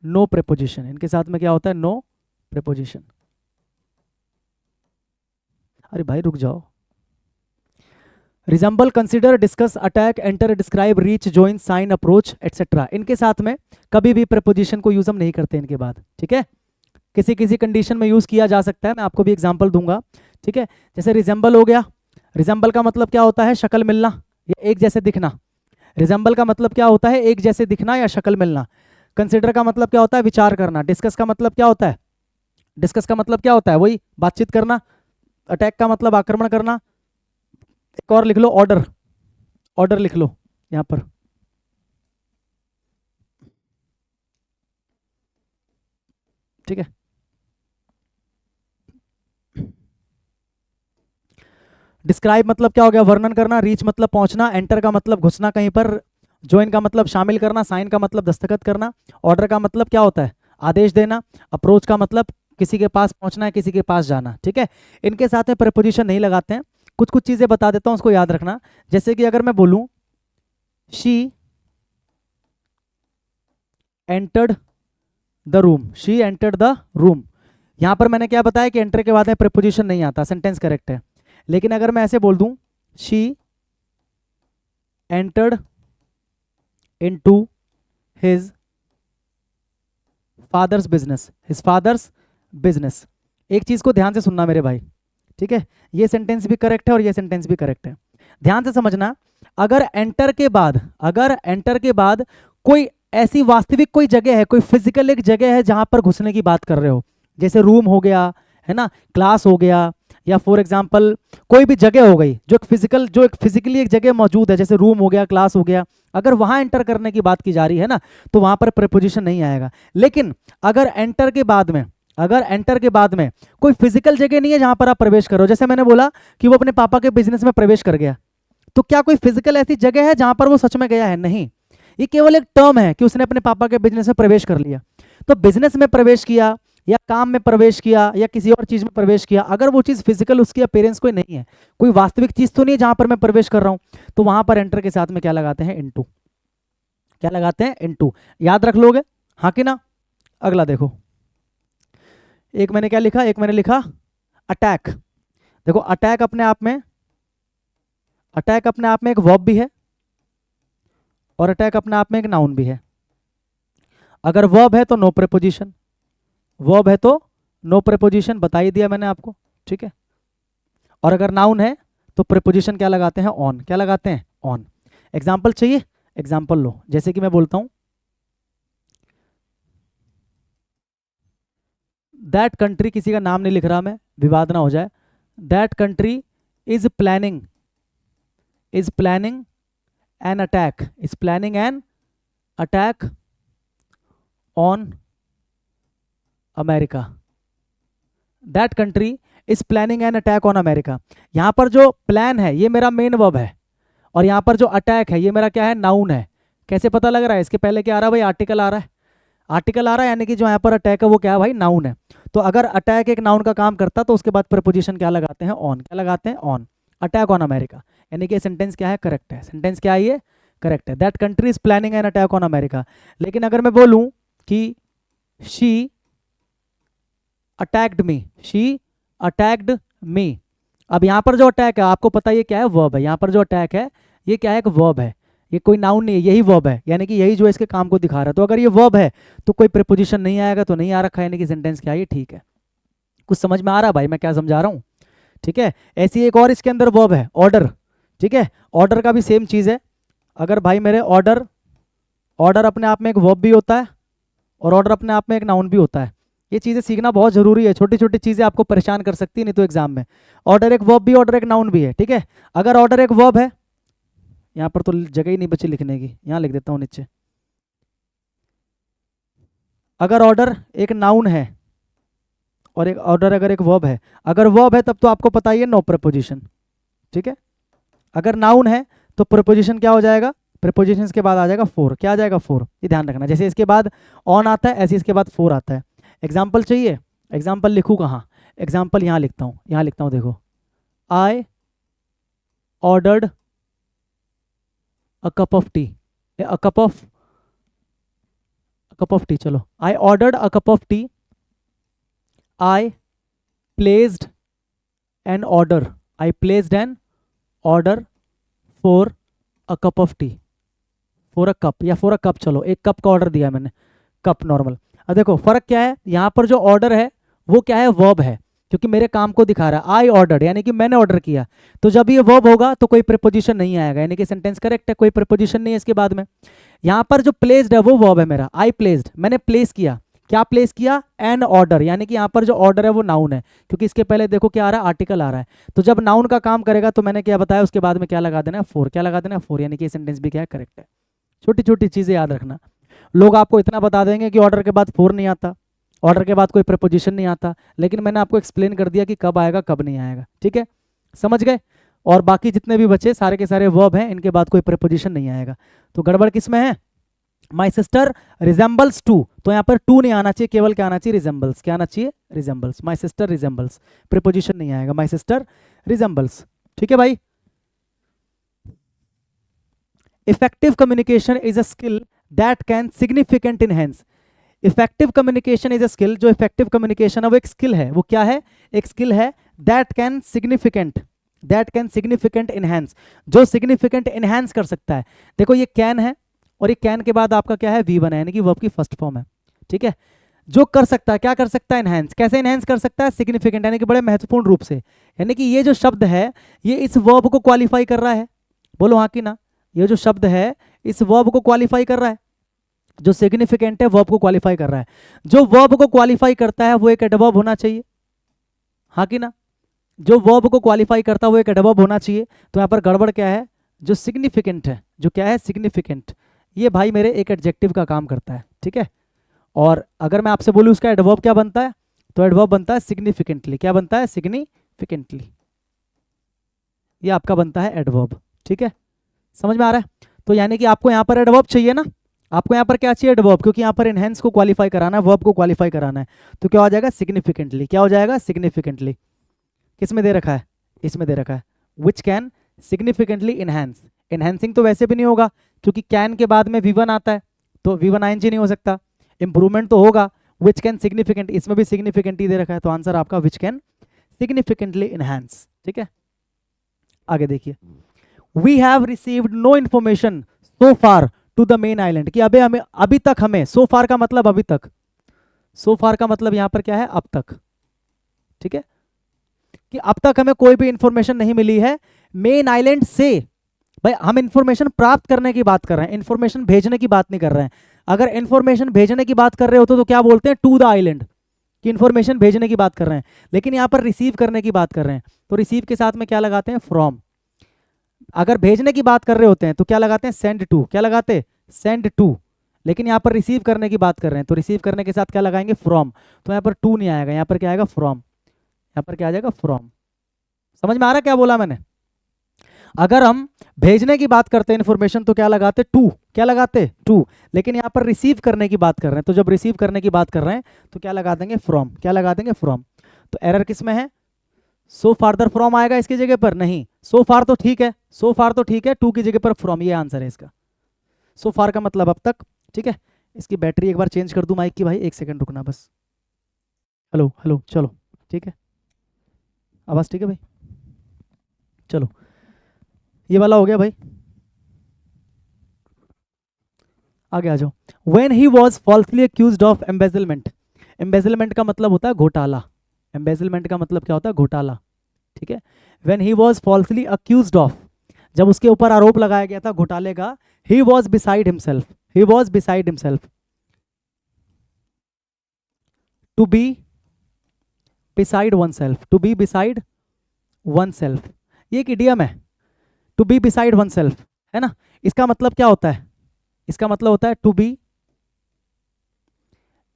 नो प्रेपोजिशन, इनके साथ में क्या होता है, नो प्रेपोजिशन। अरे भाई रुक जाओ, resemble, consider, discuss, attack, enter, describe, reach, join, sign, approach etcetera, इनके साथ में कभी भी प्रेपोजिशन को यूज हम नहीं करते इनके बाद, ठीक है। किसी किसी कंडीशन में यूज किया जा सकता है, मैं आपको भी एग्जांपल दूंगा, ठीक है। जैसे रिजेंबल हो गया, रिजेंबल का मतलब क्या होता है, शक्ल मिलना या एक जैसे दिखना। रिजेंबल का मतलब क्या होता है, एक जैसे दिखना या शक्ल मिलना। कंसिडर का मतलब क्या होता है, विचार करना। डिस्कस का मतलब क्या होता है, डिस्कस का मतलब क्या होता है, वही बातचीत करना। अटैक का मतलब आक्रमण करना। एक और लिख लो, ऑर्डर, ऑर्डर लिख लो यहां पर, ठीक है। डिस्क्राइब मतलब क्या हो गया, वर्णन करना। रीच मतलब पहुंचना। एंटर का मतलब घुसना कहीं पर। ज्वाइन का मतलब शामिल करना। साइन का मतलब दस्तखत करना। ऑर्डर का मतलब क्या होता है, आदेश देना। अप्रोच का मतलब किसी के पास पहुंचना है, किसी के पास जाना, ठीक है। इनके साथ में प्रेपोजिशन नहीं लगाते हैं। कुछ कुछ चीजें बता देता हूं, उसको याद रखना। जैसे कि अगर मैं बोलूं she entered the room, she entered the room, यहां पर मैंने क्या बताया कि एंटर के बाद में प्रेपोजिशन नहीं आता, सेंटेंस करेक्ट है। लेकिन अगर मैं ऐसे बोल दूं she entered into his father's business, his father's business, एक चीज को ध्यान से सुनना मेरे भाई, ठीक है। ये सेंटेंस भी करेक्ट है और ये सेंटेंस भी करेक्ट है, ध्यान से समझना। अगर एंटर के बाद, अगर एंटर के बाद कोई ऐसी वास्तविक कोई जगह है, कोई फिजिकल एक जगह है जहां पर घुसने की बात कर रहे हो, जैसे रूम हो गया, है ना, क्लास हो गया, या फॉर एग्जाम्पल कोई भी जगह हो गई जो फिजिकल, जो एक फिजिकली एक जगह मौजूद है, जैसे रूम हो गया, क्लास हो गया, अगर वहां एंटर करने की बात की जा रही है ना, तो वहां पर प्रेपोजिशन नहीं आएगा। लेकिन अगर एंटर के बाद में, अगर एंटर के बाद में कोई फिजिकल जगह नहीं है जहां पर आप प्रवेश करो, जैसे मैंने बोला कि वो अपने पापा के बिजनेस में प्रवेश कर गया, तो क्या कोई फिजिकल ऐसी जगह है जहां पर वो सच में गया है, नहीं। ये केवल एक टर्म है कि उसने अपने पापा के बिजनेस में प्रवेश कर लिया। तो बिजनेस में प्रवेश किया या काम में प्रवेश किया या किसी और चीज में प्रवेश किया, अगर वो चीज फिजिकल उसकी अपीयरेंस कोई नहीं है, कोई वास्तविक चीज तो नहीं है जहां पर मैं प्रवेश कर रहा हूं, तो वहां पर एंटर के साथ में क्या लगाते हैं, इनटू, क्या लगाते हैं, इनटू। याद रख लोगे, हाँ कि ना। अगला देखो, एक मैंने क्या लिखा, एक मैंने लिखा अटैक। देखो अटैक अपने आप में, अटैक अपने आप में एक वर्ब भी है और अटैक अपने आप में एक नाउन भी है। अगर वर्ब है तो नो प्रेपोजिशन, वर्ब है तो नो प्रेपोजिशन, बता ही दिया मैंने आपको, ठीक है। और अगर नाउन है तो प्रेपोजिशन क्या लगाते हैं, ऑन, क्या लगाते हैं, ऑन। एग्जाम्पल चाहिए, एग्जाम्पल लो, जैसे कि मैं बोलता हूं दैट कंट्री, किसी का नाम नहीं लिख रहा मैं, विवाद ना हो जाए, that country is planning, is planning an attack, is planning an attack on America, that country is planning an attack on America. यहां पर जो प्लान है ये मेरा मेन वर्ब है, और यहां पर जो अटैक है ये मेरा क्या है, नाउन है। कैसे पता लग रहा है, इसके पहले क्या आ रहा है भाई, आर्टिकल आ रहा है, आर्टिकल आ रहा है, यानी कि जो यहाँ पर अटैक है वो क्या है भाई, नाउन है। तो अगर अटैक एक नाउन का काम करता तो उसके बाद प्रपोजिशन क्या लगाते हैं, ऑन, क्या लगाते हैं, ऑन। अटैक ऑन अमेरिका, यानी कि सेंटेंस क्या है, करेक्ट है, सेंटेंस क्या है, ये करेक्ट है, that country is planning an attack on America. लेकिन अगर मैं बोलूं कि she attacked me, she attacked me, अब यहां पर जो अटैक है आपको पता है ये क्या है, वर्ब है। यहां पर जो अटैक है ये क्या है, एक वर्ब है, ये कोई नाउन नहीं है, यही वर्ब है, यानी कि यही जो इसके काम को दिखा रहा है। तो अगर ये वर्ब है तो कोई प्रीपोजिशन नहीं आएगा, तो नहीं आ रखा है, यानी कि सेंटेंस क्या है, ये ठीक है। कुछ समझ में आ रहा है भाई मैं क्या समझा रहा हूँ, ठीक है। ऐसी एक और इसके अंदर वर्ब है, ऑर्डर, ठीक है। ऑर्डर का भी सेम चीज है, अगर भाई मेरे ऑर्डर, ऑर्डर अपने आप में एक वर्ब भी होता है और ऑर्डर अपने आप में एक नाउन भी होता है। ये चीज़ें सीखना बहुत ज़रूरी है, छोटी छोटी चीज़ें आपको परेशान कर सकती है नहीं तो एग्जाम में। ऑर्डर एक वर्ब भी, ऑर्डर एक नाउन भी है, ठीक है। अगर ऑर्डर एक वर्ब है, यहाँ पर तो जगह ही नहीं बची लिखने की, यहाँ लिख देता हूँ नीचे। अगर ऑर्डर एक नाउन है और एक ऑर्डर अगर एक वर्ब है, अगर वर्ब है तब तो आपको पता ही है नो प्रीपोजिशन, ठीक है। अगर नाउन है तो प्रीपोजिशन क्या हो जाएगा, प्रीपोजिशन के बाद आ जाएगा फोर, क्या आ जाएगा फोर, ये ध्यान रखना। जैसे इसके बाद ऑन आता है ऐसे इसके बाद फोर आता है। एग्जाम्पल चाहिए, एग्जाम्पल लिखूँ कहाँ, एग्जाम्पल यहाँ लिखता हूँ, यहाँ लिखता हूँ देखो, I ordered a cup of tea, a cup of tea, चलो I ordered a cup of tea, I placed an order, I placed an order for a cup of tea, for a cup या for a cup, चलो एक cup का order दिया मैंने, cup normal. अब देखो फर्क क्या है, यहाँ पर जो ऑर्डर है वो क्या है, वर्ब है, क्योंकि मेरे काम को दिखा रहा है। आई ऑर्डर यानी कि मैंने ऑर्डर किया, तो जब ये वर्ब होगा तो कोई प्रीपोजिशन नहीं आएगा, यानी कि सेंटेंस करेक्ट है, कोई प्रीपोजिशन नहीं है इसके बाद में। यहाँ पर जो प्लेस्ड है वो वर्ब है मेरा, आई प्लेस्ड, मैंने प्लेस किया, क्या प्लेस किया, एन ऑर्डर, यानी कि यहाँ पर जो ऑर्डर है वो नाउन है, क्योंकि इसके पहले देखो क्या आ रहा है, आर्टिकल आ रहा है। तो जब नाउन का काम करेगा तो मैंने क्या बताया, उसके बाद में क्या लगा देना है, फोर, क्या लगा देना है, फोर, यानी कि सेंटेंस भी क्या है, करेक्ट है। छोटी छोटी चीजें याद रखना। लोग आपको इतना बता देंगे कि ऑर्डर के बाद फोर नहीं आता, ऑर्डर के बाद कोई प्रपोजिशन नहीं आता, लेकिन मैंने आपको एक्सप्लेन कर दिया कि कब आएगा कब नहीं आएगा, ठीक है, समझ गए। और बाकी जितने भी बचे सारे के सारे वर्ब हैं, इनके बाद कोई प्रपोजिशन नहीं आएगा। तो गड़बड़ किस में है, माई सिस्टर रिजेंबल्स टू, तो यहाँ पर टू नहीं आना चाहिए, केवल क्या आना चाहिए, रिजेंबल्स, क्या आना चाहिए, resembles, my sister resembles, preposition नहीं आएगा, माई सिस्टर रिजेंबल्स, ठीक है भाई। Effective communication is a skill that can significant enhance, effective communication is a skill, जो इफेक्टिव कम्युनिकेशन है वो एक स्किल है, वो क्या है, एक स्किल है, दैट कैन सिग्निफिकेंट इनहेंस, जो सिग्निफिकेंट इनहेंस कर सकता है। देखो ये कैन है और ये कैन के बाद आपका क्या है, वी1 है, यानी कि वर्ब की फर्स्ट फॉर्म है, ठीक है। जो कर सकता है, क्या कर सकता है, इनहेंस, कैसे इनहेंस कर सकता है, सिग्निफिकेंट, यानी कि बड़े महत्वपूर्ण रूप से, यानी कि ये जो शब्द है ये इस वर्ब को क्वालिफाई कर रहा है, बोलो हाँ कि ना, ये जो शब्द है इस वर्ब को क्वालिफाई कर रहा है, जो सिग्निफिकेंट है वर्ब को क्वालिफाई कर रहा है। जो वर्ब को क्वालिफाई करता है वो एक एडवर्ब होना चाहिए, हाँ कि ना, जो वर्ब को क्वालिफाई करता है वो एक एडवर्ब होना चाहिए। तो यहाँ पर गड़बड़ क्या है, जो सिग्निफिकेंट है, जो क्या है, सिग्निफिकेंट, ये भाई मेरे एक एडजेक्टिव का काम करता है, ठीक है। और अगर मैं आपसे बोलूँ उसका एडवर्ब क्या बनता है, तो एडवर्ब बनता है सिग्निफिकेंटली, क्या बनता है, सिग्निफिकेंटली, ये आपका बनता है एडवर्ब, ठीक है, समझ में आ रहा है। तो यानी कि आपको यहाँ पर एडवर्ब चाहिए ना, आपको यहाँ पर क्या चाहिए, एडवर्ब, क्योंकि यहाँ पर इनहेंस को क्वालिफाई कराना है, वर्ब को क्वालिफाई कराना है, तो क्या हो जाएगा, सिग्निफिकेंटली, क्या हो जाएगा, सिग्निफिकेंटली। किस में दे रखा है, इसमें दे रखा है, which can significantly enhance, enhancing तो वैसे भी नहीं होगा क्योंकि कैन के बाद में वी1 आता है, तो वी1 आईएनजी नहीं हो सकता, इंप्रूवमेंट तो होगा, विच कैन सिग्निफिकेंट, इसमें भी सिग्निफिकेंट ही दे रखा है, तो आंसर आपका विच कैन सिग्निफिकेंटली इनहेंस, ठीक है। आगे देखिए, we have received no information so far to the main island, कि अभी तक हमें, सो फार का मतलब अभी तक, सो फार का मतलब यहां पर क्या है, अब तक, ठीक है, कि अब तक हमें कोई भी इंफॉर्मेशन नहीं मिली है मेन आइलैंड से। भाई हम इंफॉर्मेशन प्राप्त करने की बात कर रहे हैं, इंफॉर्मेशन भेजने की बात नहीं कर रहे हैं। अगर इंफॉर्मेशन भेजने की बात कर रहे होते तो क्या बोलते हैं, टू द आइलैंड, कि इंफॉर्मेशन भेजने की बात कर रहे हैं, लेकिन यहां पर रिसीव करने की बात कर रहे हैं, तो रिसीव के साथ में क्या लगाते हैं, फ्रॉम। अगर भेजने की बात कर रहे होते हैं तो क्या लगाते हैं, सेंड टू, क्या लगाते, सेंड टू, लेकिन यहाँ पर रिसीव करने की बात कर रहे हैं तो रिसीव करने के साथ क्या लगाएंगे, फ्रॉम, तो यहाँ पर टू नहीं आएगा, यहाँ पर क्या आएगा, फ्रॉम, यहाँ पर क्या आ जाएगा, फ्रॉम। समझ में आ रहा है क्या बोला मैंने। अगर हम भेजने की बात करते हैं इन्फॉर्मेशन तो क्या लगाते, टू, क्या लगाते, टू, लेकिन यहाँ पर रिसीव करने की बात कर रहे हैं, तो जब रिसीव करने की बात कर रहे हैं तो क्या लगा देंगे, फ्रॉम, क्या लगा देंगे, फ्रॉम। तो एरर किस में है, सो फार्दर फ्रॉम आएगा इसकी जगह पर, नहीं, सो फार तो ठीक है, सो फार तो ठीक है, टू की जगह पर फ्रॉम, ये आंसर है इसका। सो फार का मतलब अब तक, ठीक है। इसकी बैटरी एक बार चेंज कर दूं माइक की, भाई एक सेकंड रुकना बस। हेलो हेलो, चलो ठीक है, आवाज ठीक है भाई, चलो ये वाला हो गया भाई, आगे आ जाओ। When he was falsely accused of embezzlement, embezzlement का मतलब होता है घोटाला, एम्बेजलमेंट का मतलब क्या होता है, घोटाला, ठीक है। When he was falsely accused of, जब उसके ऊपर आरोप लगाया गया था घोटाले का, he was beside himself, he was beside himself. To be beside oneself, to be beside oneself, ये एक इडियम है, to be beside oneself, है ना। इसका मतलब क्या होता है? इसका मतलब होता है टू बी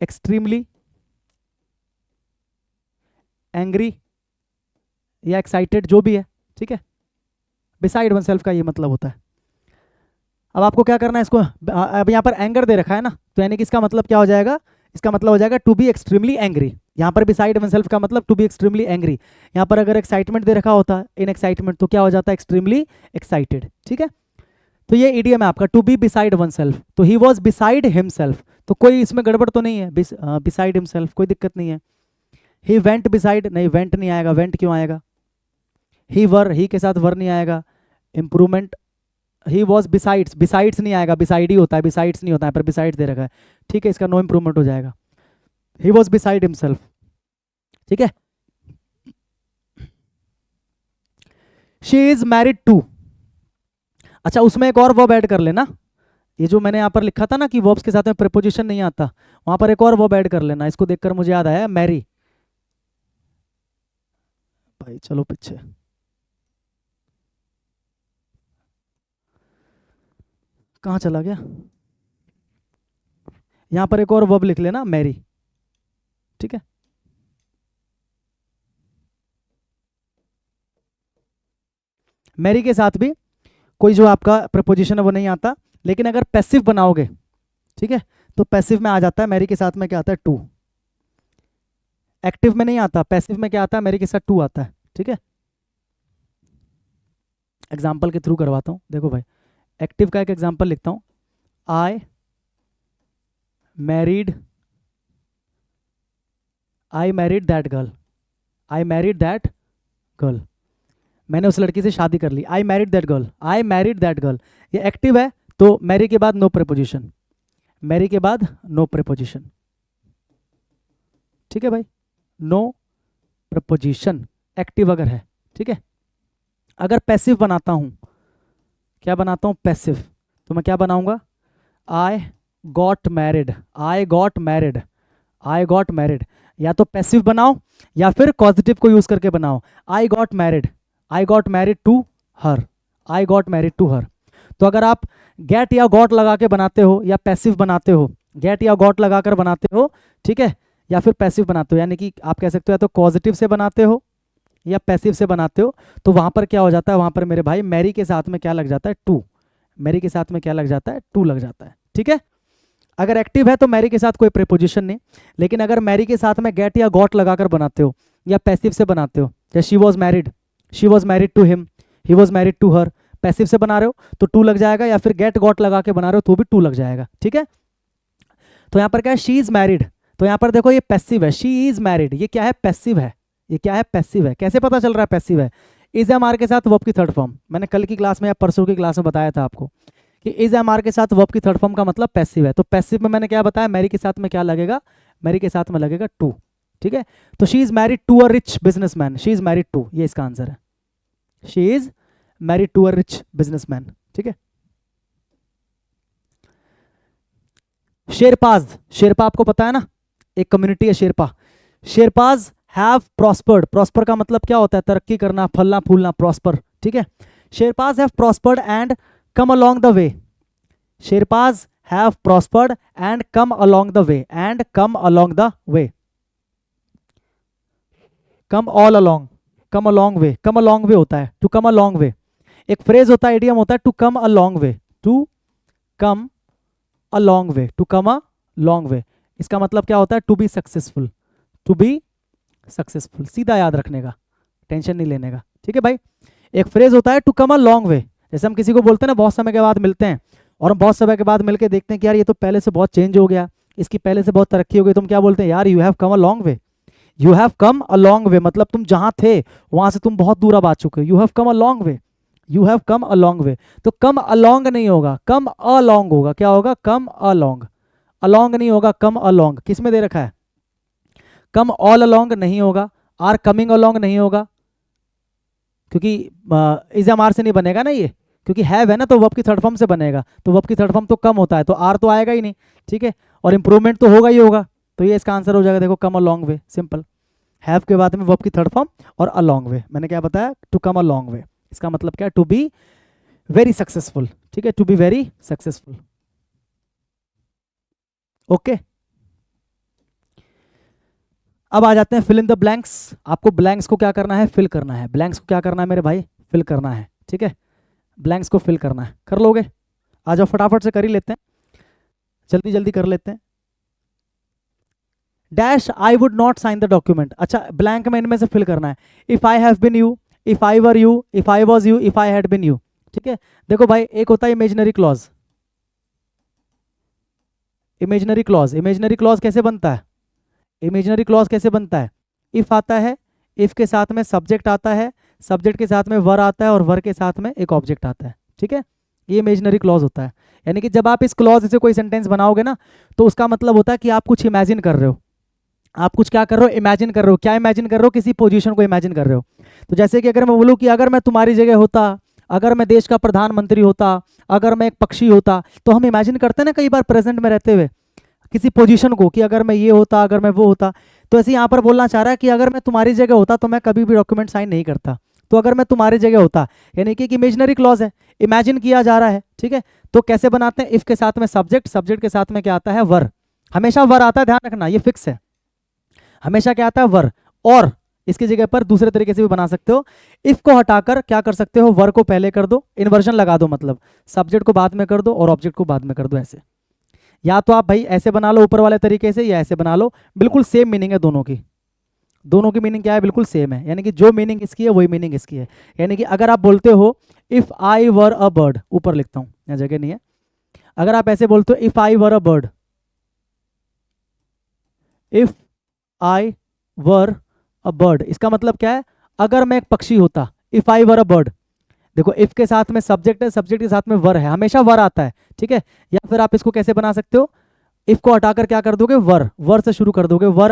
एक्सट्रीमली एंग्री या एक्साइटेड, जो भी है, ठीक है। बिसाइड वन सेल्फ का ये मतलब होता है। अब आपको क्या करना है इसको, अब यहाँ पर एंगर दे रखा है ना, तो यानी कि इसका मतलब क्या हो जाएगा, इसका मतलब हो जाएगा टू बी एक्सट्रीमली एंग्री। यहाँ पर बिसाइड वन सेल्फ का मतलब टू बी एक्सट्रीमली एंग्री। यहाँ पर अगर एक्साइटमेंट दे रखा होता है, इन एक्साइटमेंट, तो क्या हो जाता है, एक्सट्रीमली एक्साइटेड, ठीक है। तो ये इडियम है आपका, to be beside oneself. तो ही वॉज बिसाइड हिमसेल्फ, तो कोई इसमें गड़बड़ तो नहीं है, बिसाइड हिमसेल्फ, कोई दिक्कत नहीं है। ही वेंट बिसाइड, नहीं वेंट नहीं आएगा, वेंट क्यों आएगा। ही वर, ही के साथ वर नहीं आएगा। Improvement, he was besides, besides नहीं आएगा, बिसाइड ही होता है, बिसाइड्स नहीं होता है, पर बिसाइड्स दे रखा है, ठीक है, इसका नो इंप्रूवमेंट हो जाएगा। ही वॉज बिसाइड हिमसेल्फ, ठीक है। शी इज मैरिड टू, अच्छा उसमें एक और वर्ब ऐड कर लेना, ये जो मैंने यहाँ पर लिखा था ना कि वर्ब्स के साथ में प्रीपोजिशन नहीं आता, वहां पर एक और वर्ब ऐड कर लेना। इसको देखकर मुझे याद आया, मैरी, भाई चलो पीछे, कहाँ चला गया, यहां पर एक और वर्ब लिख लेना, मैरी, ठीक है। मैरी के साथ भी कोई जो आपका प्रपोजिशन है वो नहीं आता, लेकिन अगर पैसिव बनाओगे, ठीक है, तो पैसिव में आ जाता है, मैरी के साथ में क्या आता है, टू। एक्टिव में नहीं आता, पैसिव में क्या आता है, मैरी के साथ टू आता है, ठीक है। एग्जाम्पल के थ्रू करवाता हूँ, देखो भाई, एक्टिव का एक एग्जाम्पल लिखता हूँ, I married, I married that girl, I married that girl, मैंने उस लड़की से शादी कर ली, I married that girl, I married that girl, ये एक्टिव है, तो मैरी के बाद नो प्रीपोजिशन, मैरी के बाद नो प्रीपोजिशन, ठीक है भाई, नो प्रीपोजिशन एक्टिव अगर है, ठीक है। अगर पैसिव बनाता हूं, क्या बनाता हूं, पैसिव, तो मैं क्या बनाऊंगा, आई got married, I got married, I got married, या तो पैसिव बनाओ या फिर कॉजिटिव को यूज करके बनाओ, I got married, I got married to her, I got married to her. तो अगर आप गेट या गॉट लगा के बनाते हो या पैसिव बनाते हो, गेट या गॉट लगाकर बनाते हो, ठीक है, या फिर पैसिव बनाते हो, यानी कि आप कह सकते हो या तो पॉजिटिव से बनाते हो या पैसिव से बनाते हो, तो वहां पर क्या हो जाता है, वहां पर मेरे भाई मैरी के साथ में क्या लग जाता है, टू, मैरी के साथ में क्या लग जाता है, टू लग जाता है, ठीक है। अगर एक्टिव है तो मैरी के साथ कोई प्रीपोजिशन नहीं, लेकिन अगर मैरी के साथ में गेट या गॉट लगाकर बनाते हो या पैसिव से बनाते हो, जैसे she was married, she was married to him, he was married to her, passive से बना रहे हो तो टू लग जाएगा, या फिर गेट गॉट लगा के बना रहे हो तो भी टू लग जाएगा, ठीक है। तो यहाँ पर क्या है, शी इज मैरिड, तो यहाँ पर देखो ये पैसिव है, शी इज मैरिड, ये क्या है, पैसिव है, ये क्या है, पैसिव है। कैसे पता चल रहा है पैसिव है, इज एम आर के साथ वर्ब की थर्ड फॉर्म, मैंने कल की क्लास में या परसों की क्लास में बताया था आपको कि इज एम आर के साथ वर्ब की थर्ड फॉर्म का मतलब पैसिव है। तो पैसिव में मैंने क्या बताया, मैरी के साथ में क्या लगेगा, मैरी के साथ में लगेगा टू, ठीक है। तो she is married to a rich businessman, she is married to, ये इसका आंसर है, she is married to a rich businessman, ठीक है। शेरपाज, शेरपा आपको पता है ना, एक कम्युनिटी है शेरपा, शेरपाज हैव प्रॉस्पर्ड, प्रॉस्पर का मतलब क्या होता है, तरक्की करना, फलना फूलना, प्रॉस्पर, ठीक है। Sherpas have prospered and come along the way, Sherpas have prospered and come along the way, and come along the way, come all along, come along way, come along way होता है, टू कम अलोंग वे। एक phrase होता है, idiom होता है, to come a long way, to come a long way, to come a long way, इसका मतलब क्या होता है, to be successful, to be successful, सीधा याद रखने का, टेंशन नहीं लेने का, ठीक है भाई। एक फ्रेज होता है टू कम अ लॉन्ग वे, जैसे हम किसी को बोलते हैं ना, बहुत समय के बाद मिलते हैं और हम बहुत समय के बाद मिलकर देखते हैं कि यार ये तो पहले से बहुत चेंज हो गया, इसकी पहले से बहुत तरक्की हो गई, तो हम क्या बोलते हैं, यार you have come a long way, you have come a long वे, मतलब तुम जहां थे वहां से तुम बहुत दूर अब आ चुके हो, you have come a long way, you have come a long वे। तो कम अलोंग नहीं होगा, कम अलोंग होगा, क्या होगा, कम अलोंग, अलोंग नहीं होगा, कम अलोंग, किस में दे रखा है, कम ऑल अलोंग नहीं होगा, आर कमिंग अलोंग नहीं होगा, क्योंकि इज एम आर से नहीं बनेगा ना ये, क्योंकि हैव है ना तो वर्ब की थर्ड फॉर्म से बनेगा, तो वर्ब की थर्ड फॉर्म तो कम होता है, तो आर तो आएगा ही नहीं, ठीक है, और इंप्रूवमेंट तो होगा ही होगा, तो ये इसका आंसर हो जाएगा, देखो come a long way, simple. Have के बाद में वर्ब की थर्ड फॉर्म और अ लॉन्ग वे, मैंने क्या बताया, to come a long way, इसका मतलब क्या है, टू बी वेरी सक्सेसफुल, ठीक है, to be very successful. Okay, अब आ जाते हैं फिल इन द ब्लैंक्स। आपको ब्लैंक्स को क्या करना है, फिल करना है, ब्लैंक्स को क्या करना है मेरे भाई, फिल करना है, ठीक है, ब्लैंक्स को फिल करना है, कर लोगे, आ जाओ फटाफट से कर ही लेते हैं, जल्दी जल्दी कर लेते हैं। Dash I would not sign the document, अच्छा ब्लैंक में इनमें से फिल करना है, if I have been you, if I were you, if I was you, if I had been you, ठीक है। देखो भाई एक होता है imaginary clause, imaginary clause, imaginary clause कैसे बनता है, इमेजिनरी क्लॉज कैसे बनता है, इफ आता है, इफ के साथ में सब्जेक्ट आता है, सब्जेक्ट के साथ में वर आता है और वर के साथ में एक ऑब्जेक्ट आता है, ठीक है, ये इमेजिनरी क्लॉज होता है। यानी कि जब आप इस क्लॉज से कोई सेंटेंस बनाओगे ना, तो उसका मतलब होता है कि आप कुछ इमेजिन कर रहे हो, आप कुछ क्या कर रहे हो, इमेजिन कर रहे हो, क्या इमेजिन कर रहे हो, किसी पोजीशन को इमेजिन कर रहे हो। तो जैसे कि अगर मैं बोलूँ कि अगर मैं तुम्हारी जगह होता, अगर मैं देश का प्रधानमंत्री होता, अगर मैं एक पक्षी होता, तो हम इमेजिन करते हैं ना कई बार प्रेजेंट में रहते हुए किसी पोजीशन को, कि अगर मैं ये होता, अगर मैं वो होता। तो ऐसे यहाँ पर बोलना चाह रहा है कि अगर मैं तुम्हारी जगह होता तो मैं कभी भी डॉक्यूमेंट साइन नहीं करता, तो अगर मैं तुम्हारी जगह होता, यानी कि एक इमेजिनरी क्लॉज है, इमेजिन किया जा रहा है, ठीक है। तो कैसे बनाते हैं, इफ के साथ में सब्जेक्ट, सब्जेक्ट के साथ में क्या आता है, वर, हमेशा वर आता है, ध्यान रखना ये फिक्स है, हमेशा क्या आता है, वर। और इसकी जगह पर दूसरे तरीके से भी बना सकते हो, इफ को हटाकर क्या कर सकते हो, वर को पहले कर दो, इन्वर्जन लगा दो, मतलब सब्जेक्ट को बाद में कर दो और ऑब्जेक्ट को बाद में कर दो, ऐसे। या तो आप भाई ऐसे बना लो ऊपर वाले तरीके से, या ऐसे बना लो, बिल्कुल सेम मीनिंग है दोनों की, दोनों की मीनिंग क्या है, बिल्कुल सेम है, यानी कि जो मीनिंग इसकी है वही मीनिंग इसकी है। यानी कि अगर आप बोलते हो if I were a bird, ऊपर लिखता हूं यहाँ जगह नहीं है, अगर आप ऐसे बोलते हो if I were a bird, if I were a bird, इसका मतलब क्या है, अगर मैं एक पक्षी होता, if I were a bird. देखो इफ के साथ में सब्जेक्ट है, सब्जेक्ट के साथ में वर है, हमेशा वर आता है, ठीक है। या फिर आप इसको कैसे बना सकते हो, इफ को हटाकर क्या कर दोगे, वर, वर से शुरू कर दोगे, वर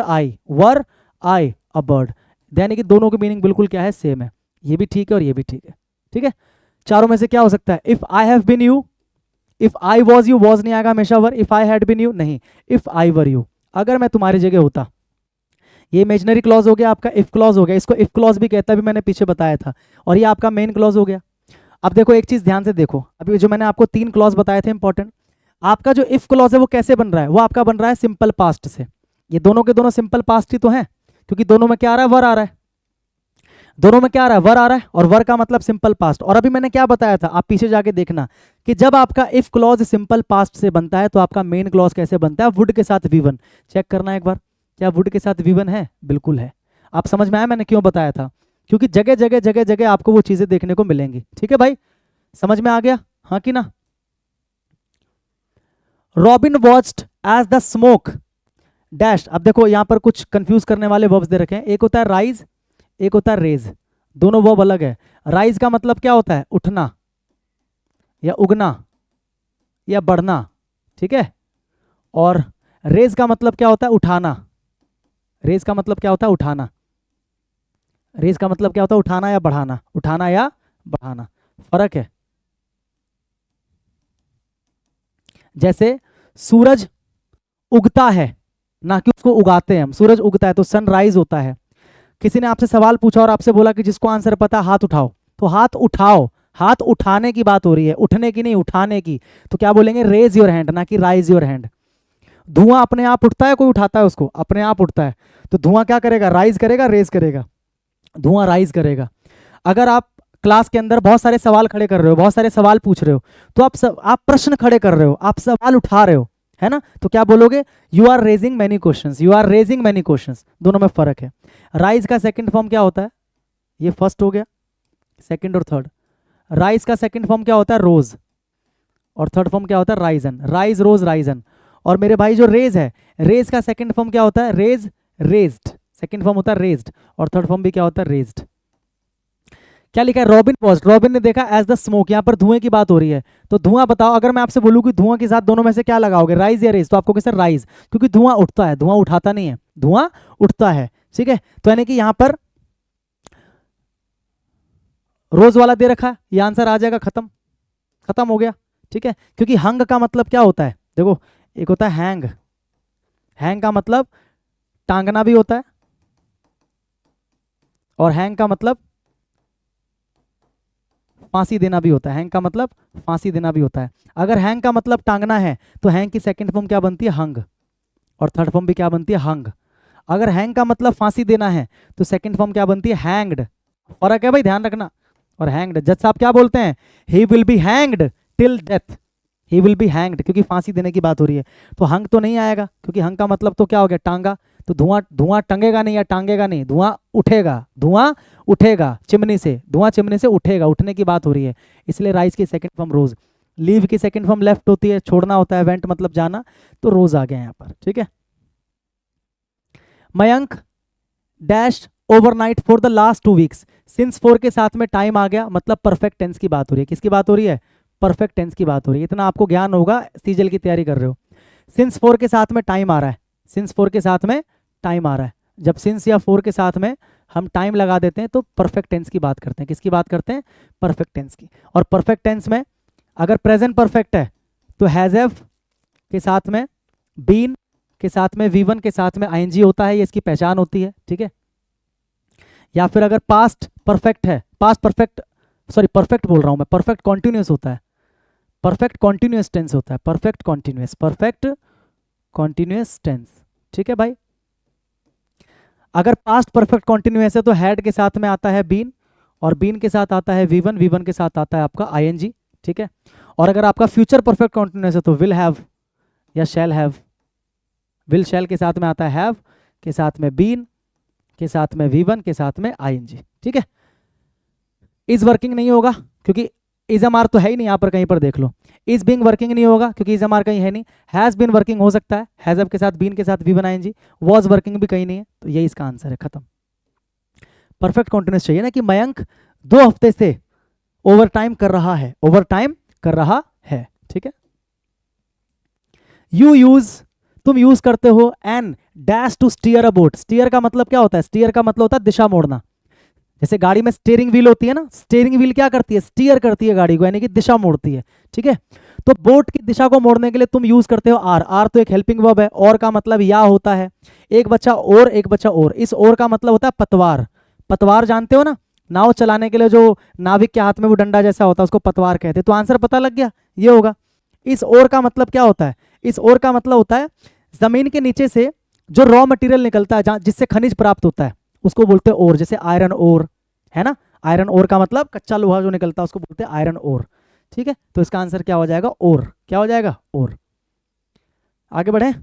आई अ बर्ड, यानी कि दोनों की मीनिंग बिल्कुल क्या है, सेम है, ये भी ठीक है और ये भी ठीक है, ठीक है। चारों में से क्या हो सकता है, if I have been you, if I was you, was नहीं आएगा हमेशा were, if I had been you नहीं, इफ आई वर यू, अगर मैं तुम्हारी जगह होता, ये इमेजिनरी क्लॉज हो गया आपका, इफ क्लॉज हो गया, इसको इफ क्लॉज भी कहता है, भी मैंने पीछे बताया था, और ये आपका मेन क्लॉज हो गया। अब देखो एक चीज ध्यान से देखो, अभी जो मैंने आपको 3 क्लॉज बताए थे इंपॉर्टेंट, आपका जो इफ क्लॉज है वो कैसे बन रहा है, वो आपका बन रहा है सिंपल पास्ट से, ये दोनों के दोनों सिंपल पास्ट ही तो हैं, क्योंकि दोनों में क्या आ रहा है, वर आ रहा है, दोनों में क्या आ रहा है, वर आ रहा है, और वर का मतलब सिंपल पास्ट। और अभी मैंने क्या बताया था, आप पीछे जाके देखना कि जब आपका इफ क्लॉज सिंपल पास्ट से बनता है तो आपका मेन क्लॉज कैसे बनता है, वुड के साथ वी1, चेक करना एक बार, क्या वुड के साथ वी1 है, बिल्कुल है। आप समझ में आया मैंने क्यों बताया था, क्योंकि जगह जगह जगह जगह आपको वो चीजें देखने को मिलेंगी, ठीक है भाई, समझ में आ गया, हाँ कि ना। Robin watched as the smoke dash, अब देखो यहां पर कुछ कंफ्यूज करने वाले वर्ब्स दे रखे हैं, एक होता है राइज, एक होता है रेज, दोनों वर्ब अलग है। राइज का मतलब क्या होता है, उठना या उगना या बढ़ना, ठीक है, और रेज का मतलब क्या होता है, उठाना, रेज का मतलब क्या होता है, उठाना, रेज का मतलब क्या होता है, उठाना या बढ़ाना, उठाना या बढ़ाना, फर्क है। जैसे सूरज उगता है, ना कि उसको उगाते हैं हम, सूरज उगता है तो सनराइज होता है। किसी ने आपसे सवाल पूछा और आपसे बोला कि जिसको आंसर पता हाथ उठाओ, तो हाथ उठाओ, हाथ उठाने की बात हो रही है, उठने की नहीं, उठाने की, तो क्या बोलेंगे, रेज योर हैंड, ना कि राइज योर हैंड। धुआं अपने आप उठता है, कोई उठाता है उसको, अपने आप उठता है, तो धुआं क्या करेगा, राइज करेगा, रेज करेगा, धुआं राइज करेगा। अगर आप क्लास के अंदर बहुत सारे सवाल खड़े कर रहे हो, बहुत सारे सवाल पूछ रहे हो, तो आप प्रश्न खड़े कर रहे हो, आप सवाल उठा रहे हो, है ना, तो क्या बोलोगे, you are raising many questions, you are raising many questions, दोनों में फर्क है। राइज का सेकंड फॉर्म क्या होता है, ये फर्स्ट हो गया, सेकंड और थर्ड। राइज का सेकंड फॉर्म क्या होता है, रोज, और थर्ड फॉर्म क्या होता है, राइजन, राइज रोज राइजन। और मेरे भाई जो रेज है, रेज का सेकंड फॉर्म क्या होता है, रेज, रेज्ड, सेकंड फॉर्म होता है रेज्ड, और थर्ड फॉर्म भी क्या होता है, रेज्ड। क्या लिखा है, रॉबिन पॉज्ड, रॉबिन ने देखा एज द स्मोक, यहाँ पर धुएं की बात हो रही है, तो धुआं बताओ, अगर मैं आपसे बोलूं कि धुआं के साथ दोनों में से क्या लगाओगे, राइज या रेज, तो आपको कैसे, राइज, क्योंकि धुआं उठता है, धुआं उठाता नहीं है, धुआं उठता है, ठीक है। तो यानी कि यहां पर रोज वाला दे रखा, ये आंसर आ जाएगा, खत्म, खत्म हो गया, ठीक है। क्योंकि हंग का मतलब क्या होता है, देखो एक होता है हैंग, हैंग का मतलब टांगना भी होता है, और हैंग का मतलब फांसी देना भी होता है, हैंग का मतलब फांसी देना भी होता है। अगर हैंग का मतलब टांगना है तो हैंग की सेकंड फॉर्म क्या बनती है, हंग, और थर्ड फॉर्म भी क्या बनती है, हंग। अगर हैंग का मतलब फांसी देना है तो सेकंड फॉर्म क्या बनती है, हैंग्ड। फर्क है भाई, ध्यान रखना। और हैंग्ड, जज साहब क्या बोलते हैं, he will be hanged till death, he will be hanged, क्योंकि फांसी देने की बात हो रही है। तो हंग तो नहीं आएगा, क्योंकि हंग का मतलब तो क्या हो गया, टांगा। तो धुआं, धुआं टंगेगा नहीं या टांगेगा नहीं, धुआं उठेगा, धुआं उठेगा चिमनी से, धुआं चिमनी से उठेगा, उठने की बात हो रही है। इसलिए राइज की सेकंड फॉर्म रोज, लीव की सेकंड फॉर्म लेफ्ट होती है, छोड़ना होता है, वेंट मतलब जाना, तो रोज आ गया यहाँ पर, ठीक है। Mayank dash overnight for the last 2 weeks, since 4 के साथ में टाइम आ गया, मतलब परफेक्ट टेंस की बात हो रही है। किसकी बात हो रही है, परफेक्ट टेंस की बात हो रही है। इतना आपको ज्ञान होगा, सीजल की तैयारी कर रहे हो। सिंस 4 के साथ में टाइम आ रहा है, सिंस 4 के साथ में टाइम आ रहा है, जब सिंस या 4 के साथ में हम टाइम लगा देते हैं तो परफेक्ट टेंस की बात करते हैं। किसकी बात करते हैं, परफेक्ट टेंस की। और परफेक्ट टेंस में अगर प्रेजेंट परफेक्ट है तो हैज हैव के साथ में, बीन के साथ में, वी1 के साथ में आईएनजी होता है, ये इसकी पहचान होती है, ठीक है। या फिर अगर पास्ट परफेक्ट है, पास्ट परफेक्ट, सॉरी परफेक्ट बोल रहा हूं मैं, परफेक्ट कॉन्टिन्यूस होता है, परफेक्ट कॉन्टिन्यूस टेंस होता है, perfect continuous, perfect continuous tense, ठीक है भाई। अगर पास्ट परफेक्ट कॉन्टिन्यूस है तो हैड के साथ में आता है बीन, और बीन के साथ आता है वी1, वी1 के साथ आता है आपका आईएनजी, ठीक है। और अगर आपका फ्यूचर परफेक्ट कॉन्टिन्यूस है तो विल हैव या शैल हैव, विल शैल के साथ में आता है हैव, के साथ में बीन, के साथ में वी1, के साथ में आईएनजी, ठीक है। इज वर्किंग नहीं होगा क्योंकि इज एम आर तो है ही नहीं, यहाँ पर कहीं पर देख लो। इज बिंग वर्किंग नहीं होगा क्योंकि इज एम आर कहीं है नहीं। हैज बीन वर्किंग हो सकता है, हैज अब के साथ, बीन के साथ वी1 आईएनजी। वॉज वर्किंग भी कहीं नहीं है, तो यही इसका आंसर है, खत्म। परफेक्ट कॉन्टिन्यूस चाहिए ना कि मयंक 2 हफ्ते से ओवर टाइम कर रहा है, ओवर टाइम कर रहा है, ठीक है। यू यूज, तुम यूज करते हो an dash to steer a boat. Steer का मतलब क्या होता है, स्टीयर का मतलब होता है दिशा मोड़ना। जैसे गाड़ी में स्टीयरिंग व्हील होती है ना, स्टीयरिंग व्हील क्या करती है, स्टीयर करती है गाड़ी को, यानी कि दिशा मोड़ती है, ठीक है। तो बोट की दिशा को मोड़ने के लिए तुम यूज करते हो आर। आर तो एक हेल्पिंग वर्ब है, और का मतलब या होता है, एक बच्चा और, एक बच्चा और। इस और का मतलब होता है पतवार। पतवार जानते हो ना, नाव चलाने के लिए जो नाविक के हाथ में वो डंडा जैसा होता है उसको पतवार कहते हैं। तो आंसर पता लग गया, ये होगा। इस और का मतलब क्या होता है, इस और का मतलब होता है जमीन के नीचे से जो रॉ मटेरियल निकलता है, जिससे खनिज प्राप्त होता है, उसको बोलते हैं ओर। जैसे आयरन ओर है ना, आयरन ओर का मतलब कच्चा लोहा जो निकलता है उसको बोलते हैं आयरन ओर, ठीक है। तो इसका आंसर क्या हो जाएगा, ओर। क्या हो जाएगा, ओर। आगे बढ़े।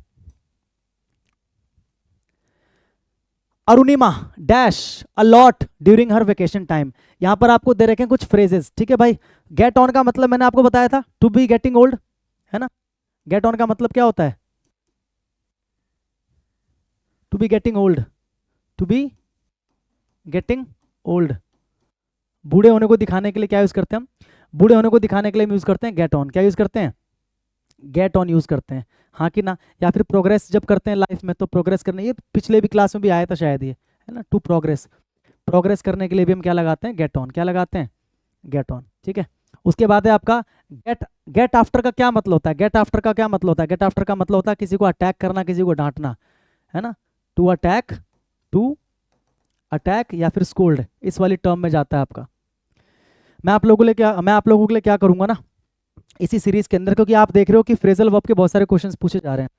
Arunima dash a lot during her vacation time. यहां पर आपको दे रखे हैं कुछ फ्रेजेस, ठीक है भाई। गेट ऑन का मतलब मैंने आपको बताया था, टू बी गेटिंग ओल्ड, है ना। गेट ऑन का मतलब क्या होता है, to be getting old, to be getting old. बूढ़े होने को दिखाने के लिए क्या यूज करते हैं हम, बूढ़े होने को दिखाने के लिए यूज करते हैं गेट ऑन। क्या यूज करते हैं, गेट ऑन यूज करते हैं, हाँ कि ना। या फिर प्रोग्रेस जब करते हैं लाइफ में, तो प्रोग्रेस करने, ये पिछले भी क्लास में भी आया था शायद, ये है ना, टू प्रोग्रेस। प्रोग्रेस करने के लिए भी हम क्या लगाते हैं, गेट ऑन। क्या लगाते हैं, गेट ऑन, ठीक है। उसके बाद है आपका गेट। गेट आफ्टर का क्या मतलब होता है, गेट आफ्टर का क्या मतलब होता है, गेट आफ्टर का मतलब होता है किसी को अटैक करना, किसी को डांटना, है ना। टू अटैक, टू अटैक या फिर स्कोल्ड, इस वाली टर्म में जाता है आपका। मैं आप लोगों के लिए क्या करूंगा ना, इसी सीरीज के अंदर, क्योंकि आप देख रहे हो कि फ्रेजल वर्ब के बहुत सारे क्वेश्चंस पूछे जा रहे हैं,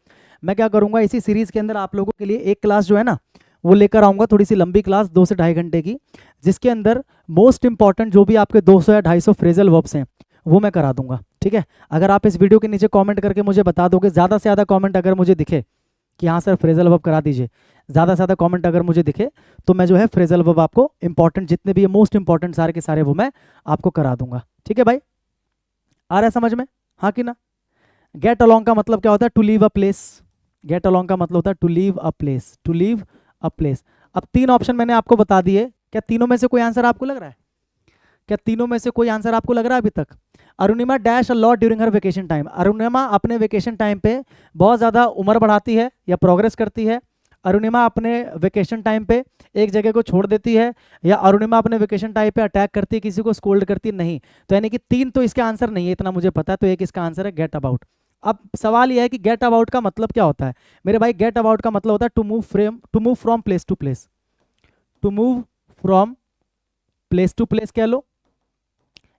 मैं क्या करूंगा इसी सीरीज के अंदर आप लोगों के लिए एक क्लास जो है ना वो लेकर आऊंगा, थोड़ी सी लंबी क्लास, 2 से 2.5 घंटे की, जिसके अंदर मोस्ट इंपॉर्टेंट जो भी आपके 200 या 250 फ्रेजल वर्ब्स हैं वो मैं करा दूंगा, ठीक है। अगर आप इस वीडियो के नीचे कमेंट करके मुझे बता दोगे, ज़्यादा से ज़्यादा कमेंट अगर मुझे दिखे कि हाँ सर फ्रेजल वर्ब करा दीजिए, ज़्यादा से ज़्यादा कमेंट अगर मुझे दिखे तो मैं जो है फ्रेजल वर्ब आपको इंपॉर्टेंट जितने भी मोस्ट इंपॉर्टेंट सारे के सारे वो मैं आपको करा दूंगा, ठीक है भाई। आ रहा है समझ में, हाँ कि ना। गेट अलॉन्ग का मतलब क्या होता है, to leave a place. Get along का मतलब होता है to leave a place, to leave a place. अब 3 ऑप्शन मैंने आपको बता दिए, क्या तीनों में से कोई आंसर आपको लग रहा है, क्या तीनों में से कोई आंसर आपको लग रहा है अभी तक। Arunima dash a lot during her vacation time. Arunima अपने वेकेशन टाइम पे बहुत ज़्यादा उम्र बढ़ाती है या प्रोग्रेस करती है। अरुणिमा अपने वेकेशन टाइम पे एक जगह को छोड़ देती है, या अरुणिमा अपने वेकेशन टाइम पे अटैक करती है, किसी को स्कोल्ड करती है, नहीं। तो यानी कि 3 तो इसका आंसर नहीं है, इतना मुझे पता है, तो एक इसका आंसर है गेट अबाउट। अब सवाल यह है कि गेट अबाउट का मतलब क्या होता है मेरे भाई। गेट अबाउट का मतलब होता है to move from place to place. To move from place to place कह लो,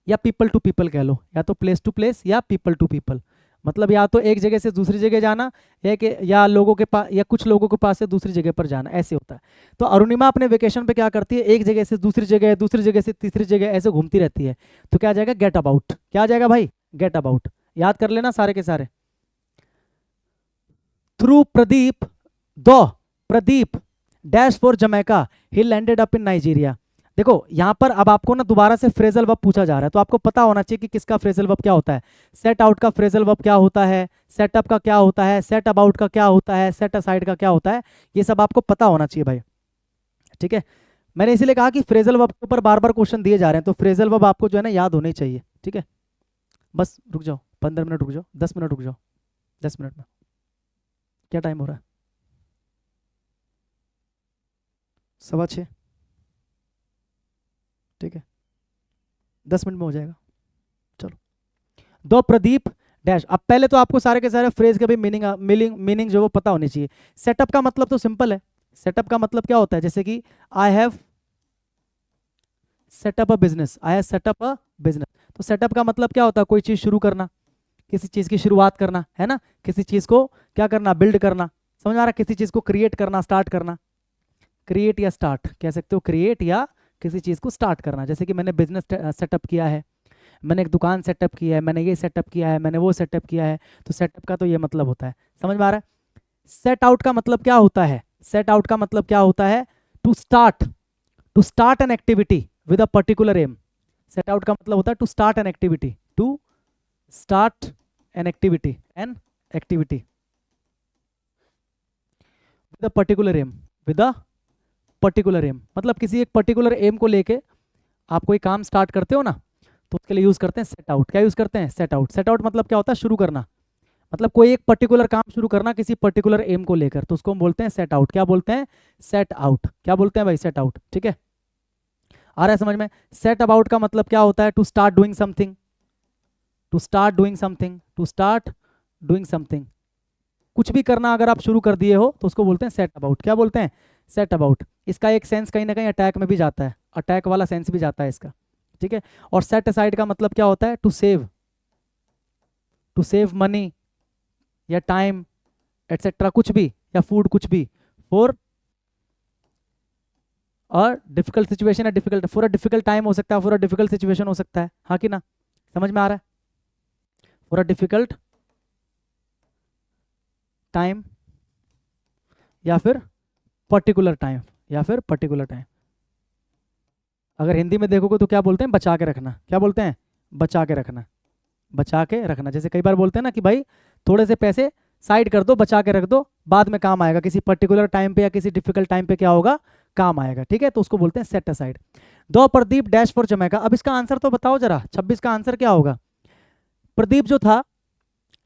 या पीपल टू पीपल कह लो, या तो प्लेस टू प्लेस या पीपल टू पीपल। मतलब या तो एक जगह से दूसरी जगह जाना, या लोगों के पास, या कुछ लोगों के पास से दूसरी जगह पर जाना, ऐसे होता है। तो अरुणिमा अपने वेकेशन पे क्या करती है, एक जगह से दूसरी जगह, दूसरी जगह से तीसरी जगह, ऐसे घूमती रहती है। तो क्या आ जाएगा, गेट अबाउट। क्या आ जाएगा भाई, गेट अबाउट। याद कर लेना सारे के सारे। थ्रू प्रदीप दो Pradeep dash for Jamaica he landed up in Nigeria. देखो यहां पर अब आपको ना दोबारा से फ्रेजल वर्ब पूछा जा रहा है, तो आपको पता होना चाहिए कि किसका फ्रेजल वर्ब क्या होता है। सेट आउट का फ्रेजल वर्ब क्या होता है, सेटअप का क्या होता है, सेट अबाउट का क्या होता है, सेट असाइड का क्या होता है, ये सब आपको पता होना चाहिए भाई। ठीक है, मैंने इसीलिए कहा कि फ्रेजल वर्ब के ऊपर बार बार क्वेश्चन दिए जा रहे हैं, तो फ्रेजल वर्ब आपको जो है ना याद होने चाहिए। ठीक है, बस रुक जाओ, 15 मिनट रुक जाओ, 10 मिनट रुक जाओ, 10 मिनट में क्या टाइम हो रहा है, 6:15। ठीक है, 10 मिनट में हो जाएगा। चलो, दो प्रदीप डैश। अब पहले तो आपको सारे के सारे फ्रेज के भी मीनिंग जो वो पता होनी चाहिए। सेटअप का मतलब तो सिंपल है। सेटअप का मतलब क्या होता है, जैसे कि I have setup a business, I have setup a business. तो सेटअप का मतलब क्या होता है, कोई चीज शुरू करना, किसी चीज की शुरुआत करना, है ना, किसी चीज को क्या करना, बिल्ड करना। समझ आ रहा है, किसी चीज को क्रिएट करना, स्टार्ट करना। क्रिएट या स्टार्ट कह सकते हो, क्रिएट या किसी चीज को स्टार्ट करना। जैसे कि मैंने बिजनेस सेटअप किया है, मैंने एक दुकान सेटअप किया है, मैंने ये सेटअप किया है, मैंने वो सेटअप किया है। तो सेटअप का तो ये मतलब होता है। समझ में आ रहा है। सेट आउट का मतलब क्या होता है, सेट आउट का मतलब क्या होता है, to start an activity with a particular aim. Set out का मतलब होता है to start an activity, to start an activity, with a particular aim, with a particular aim. मतलब किसी एक पर्टिकुलर एम को लेके आप कोई काम स्टार्ट करते हो ना, तो उसके लिए यूज करते हैं सेट आउट। क्या यूज करते हैं, सेट आउट। सेट आउट मतलब क्या होता है, शुरू करना। मतलब कोई एक पर्टिकुलर काम शुरू करना किसी पर्टिकुलर एम को लेकर, तो उसको हम बोलते हैं सेट आउट। क्या बोलते हैं, सेट आउट। क्या बोलते हैं भाई, सेट आउट। ठीक है, आ रहा है समझ में। सेट अबाउट का मतलब क्या होता है, to start doing something, to start doing something, to start doing something. कुछ भी करना अगर आप शुरू कर दिए हो तो उसको बोलते हैं सेट अबाउट। क्या बोलते हैं, सेट अबाउट। इसका एक सेंस कहीं ना कहीं अटैक में भी जाता है, अटैक वाला सेंस भी जाता है इसका। ठीक है, और सेट असाइड का मतलब क्या होता है, टू सेव मनी या टाइम एटसेट्रा, कुछ भी, या फूड, कुछ भी, फॉर और डिफिकल्ट सिचुएशन है, difficult for a difficult time हो सकता है, फॉर अ डिफिकल्ट सिचुएशन हो सकता है, हाँ कि ना, समझ में आ रहा है। फॉर अ डिफिकल्ट टाइम, या फिर पर्टिकुलर टाइम, या फिर पर्टिकुलर टाइम। अगर हिंदी में देखोगे तो क्या बोलते हैं, बचा के रखना। क्या बोलते हैं, बचा के रखना, बचा के रखना। जैसे कई बार बोलते हैं ना कि भाई थोड़े से पैसे साइड कर दो, बचा के रख दो, बाद में काम आएगा, किसी पर्टिकुलर टाइम पे या किसी डिफिकल्ट टाइम पे क्या होगा, काम आएगा। ठीक है, तो उसको बोलते हैं सेट असाइड। दो प्रदीप डैश फॉर जमैका। अब इसका आंसर तो बताओ जरा, 26 का आंसर क्या होगा। प्रदीप जो था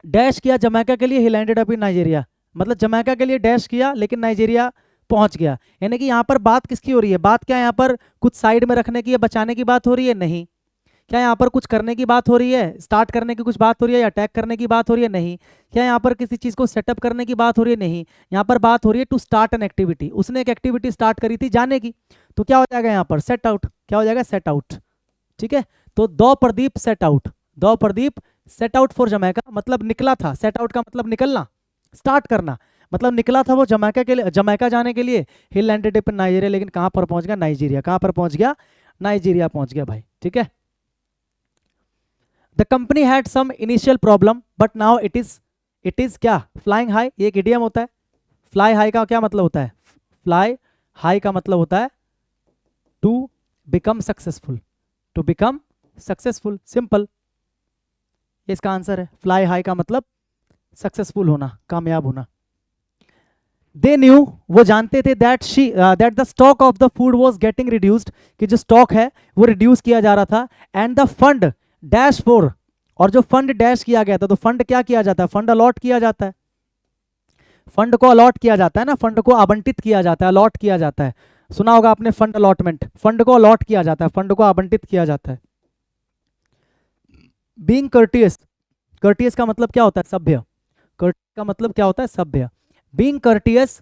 डैश किया जमैका के लिए, ही लैंडेड अप इन नाइजीरिया। मतलब जमैका के लिए डैश किया लेकिन नाइजीरिया पहुंच गया। यानी कि यहाँ पर बात किसकी हो रही है, बात क्या यहाँ पर कुछ साइड में रखने की या बचाने की बात हो रही है, नहीं। क्या यहाँ पर कुछ करने की बात हो रही है, स्टार्ट करने की कुछ बात हो रही है, या अटैक करने की बात हो रही है, नहीं। क्या यहाँ पर किसी चीज को सेटअप करने की बात हो रही है, नहीं। यहाँ पर बात हो रही है टू स्टार्ट एन एक्टिविटी। उसने एक एक्टिविटी स्टार्ट करी थी जाने की, तो क्या हो जाएगा यहाँ पर, सेट आउट। क्या हो जाएगा, सेट आउट। ठीक है, तो दो प्रदीप सेट आउट, दो Pradeep set out for Jamaica, मतलब निकला था। सेट आउट का मतलब निकलना, स्टार्ट करना। मतलब निकला था वो जमैका के लिए, जमैका जाने के लिए। ही लैंडेड इन नाइजीरिया, लेकिन कहां पर पहुंच गया, नाइजीरिया। कहां पर पहुंच गया, नाइजीरिया पहुंच गया भाई। ठीक है, the company had some initial problem but now it is क्या, फ्लाइंग हाई। ये एक इडियम होता है। फ्लाई हाई का क्या मतलब होता है, फ्लाई हाई का मतलब होता है to become successful, to become successful, simple. इसका आंसर है, फ्लाई हाई का मतलब सक्सेसफुल होना, कामयाब होना। दे न्यू, वो जानते थे, that the stock of the food was getting reduced, कि जो स्टॉक है वो रिड्यूस किया जा रहा था। And the fund dash for, और जो फंड डैश किया गया था, तो फंड क्या किया जाता है, फंड अलॉट किया जाता है। फंड को अलॉट किया जाता है ना, फंड को आवंटित किया जाता है, अलॉट किया जाता है। सुना होगा आपने फंड अलॉटमेंट, फंड को अलॉट किया जाता है, फंड को आवंटित किया जाता है। बीइंग कर्टियस, कर्टियस का मतलब क्या होता है? सभ्य। कर्टियस का मतलब क्या होता है? सभ्य। Being courteous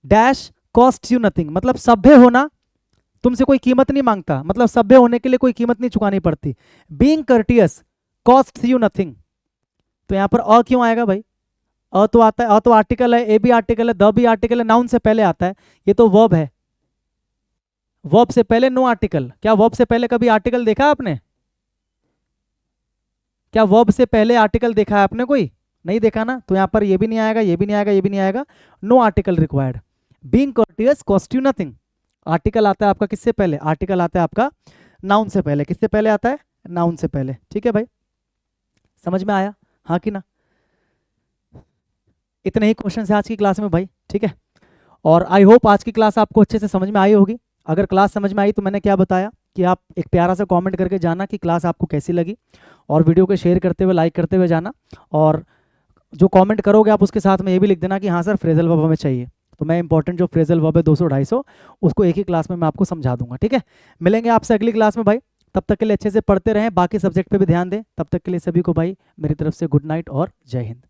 dash cost you nothing, मतलब सभ्य होना तुमसे कोई कीमत नहीं मांगता, मतलब सभ्य होने के लिए कोई कीमत नहीं चुकानी पड़ती। Being courteous cost you nothing, तो यहां पर अ क्यों आएगा भाई? अ तो आता है, अ तो आर्टिकल है, ए भी आर्टिकल है, द भी आर्टिकल है, नाउन से पहले आता है। ये तो वर्ब है, वर्ब से पहले नो आर्टिकल। क्या वर्ब से पहले कभी आर्टिकल देखा आपने? क्या वर्ब से पहले आर्टिकल देखा है आपने? कोई नहीं देखा ना, तो यहां पर ये भी नहीं आएगा, ये भी नहीं आएगा, ये भी नहीं आएगा, no article required. Being courteous cost you nothing, article आता है आपका किससे पहले? आर्टिकल आता है आपका नाउन से पहले। किससे पहले आता है? नाउन से पहले। ठीक है भाई, समझ में आया? हाँ कि ना? इतने ही क्वेश्चन है आज की क्लास में भाई, ठीक है। और आई होप आज की क्लास आपको अच्छे से समझ में आई होगी। अगर क्लास समझ में आई तो मैंने क्या बताया कि आप एक प्यारा सा कमेंट करके जाना कि क्लास आपको कैसी लगी, और वीडियो को शेयर करते हुए, लाइक करते हुए जाना। और जो कमेंट करोगे आप उसके साथ में ये भी लिख देना कि हाँ सर फ्रेजल वर्ब हमें चाहिए, तो मैं इंपॉर्टेंट जो फ्रेजल वर्ब है 200-250 उसको एक ही क्लास में मैं आपको समझा दूंगा। ठीक है, मिलेंगे आपसे अगली क्लास में भाई, तब तक के लिए अच्छे से पढ़ते रहें, बाकी सब्जेक्ट पे भी ध्यान दें। तब तक के लिए सभी को भाई मेरी तरफ से गुड नाइट और जय हिंद।